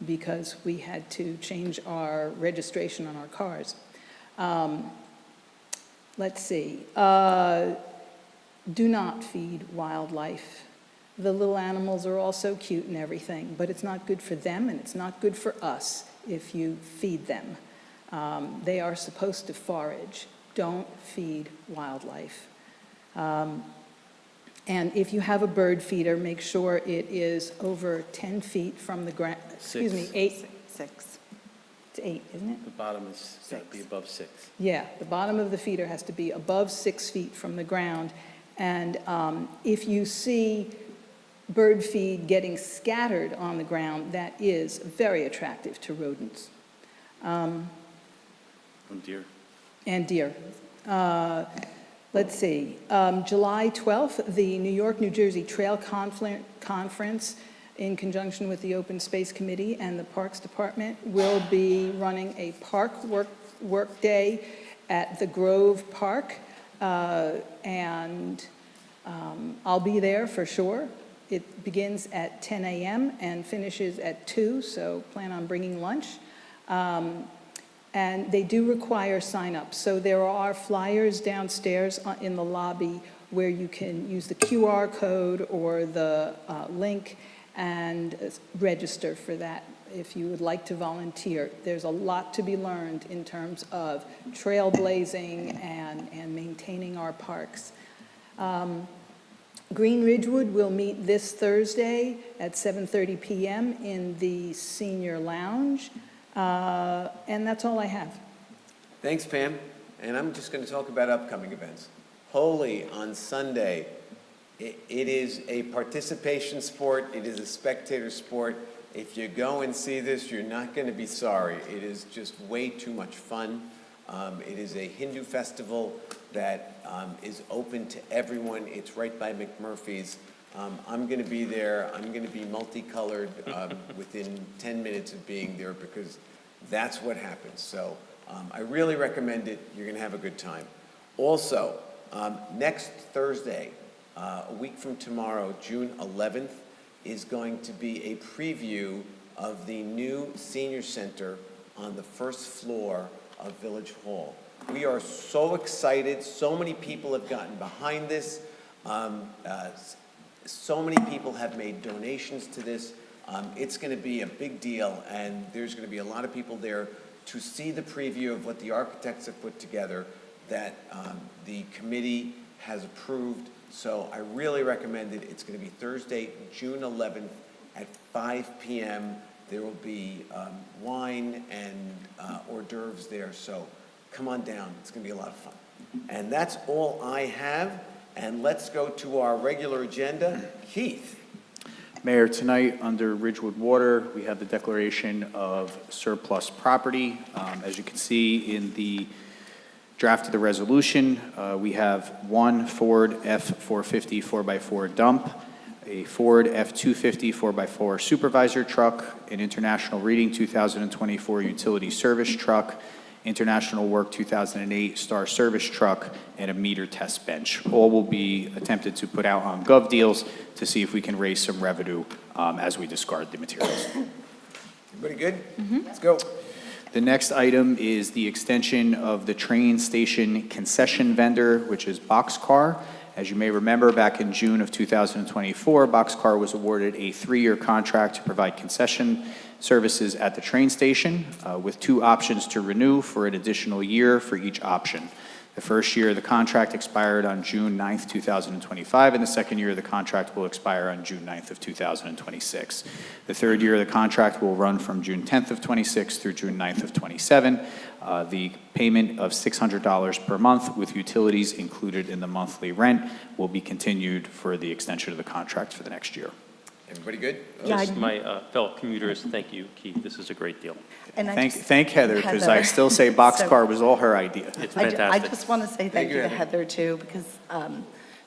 Speaker 5: because we had to change our registration on our cars. Let's see. Do not feed wildlife. The little animals are all so cute and everything, but it's not good for them and it's not good for us if you feed them. They are supposed to forage. Don't feed wildlife. And if you have a bird feeder, make sure it is over 10 feet from the ground, excuse me, 8.
Speaker 7: 6.
Speaker 5: It's 8, isn't it?
Speaker 6: The bottom is got to be above 6.
Speaker 5: Yeah, the bottom of the feeder has to be above 6 feet from the ground. And if you see bird feed getting scattered on the ground, that is very attractive to rodents.
Speaker 6: Oh dear.
Speaker 5: And deer. Let's see, July 12th, the New York, New Jersey Trail Conference, in conjunction with the Open Space Committee and the Parks Department, will be running a park work day at the Grove Park, and I'll be there for sure. It begins at 10 a.m. and finishes at 2, so plan on bringing lunch. And they do require sign-up. So there are flyers downstairs in the lobby where you can use the QR code or the link and register for that if you would like to volunteer. There's a lot to be learned in terms of trailblazing and maintaining our parks. Green Ridgewood will meet this Thursday at 7:30 p.m. in the Senior Lounge. And that's all I have.
Speaker 1: Thanks, Pam. And I'm just going to talk about upcoming events. Holy on Sunday. It is a participation sport. It is a spectator sport. If you go and see this, you're not going to be sorry. It is just way too much fun. It is a Hindu festival that is open to everyone. It's right by McMurphy's. I'm going to be there. I'm going to be multicolored within 10 minutes of being there because that's what happens. So I really recommend it. You're going to have a good time. Also, next Thursday, a week from tomorrow, June 11th, is going to be a preview of the new senior center on the first floor of Village Hall. We are so excited. So many people have gotten behind this. So many people have made donations to this. It's going to be a big deal, and there's going to be a lot of people there to see the preview of what the architects have put together that the committee has approved. So I really recommend it. It's going to be Thursday, June 11th at 5 p.m. There will be wine and hors d'oeuvres there, so come on down. It's going to be a lot of fun. And that's all I have. And let's go to our regular agenda. Keith.
Speaker 8: Mayor, tonight under Ridgewood Water, we have the declaration of surplus property. As you can see in the draft of the resolution, we have one Ford F-450 4x4 dump, a Ford F-250 4x4 supervisor truck, an International Reading 2024 utility service truck, International Work 2008 Star Service truck, and a meter test bench. All will be attempted to put out on Gov Deals to see if we can raise some revenue as we discard the materials.
Speaker 1: Everybody good? Let's go.
Speaker 8: The next item is the extension of the train station concession vendor, which is Boxcar. As you may remember, back in June of 2024, Boxcar was awarded a 3-year contract to provide concession services at the train station with 2 options to renew for an additional year for each option. The first year of the contract expired on June 9th, 2025, and the second year of the contract will expire on June 9th of 2026. The third year of the contract will run from June 10th of 26 through June 9th of 27. The payment of $600 per month with utilities included in the monthly rent will be continued for the extension of the contract for the next year.
Speaker 1: Everybody good?
Speaker 19: Yeah, my fellow commuters, thank you, Keith. This is a great deal.
Speaker 7: And
Speaker 8: Thank Heather, because I still say Boxcar was all her idea.
Speaker 19: It's
Speaker 7: I
Speaker 19: fantastic.
Speaker 7: just want to say thank you to
Speaker 1: Heather.
Speaker 7: Heather, too, because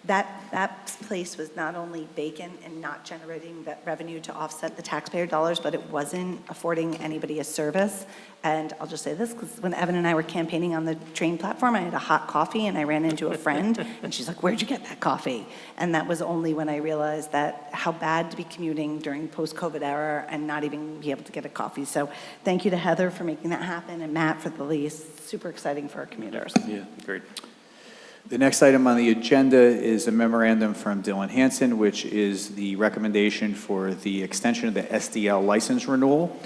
Speaker 7: that place was not only vacant and not generating that revenue to offset the taxpayer dollars, but it wasn't affording anybody a service. And I'll just say this, because when Evan and I were campaigning on the train platform, I had a hot coffee, and I ran into a friend, and she's like, "Where'd you get that coffee?" And that was only when I realized that how bad to be commuting during post-COVID era and not even be able to get a coffee. So thank you to Heather for making that happen, and Matt for the lease. Super exciting for our commuters.
Speaker 19: Yeah, great.
Speaker 8: The next item on the agenda is a memorandum from Dylan Hanson, which is the recommendation for the extension of the SDL license renewal.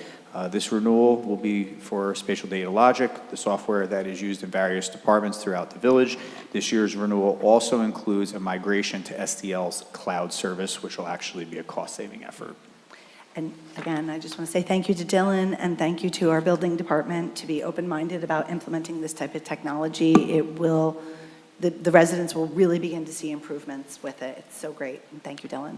Speaker 8: This renewal will be for Spatial Data Logic, the software that is used in various departments throughout the village. This year's renewal also includes a migration to SDL's cloud service, which will actually be a cost-saving effort.
Speaker 7: And again, I just want to say thank you to Dylan and thank you to our building department to be open-minded about implementing this type of technology. It will, the residents will really begin to see improvements with it. It's so great. And thank you, Dylan.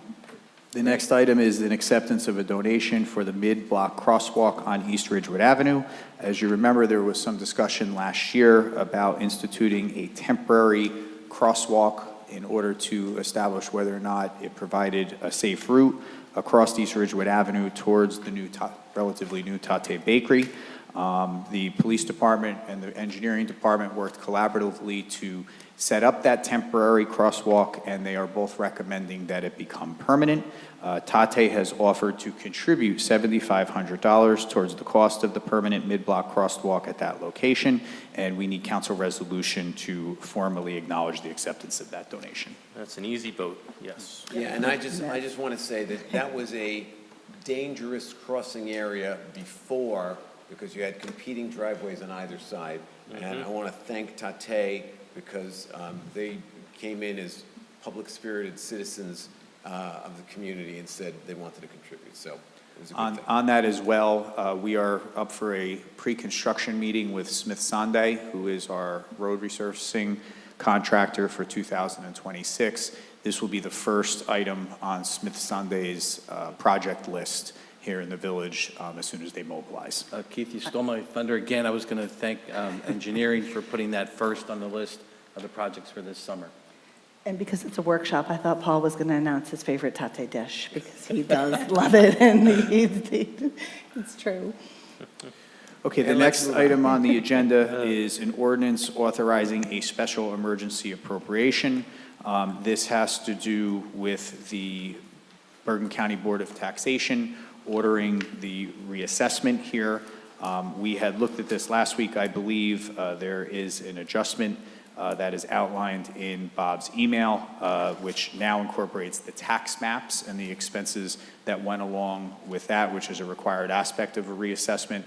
Speaker 8: The next item is an acceptance of a donation for the mid-block crosswalk on East Ridgewood Avenue. As you remember, there was some discussion last year about instituting a temporary crosswalk in order to establish whether or not it provided a safe route across East Ridgewood Avenue towards the new, relatively new Tate Bakery. The police department and the engineering department worked collaboratively to set up that temporary crosswalk, and they are both recommending that it become permanent. Tate has offered to contribute $7,500 towards the cost of the permanent mid-block crosswalk at that location, and we need council resolution to formally acknowledge the acceptance of that donation.
Speaker 19: That's an easy vote, yes.
Speaker 1: Yeah, and I just want to say that that was a dangerous crossing area before, because you had competing driveways on either side. And I want to thank Tate because they came in as public-spirited citizens of the community and said they wanted to contribute. So it was a good thing.
Speaker 8: On that as well, we are up for a pre-construction meeting with Smith Sonde, who is our road resurfacing contractor for 2026. This will be the first item on Smith Sonde's project list here in the village as soon as they mobilize.
Speaker 6: Keith, you stole my thunder again. I was going to thank engineering for putting that first on the list of the projects for this summer.
Speaker 7: And because it's a workshop, I thought Paul was going to announce his favorite Tate dish because he does love it and it's true.
Speaker 8: Okay, the next item on the agenda is an ordinance authorizing a special emergency appropriation. This has to do with the Bergen County Board of Taxation ordering the reassessment here. We had looked at this last week. I believe there is an adjustment that is outlined in Bob's email, which now incorporates the tax maps and the expenses that went along with that, which is a required aspect of a reassessment.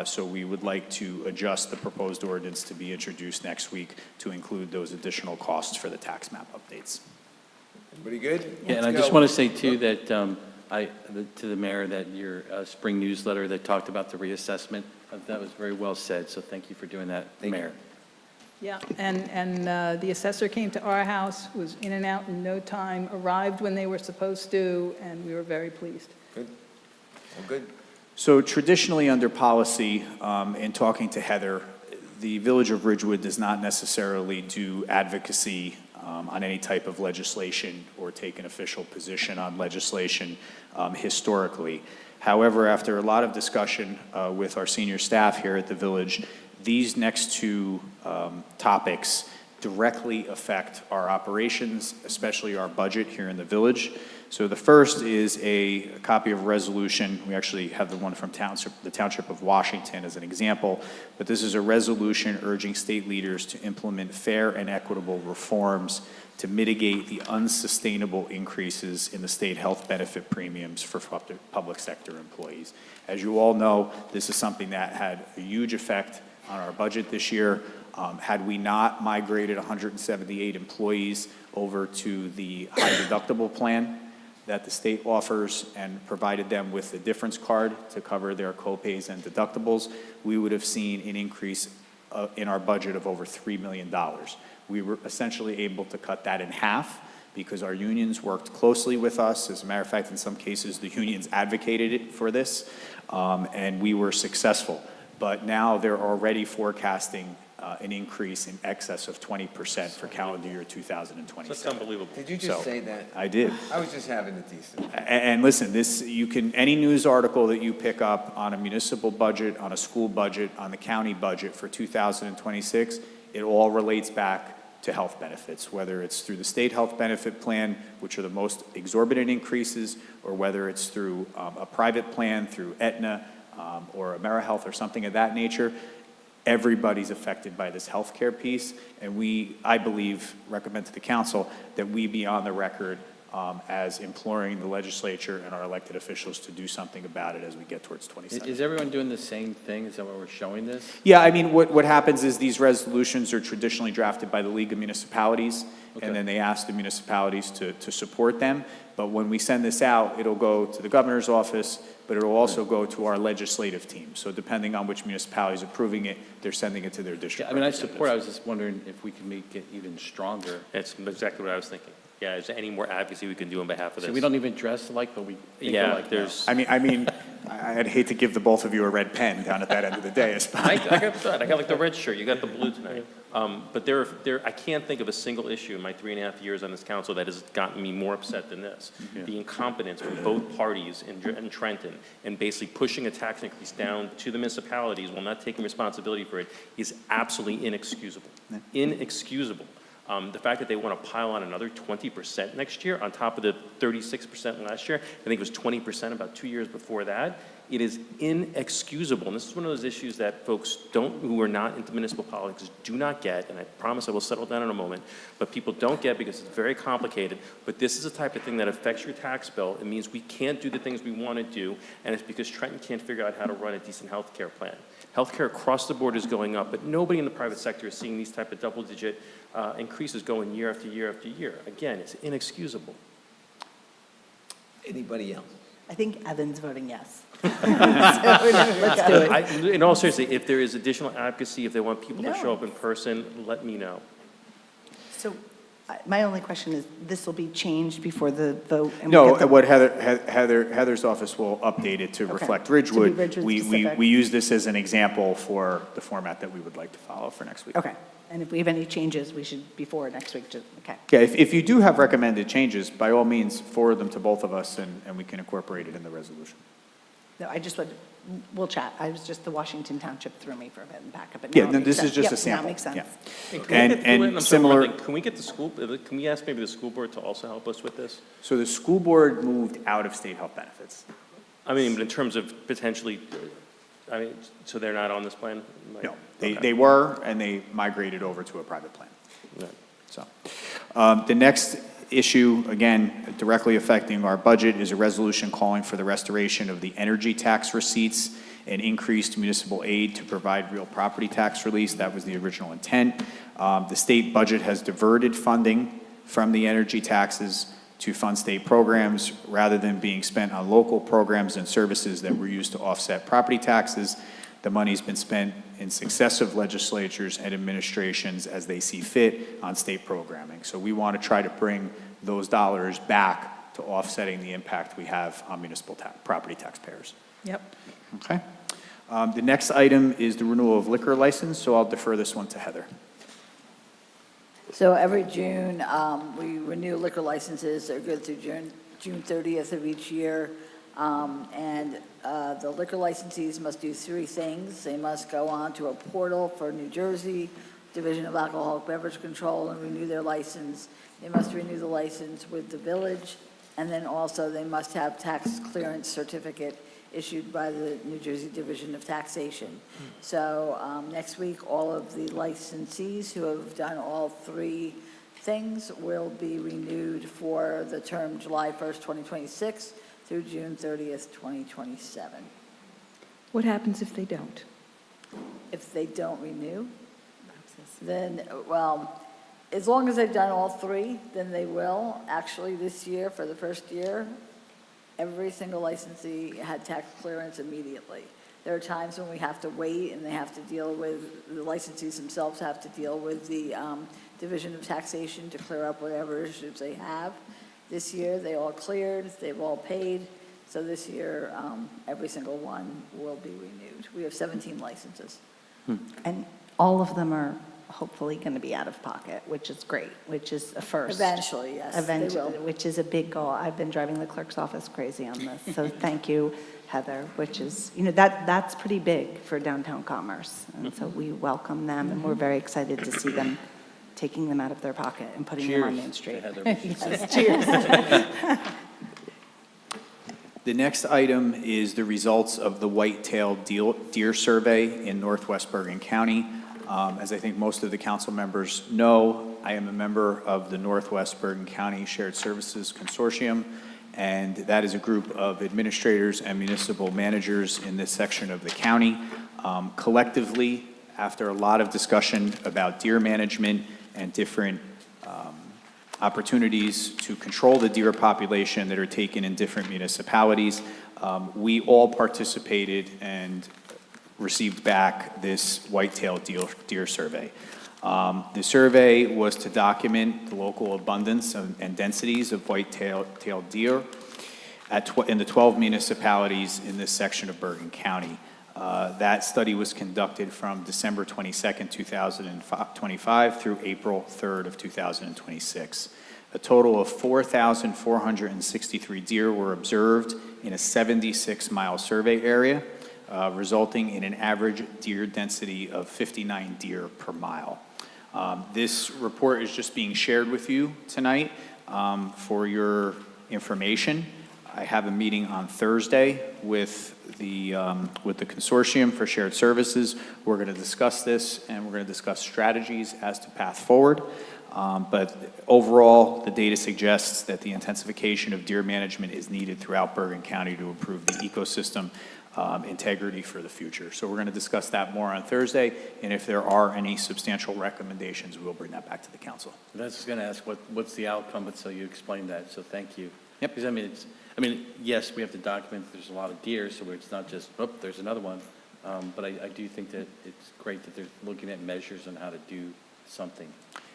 Speaker 8: So we would like to adjust the proposed ordinance to be introduced next week to include those additional costs for the tax map updates.
Speaker 1: Everybody good?
Speaker 6: Yeah, and I just want to say too that to the mayor that your spring newsletter that talked about the reassessment, that was very well said. So thank you for doing that, Mayor.
Speaker 5: Yeah, and the assessor came to our house, was in and out in no time, arrived when they were supposed to, and we were very pleased.
Speaker 1: Good. Well, good.
Speaker 8: So traditionally under policy, in talking to Heather, the Village of Ridgewood does not necessarily do advocacy on any type of legislation or take an official position on legislation historically. However, after a lot of discussion with our senior staff here at the village, these next two topics directly affect our operations, especially our budget here in the village. So the first is a copy of a resolution. We actually have the one from the Township of Washington as an example, but this is a resolution urging state leaders to implement fair and equitable reforms to mitigate the unsustainable increases in the state health benefit premiums for public sector employees. As you all know, this is something that had a huge effect on our budget this year. Had we not migrated 178 employees over to the high deductible plan that the state offers and provided them with the difference card to cover their co-pays and deductibles, we would have seen an increase in our budget of over $3 million. We were essentially able to cut that in half because our unions worked closely with us. As a matter of fact, in some cases, the unions advocated it for this, and we were successful. But now they're already forecasting an increase in excess of 20% for calendar year 2027.
Speaker 19: That's unbelievable.
Speaker 1: Did you just say that?
Speaker 8: I did.
Speaker 1: I was just having a decent.
Speaker 8: And listen, any news article that you pick up on a municipal budget, on a school budget, on the county budget for 2026, it all relates back to health benefits, whether it's through the state health benefit plan, which are the most exorbitant increases, or whether it's through a private plan, through Aetna, or AmeriHealth or something of that nature. Everybody's affected by this healthcare piece, and I believe, recommend to the council that we be on the record as imploring the legislature and our elected officials to do something about it as we get towards 27.
Speaker 6: Is everyone doing the same thing? Is that why we're showing this?
Speaker 8: Yeah, I mean, what happens is these resolutions are traditionally drafted by the League of Municipalities,
Speaker 6: Okay.
Speaker 8: and then they ask the municipalities to support them. But when we send this out, it'll go to the governor's office, but it'll also go to our legislative team. So depending on which municipality is approving it, they're sending it to their district.
Speaker 6: Yeah, I mean, I support, I was just wondering if we can make it even stronger.
Speaker 19: That's exactly what I was thinking. Yeah, is there any more advocacy we can do on behalf of this?
Speaker 6: So we don't even dress alike, but we think
Speaker 19: Yeah,
Speaker 6: alike now.
Speaker 19: there's,
Speaker 8: I'd hate to give the both of you a red pen down at that end of the day.
Speaker 19: I got that. I got like the red shirt. You got the blue tonight. But I can't think of a single issue in my 3.5 years on this council that has gotten me more upset than this. The incompetence from both parties in Trenton and basically pushing a tax increase down to the municipalities while not taking responsibility for it is absolutely inexcusable. Inexcusable. The fact that they want to pile on another 20% next year on top of the 36% last year, I think it was 20% about 2 years before that, it is inexcusable. And this is one of those issues that folks who are not into municipal politics do not get, and I promise I will settle down in a moment, but people don't get because it's very complicated. But this is the type of thing that affects your tax bill. It means we can't do the things we want to do, and it's because Trenton can't figure out how to run a decent health care plan. Healthcare across the board is going up, but nobody in the private sector is seeing these type of double-digit increases going year after year after year. Again, it's inexcusable.
Speaker 1: Anybody else?
Speaker 7: I think Evan's voting yes.
Speaker 5: Let's do it.
Speaker 19: In all seriousness, if there is additional advocacy, if they want people to
Speaker 7: No.
Speaker 19: show up in person, let me know.
Speaker 7: So my only question is, this will be changed before the vote? and we'll
Speaker 8: No,
Speaker 7: get the-
Speaker 8: what Heather's office will update it to
Speaker 7: Okay.
Speaker 8: reflect
Speaker 7: To be
Speaker 8: Ridgewood.
Speaker 7: Ridgewood
Speaker 8: We
Speaker 7: specific.
Speaker 8: use this as an example for the format that we would like to follow for next week.
Speaker 7: Okay, and if we have any changes, we should, before next week, just, okay.
Speaker 8: Yeah, if you do have recommended changes, by all means, forward them to both of us, and we can incorporate it in the resolution.
Speaker 7: No, I just would, we'll chat. I was just, the Washington Township threw me for a bit and back up. but
Speaker 8: Yeah,
Speaker 7: now it
Speaker 8: no,
Speaker 7: makes
Speaker 8: this
Speaker 7: sense.
Speaker 8: is just a
Speaker 7: Yep,
Speaker 8: sample.
Speaker 7: Now it makes sense.
Speaker 8: Yeah.
Speaker 19: Hey,
Speaker 8: And
Speaker 19: I'm sorry,
Speaker 8: similar-
Speaker 19: one thing. Can we get can we ask maybe the school board to also help us with this?
Speaker 8: So the school board moved out of state health benefits.
Speaker 19: I mean, but in terms of potentially, so they're not on this plan?
Speaker 8: No,
Speaker 19: Okay.
Speaker 8: they were, and they migrated over to a private plan.
Speaker 19: Right.
Speaker 8: So, the next issue, again, directly affecting our budget, is a resolution calling for the restoration of the energy tax receipts and increased municipal aid to provide real property tax release. That was the original intent. The state budget has diverted funding from the energy taxes to fund state programs rather than being spent on local programs and services that were used to offset property taxes. The money's been spent in successive legislatures and administrations as they see fit on state programming. So we want to try to bring those dollars back to offsetting the impact we have on municipal property taxpayers.
Speaker 5: Yep.
Speaker 8: Okay. The next item is the renewal of liquor license, so I'll defer this one to Heather.
Speaker 2: So every June, we renew liquor licenses. They're good through June 30th of each year. And the liquor licensees must do three things. They must go on to a portal for New Jersey Division of Alcoholic Beverage Control and renew their license. They must renew the license with the village, and then also they must have tax clearance certificate issued by the New Jersey Division of Taxation. So next week, all of the licensees who have done all three things will be renewed for the term July 1st, 2026 through June 30th, 2027.
Speaker 5: What happens if they don't?
Speaker 2: If they don't renew, then, well, as long as they've done all three, then they will. Actually, this year, for the first year, every single licensee had tax clearance immediately. There are times when we have to wait and they have to deal with, the licensees themselves have to deal with the Division of Taxation to clear up whatever issues they have. This year, they all cleared, they've all paid. So this year, every single one will be renewed. We have 17 licenses.
Speaker 7: And all of them are hopefully going to be out of pocket, which is great, which is a first.
Speaker 2: Eventually, yes, they will.
Speaker 7: Which is a big goal. I've been driving the clerk's office crazy on this. So thank you, Heather, which is, that's pretty big for downtown commerce. And so we welcome them, and we're very excited to see them taking them out of their pocket and putting them on Main Street. Yes, cheers.
Speaker 8: The next item is the results of the white-tailed deer survey in northwest Bergen County. As I think most of the council members know, I am a member of the Northwest Bergen County Shared Services Consortium, and that is a group of administrators and municipal managers in this section of the county. Collectively, after a lot of discussion about deer management and different opportunities to control the deer population that are taken in different municipalities, we all participated and received back this white-tailed deer survey. The survey was to document the local abundance and densities of white-tailed deer in the 12 municipalities in this section of Bergen County. That study was conducted from December 22nd, 2025 through April 3rd of 2026. A total of 4,463 deer were observed in a 76-mile survey area, resulting in an average deer density of 59 deer per mile. This report is just being shared with you tonight for your information. I have a meeting on Thursday with the Consortium for Shared Services. We're going to discuss this, and we're going to discuss strategies as to path forward. But overall, the data suggests that the intensification of deer management is needed throughout Bergen County to improve the ecosystem integrity for the future. So we're going to discuss that more on Thursday, and if there are any substantial recommendations, we'll bring that back to the council.
Speaker 6: I was just going to ask, what's the outcome, but so you explained that, so thank you.
Speaker 8: Yep.
Speaker 6: Because I mean, yes, we have to document there's a lot of deer, so it's not just, oh, there's another one. But I do think that it's great that they're looking at measures on how to do something.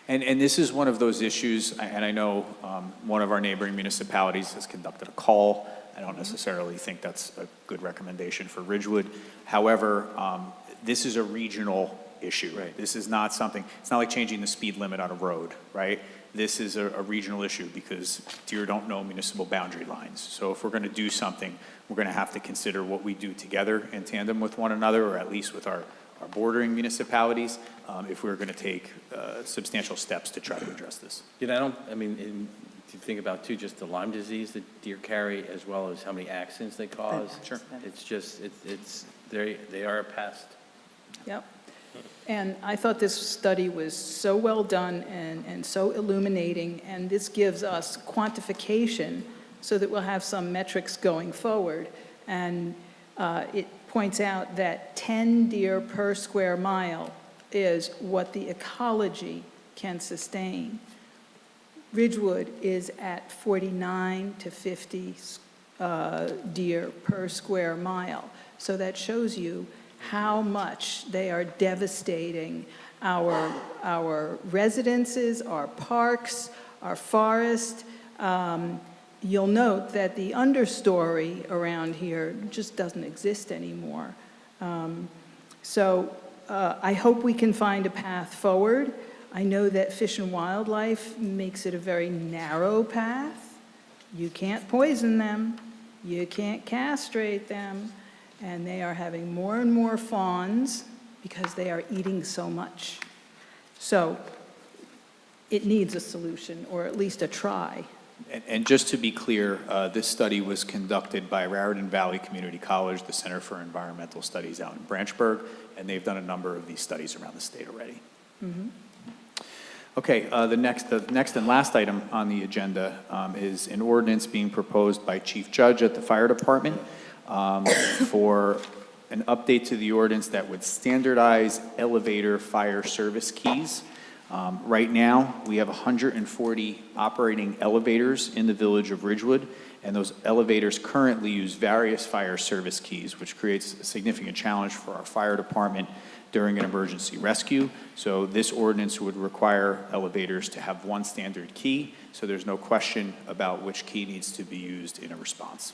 Speaker 8: And this is one of those issues, and I know one of our neighboring municipalities has conducted a call. I don't necessarily think that's a good recommendation for Ridgewood. However, this is a regional issue. Right. This is not something, it's not like changing the speed limit on a road, right? This is a regional issue because deer don't know municipal boundary lines. So if we're going to do something, we're going to have to consider what we do together in tandem with one another, or at least with our bordering municipalities, if we're going to take substantial steps to try to address this.
Speaker 6: You know, if you think about too, just the Lyme disease that deer carry, as well as how many accidents they cause.
Speaker 8: Sure.
Speaker 6: It's just, they are a pest.
Speaker 5: Yep. And I thought this study was so well done and so illuminating, and this gives us quantification so that we'll have some metrics going forward. And it points out that 10 deer per square mile is what the ecology can sustain. Ridgewood is at 49 to 50 deer per square mile. So that shows you how much they are devastating our residences, our parks, our forest. You'll note that the understory around here just doesn't exist anymore. I hope we can find a path forward. I know that Fish and Wildlife makes it a very narrow path. You can't poison them. You can't castrate them. And they are having more and more fawns because they are eating so much. So it needs a solution, or at least a try.
Speaker 8: And just to be clear, this study was conducted by Raritan Valley Community College, the Center for Environmental Studies out in Branchburg, and they've done a number of these studies around the state already.
Speaker 5: Mm-hmm.
Speaker 8: Okay, the next and last item on the agenda is an ordinance being proposed by Chief Judge at the Fire Department for an update to the ordinance that would standardize elevator fire service keys. Right now, we have 140 operating elevators in the village of Ridgewood, and those elevators currently use various fire service keys, which creates a significant challenge for our fire department during an emergency rescue. So this ordinance would require elevators to have one standard key, so there's no question about which key needs to be used in a response.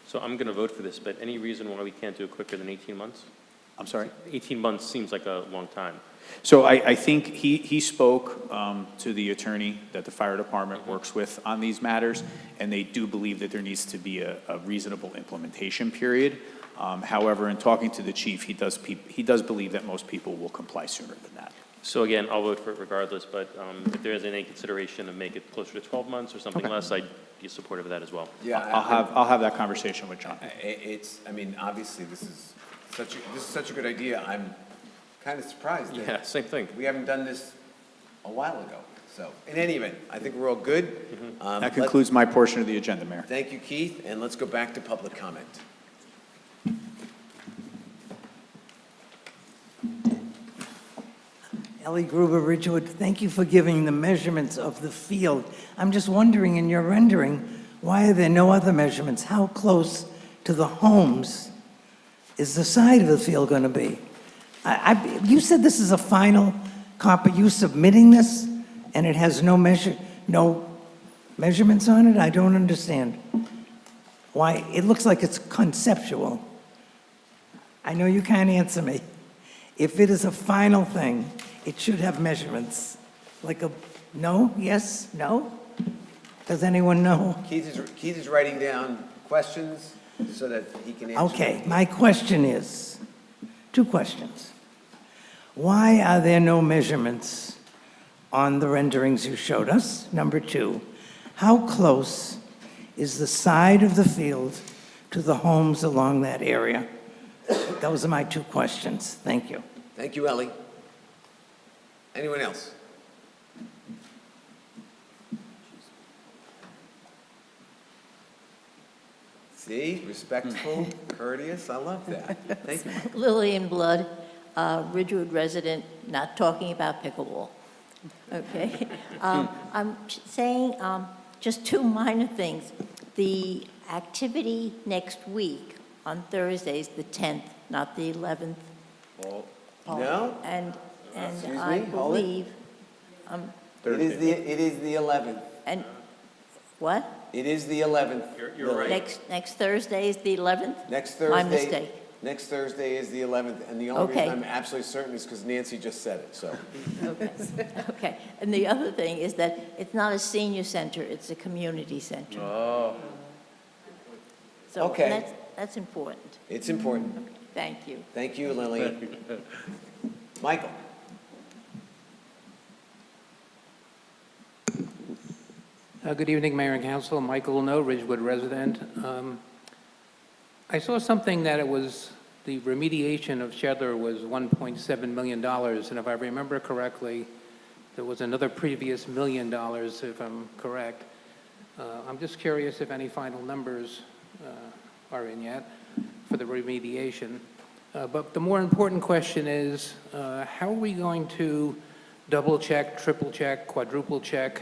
Speaker 19: So I'm going to vote for this, but any reason why we can't do it quicker than 18 months?
Speaker 8: I'm sorry?
Speaker 19: 18 months seems like a long time.
Speaker 8: So I think he spoke to the attorney that the fire department works with on these matters, and they do believe that there needs to be a reasonable implementation period. However, in talking to the chief, he does believe that most people will comply sooner than that.
Speaker 19: So again, I'll vote for it regardless, but if there is any consideration to make it closer to 12 months or something less, I'd be supportive of that as well.
Speaker 1: Yeah,
Speaker 8: I'll have that conversation with John.
Speaker 1: Obviously, this is such a good idea. I'm kind of surprised. that
Speaker 19: Yeah, same thing.
Speaker 1: We haven't done this a while ago. So, in any event, I think we're all good.
Speaker 8: That concludes my portion of the agenda, Mayor.
Speaker 1: Thank you, Keith, and let's go back to public comment.
Speaker 11: Ellie Gruber, Ridgewood, thank you for giving the measurements of the field. I'm just wondering, in your rendering, why are there no other measurements? How close to the homes is the side of the field going to be? You said this is a final copy. You submitting this, and it has no measurements on it? I don't understand. Why? It looks like it's conceptual. I know you can't answer me. If it is a final thing, it should have measurements. Like a no, yes, no? Does anyone know?
Speaker 1: Keith is writing down questions so that he can answer.
Speaker 11: Okay, my question is, 2 questions. Why are there no measurements on the renderings you showed us? Number 2, how close is the side of the field to the homes along that area? Those are my 2 questions. Thank you.
Speaker 1: Thank you, Ellie. Anyone else? See, respectful, courteous, I love that. Thank you.
Speaker 12: Lillian Blood, Ridgewood resident, not talking about pickleball. Okay? I'm saying just 2 minor things. The activity next week on Thursday is the 10th, not the 11th.
Speaker 1: No?
Speaker 12: And
Speaker 1: Excuse
Speaker 12: I
Speaker 1: me, hold it.
Speaker 12: believe,
Speaker 1: It is the 11th.
Speaker 12: and what?
Speaker 1: It is the 11th.
Speaker 19: You're right.
Speaker 12: Next Thursday is the 11th?
Speaker 1: Next Thursday.
Speaker 12: My mistake.
Speaker 1: Next Thursday is the 11th, and the only reason
Speaker 12: Okay.
Speaker 1: I'm absolutely certain is because Nancy just said it, so.
Speaker 12: Okay, okay. And the other thing is that it's not a senior center, it's a community center.
Speaker 19: Oh.
Speaker 12: So
Speaker 1: Okay.
Speaker 12: that's important.
Speaker 1: It's important.
Speaker 12: Thank you.
Speaker 1: Thank you, Lillian. Michael?
Speaker 23: Good evening, Mayor and Council. Michael No, Ridgewood resident. I saw something that it was, the remediation of Shedler was $1.7 million, and if I remember correctly, there was another previous $1 million, if I'm correct. I'm just curious if any final numbers are in yet for the remediation. But the more important question is, how are we going to double check, triple check, quadruple check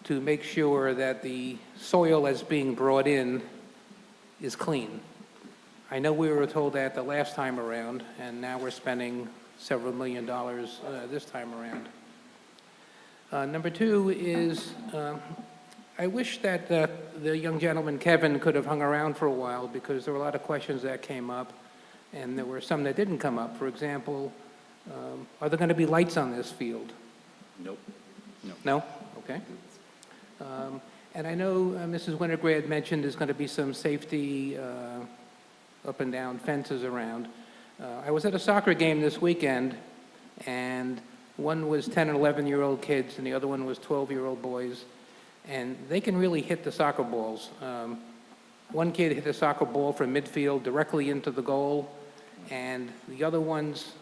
Speaker 23: to make sure that the soil that's being brought in is clean? I know we were told that the last time around, and now we're spending several $1 million this time around. Number 2 is, I wish that the young gentleman, Kevin, could have hung around for a while, because there were a lot of questions that came up, and there were some that didn't come up. For example, are there going to be lights on this field?
Speaker 6: Nope.
Speaker 23: No? Okay. And I know Mrs. Winograd mentioned there's going to be some safety up and down fences around. I was at a soccer game this weekend, and one was 10 and 11-year-old kids, and the other one was 12-year-old boys, and they can really hit the soccer balls. One kid hit a soccer ball from midfield directly into the goal, and the other ones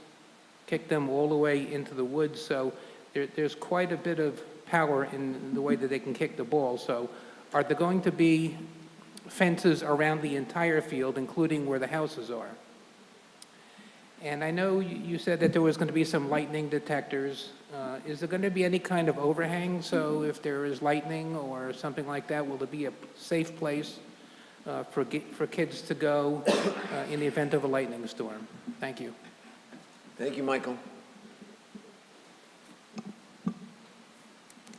Speaker 23: kicked them all the way into the woods, so there's quite a bit of power in the way that they can kick the ball. So are there going to be fences around the entire field, including where the houses are? And I know you said that there was going to be some lightning detectors. Is there going to be any kind of overhang? So if there is lightning or something like that, will there be a safe place for kids to go in the event of a lightning storm? Thank you.
Speaker 1: Thank you, Michael.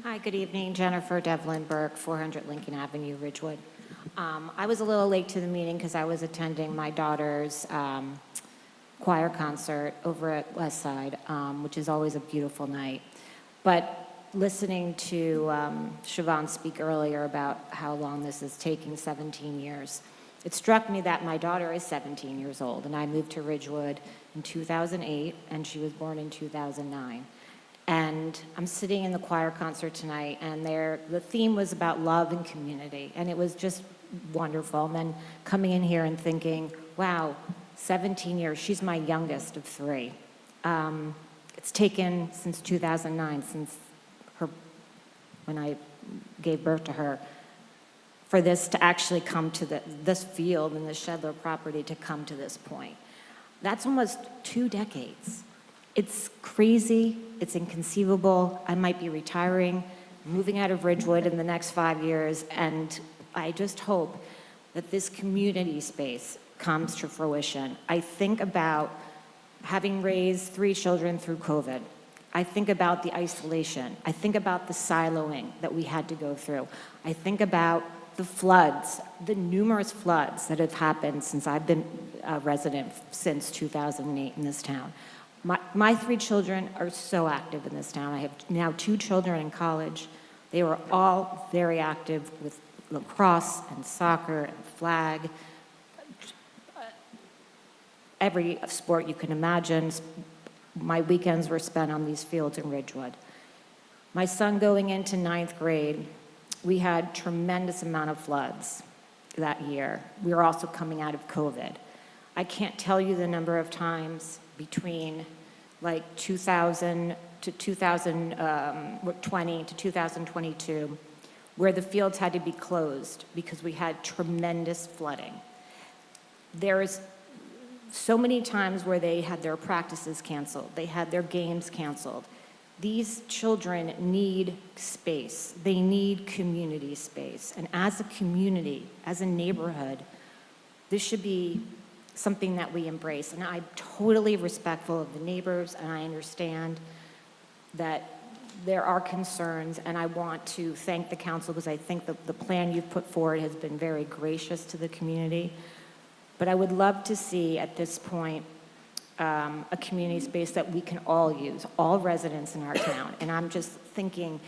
Speaker 24: Hi, good evening. Jennifer Devlin Burke, 400 Lincoln Avenue, Ridgewood. I was a little late to the meeting because I was attending my daughter's choir concert over at Westside, which is always a beautiful night. But listening to Siobhan speak earlier about how long this is taking, 17 years, it struck me that my daughter is 17 years old, and I moved to Ridgewood in 2008, and she was born in 2009. And I'm sitting in the choir concert tonight, and the theme was about love and community, and it was just wonderful. And then coming in here and thinking, wow, 17 years, she's my youngest of 3. It's taken since 2009, when I gave birth to her, for this to actually come to this field and the Shedler property to come to this point. That's almost 2 decades. It's crazy, it's inconceivable. I might be retiring, moving out of Ridgewood in the next 5 years, and I just hope that this community space comes to fruition. I think about having raised 3 children through COVID. I think about the isolation. I think about the siloing that we had to go through. I think about the floods, the numerous floods that have happened since I've been a resident since 2008 in this town. My 3 children are so active in this town. I have now 2 children in college. They were all very active with lacrosse and soccer and flag, every sport you can imagine. My weekends were spent on these fields in Ridgewood. My son going into 9th grade, we had tremendous amount of floods that year. We were also coming out of COVID. I can't tell you the number of times between like 2000 to 2020 to 2022 where the fields had to be closed because we had tremendous flooding. There's so many times where they had their practices canceled, they had their games canceled. These children need space. They need community space. And as a community, as a neighborhood, this should be something that we embrace. And I'm totally respectful of the neighbors, and I understand that there are concerns, and I want to thank the council because I think the plan you've put forward has been very gracious to the community. But I would love to see at this point a community space that we can all use, all residents in our town. And I'm just thinking,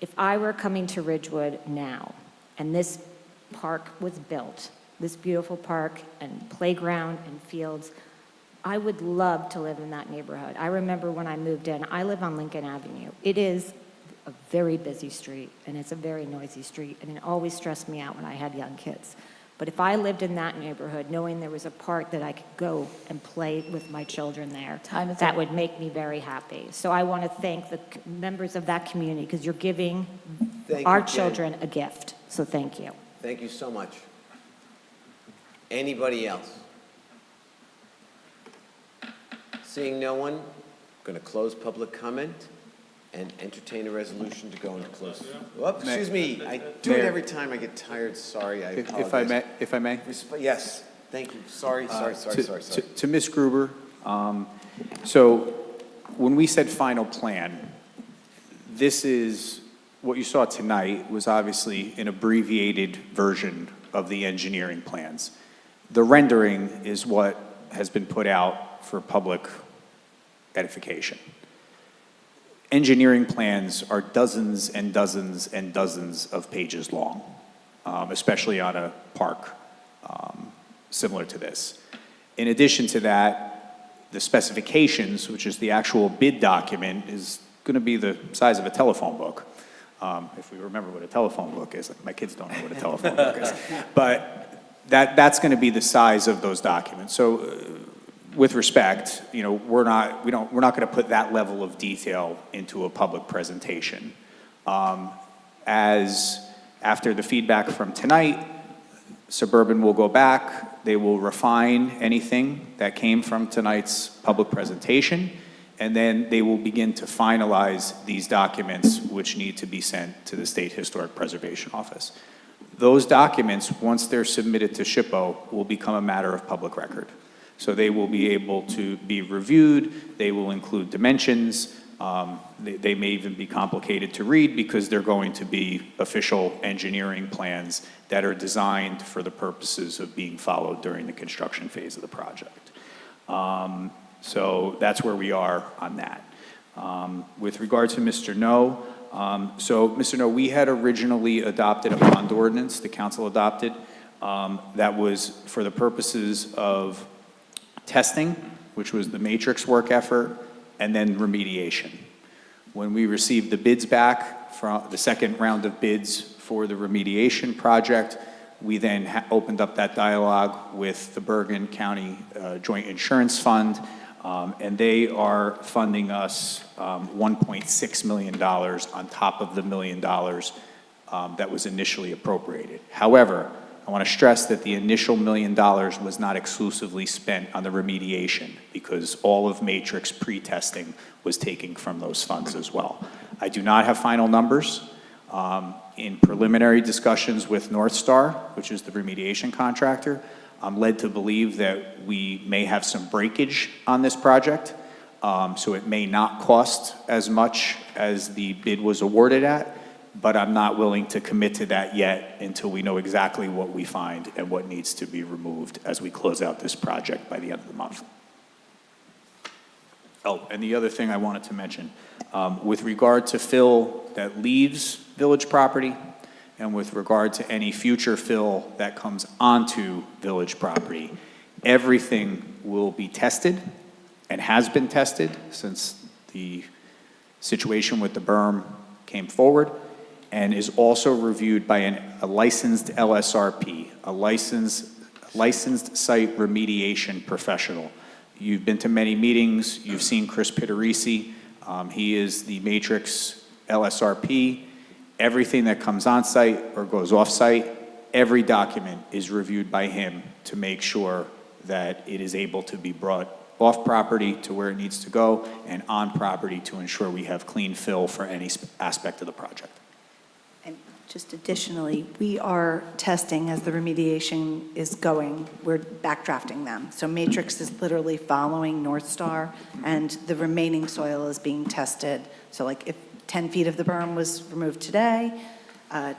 Speaker 24: if I were coming to Ridgewood now, and this park was built, this beautiful park and playground and fields, I would love to live in that neighborhood. I remember when I moved in, I live on Lincoln Avenue. It is a very busy street, and it's a very noisy street, and it always stressed me out when I had young kids. But if I lived in that neighborhood, knowing there was a park that I could go and play with my children there, that would make me very happy. So I want to thank the members of that community because you're giving our children a gift. So thank you.
Speaker 1: Thank you so much. Anybody else? Seeing no one, I'm going to close public comment and entertain a resolution to go into close. Whoops, excuse me, I do it every time I get tired, sorry, I apologize.
Speaker 8: If I may?
Speaker 1: Yes, thank you, sorry.
Speaker 8: To Ms. Gruber, so when we said final plan, this is, what you saw tonight was obviously an abbreviated version of the engineering plans. The rendering is what has been put out for public edification. Engineering plans are dozens and dozens and dozens of pages long, especially on a park similar to this. In addition to that, the specifications, which is the actual bid document, is going to be the size of a telephone book. If we remember what a telephone book is. My kids don't know what a telephone book is. But that's going to be the size of those documents. So with respect, you know, we're not going to put that level of detail into a public presentation. As after the feedback from tonight, Suburban will go back, they will refine anything that came from tonight's public presentation, and then they will begin to finalize these documents which need to be sent to the State Historic Preservation Office. Those documents, once they're submitted to SHPO, will become a matter of public record. So they will be able to be reviewed, they will include dimensions, they may even be complicated to read because they're going to be official engineering plans that are designed for the purposes of being followed during the construction phase of the project. So that's where we are on that. With regard to Mr. No, so Mr. No, we had originally adopted a bond ordinance, the council adopted, that was for the purposes of testing, which was the matrix work effort, and then remediation. When we received the bids back from the second round of bids for the remediation project, we then opened up that dialogue with the Bergen County Joint Insurance Fund And they are funding us $1.6 million on top of the $1 million that was initially appropriated. However, I want to stress that the initial $1 million was not exclusively spent on the remediation, because all of Matrix pre-testing was taken from those funds as well. I do not have final numbers. In preliminary discussions with North Star, which is the remediation contractor, I'm led to believe that we may have some breakage on this project, so it may not cost as much as the bid was awarded at, but I'm not willing to commit to that yet until we know exactly what we find and what needs to be removed as we close out this project by the end of the month. Oh, and the other thing I wanted to mention, with regard to fill that leaves village property, and with regard to any future fill that comes onto village property, everything will be tested and has been tested since the situation with the berm came forward, and is also reviewed by a licensed LSRP, a licensed site remediation professional. You've been to many meetings, you've seen Chris Pittarisi. He is the Matrix LSRP. Everything that comes on site or goes off site, every document is reviewed by him to make sure that it is able to be brought off property to where it needs to go, and on property to ensure we have clean fill for any aspect of the project.
Speaker 7: And just additionally, we are testing as the remediation is going, we're backdrafting them. So Matrix is literally following North Star, and the remaining soil is being tested. So like if 10 feet of the berm was removed today,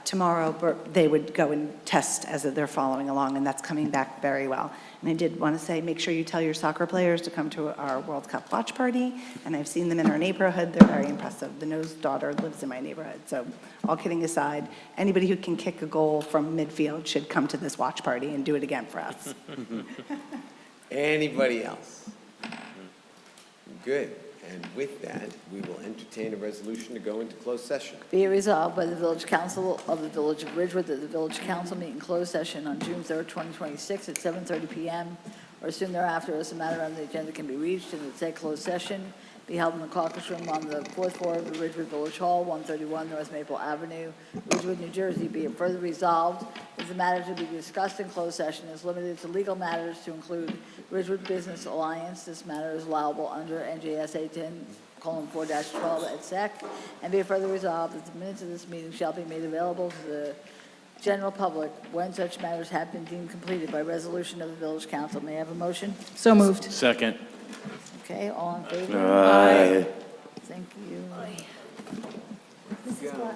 Speaker 7: tomorrow they would go and test as they're following along, and that's coming back very well. And I did want to say, make sure you tell your soccer players to come to our World Cup watch party, and I've seen them in our neighborhood. They're very impressive. The Nose daughter lives in my neighborhood. So all kidding aside, anybody who can kick a goal from midfield should come to this watch party and do it again for us.
Speaker 1: Anybody else? Good. And with that, we will entertain a resolution to go into closed session.
Speaker 2: Be it resolved by the Village Council of the Village of Ridgewood that the Village Council meet in closed session on June 3rd, 2026 at 7:30 p.m. or soon thereafter, as the matter on the agenda can be reached, and that said closed session be held in the caucus room on the fourth floor of the Ridgewood Village Hall, 131 North Maple Avenue, Ridgewood, New Jersey. Be it further resolved that the matter to be discussed in closed session is limited to legal matters to include Ridgewood Business Alliance. This matter is allowable under NJSA 10:4-12 et sec. And be it further resolved that the minutes of this meeting shall be made available to the general public when such matters have been deemed completed by resolution of the Village Council. May I have a motion?
Speaker 5: So moved.
Speaker 6: Second.
Speaker 2: Okay, all in favor?
Speaker 6: Aye.
Speaker 2: Thank you.
Speaker 1: This is what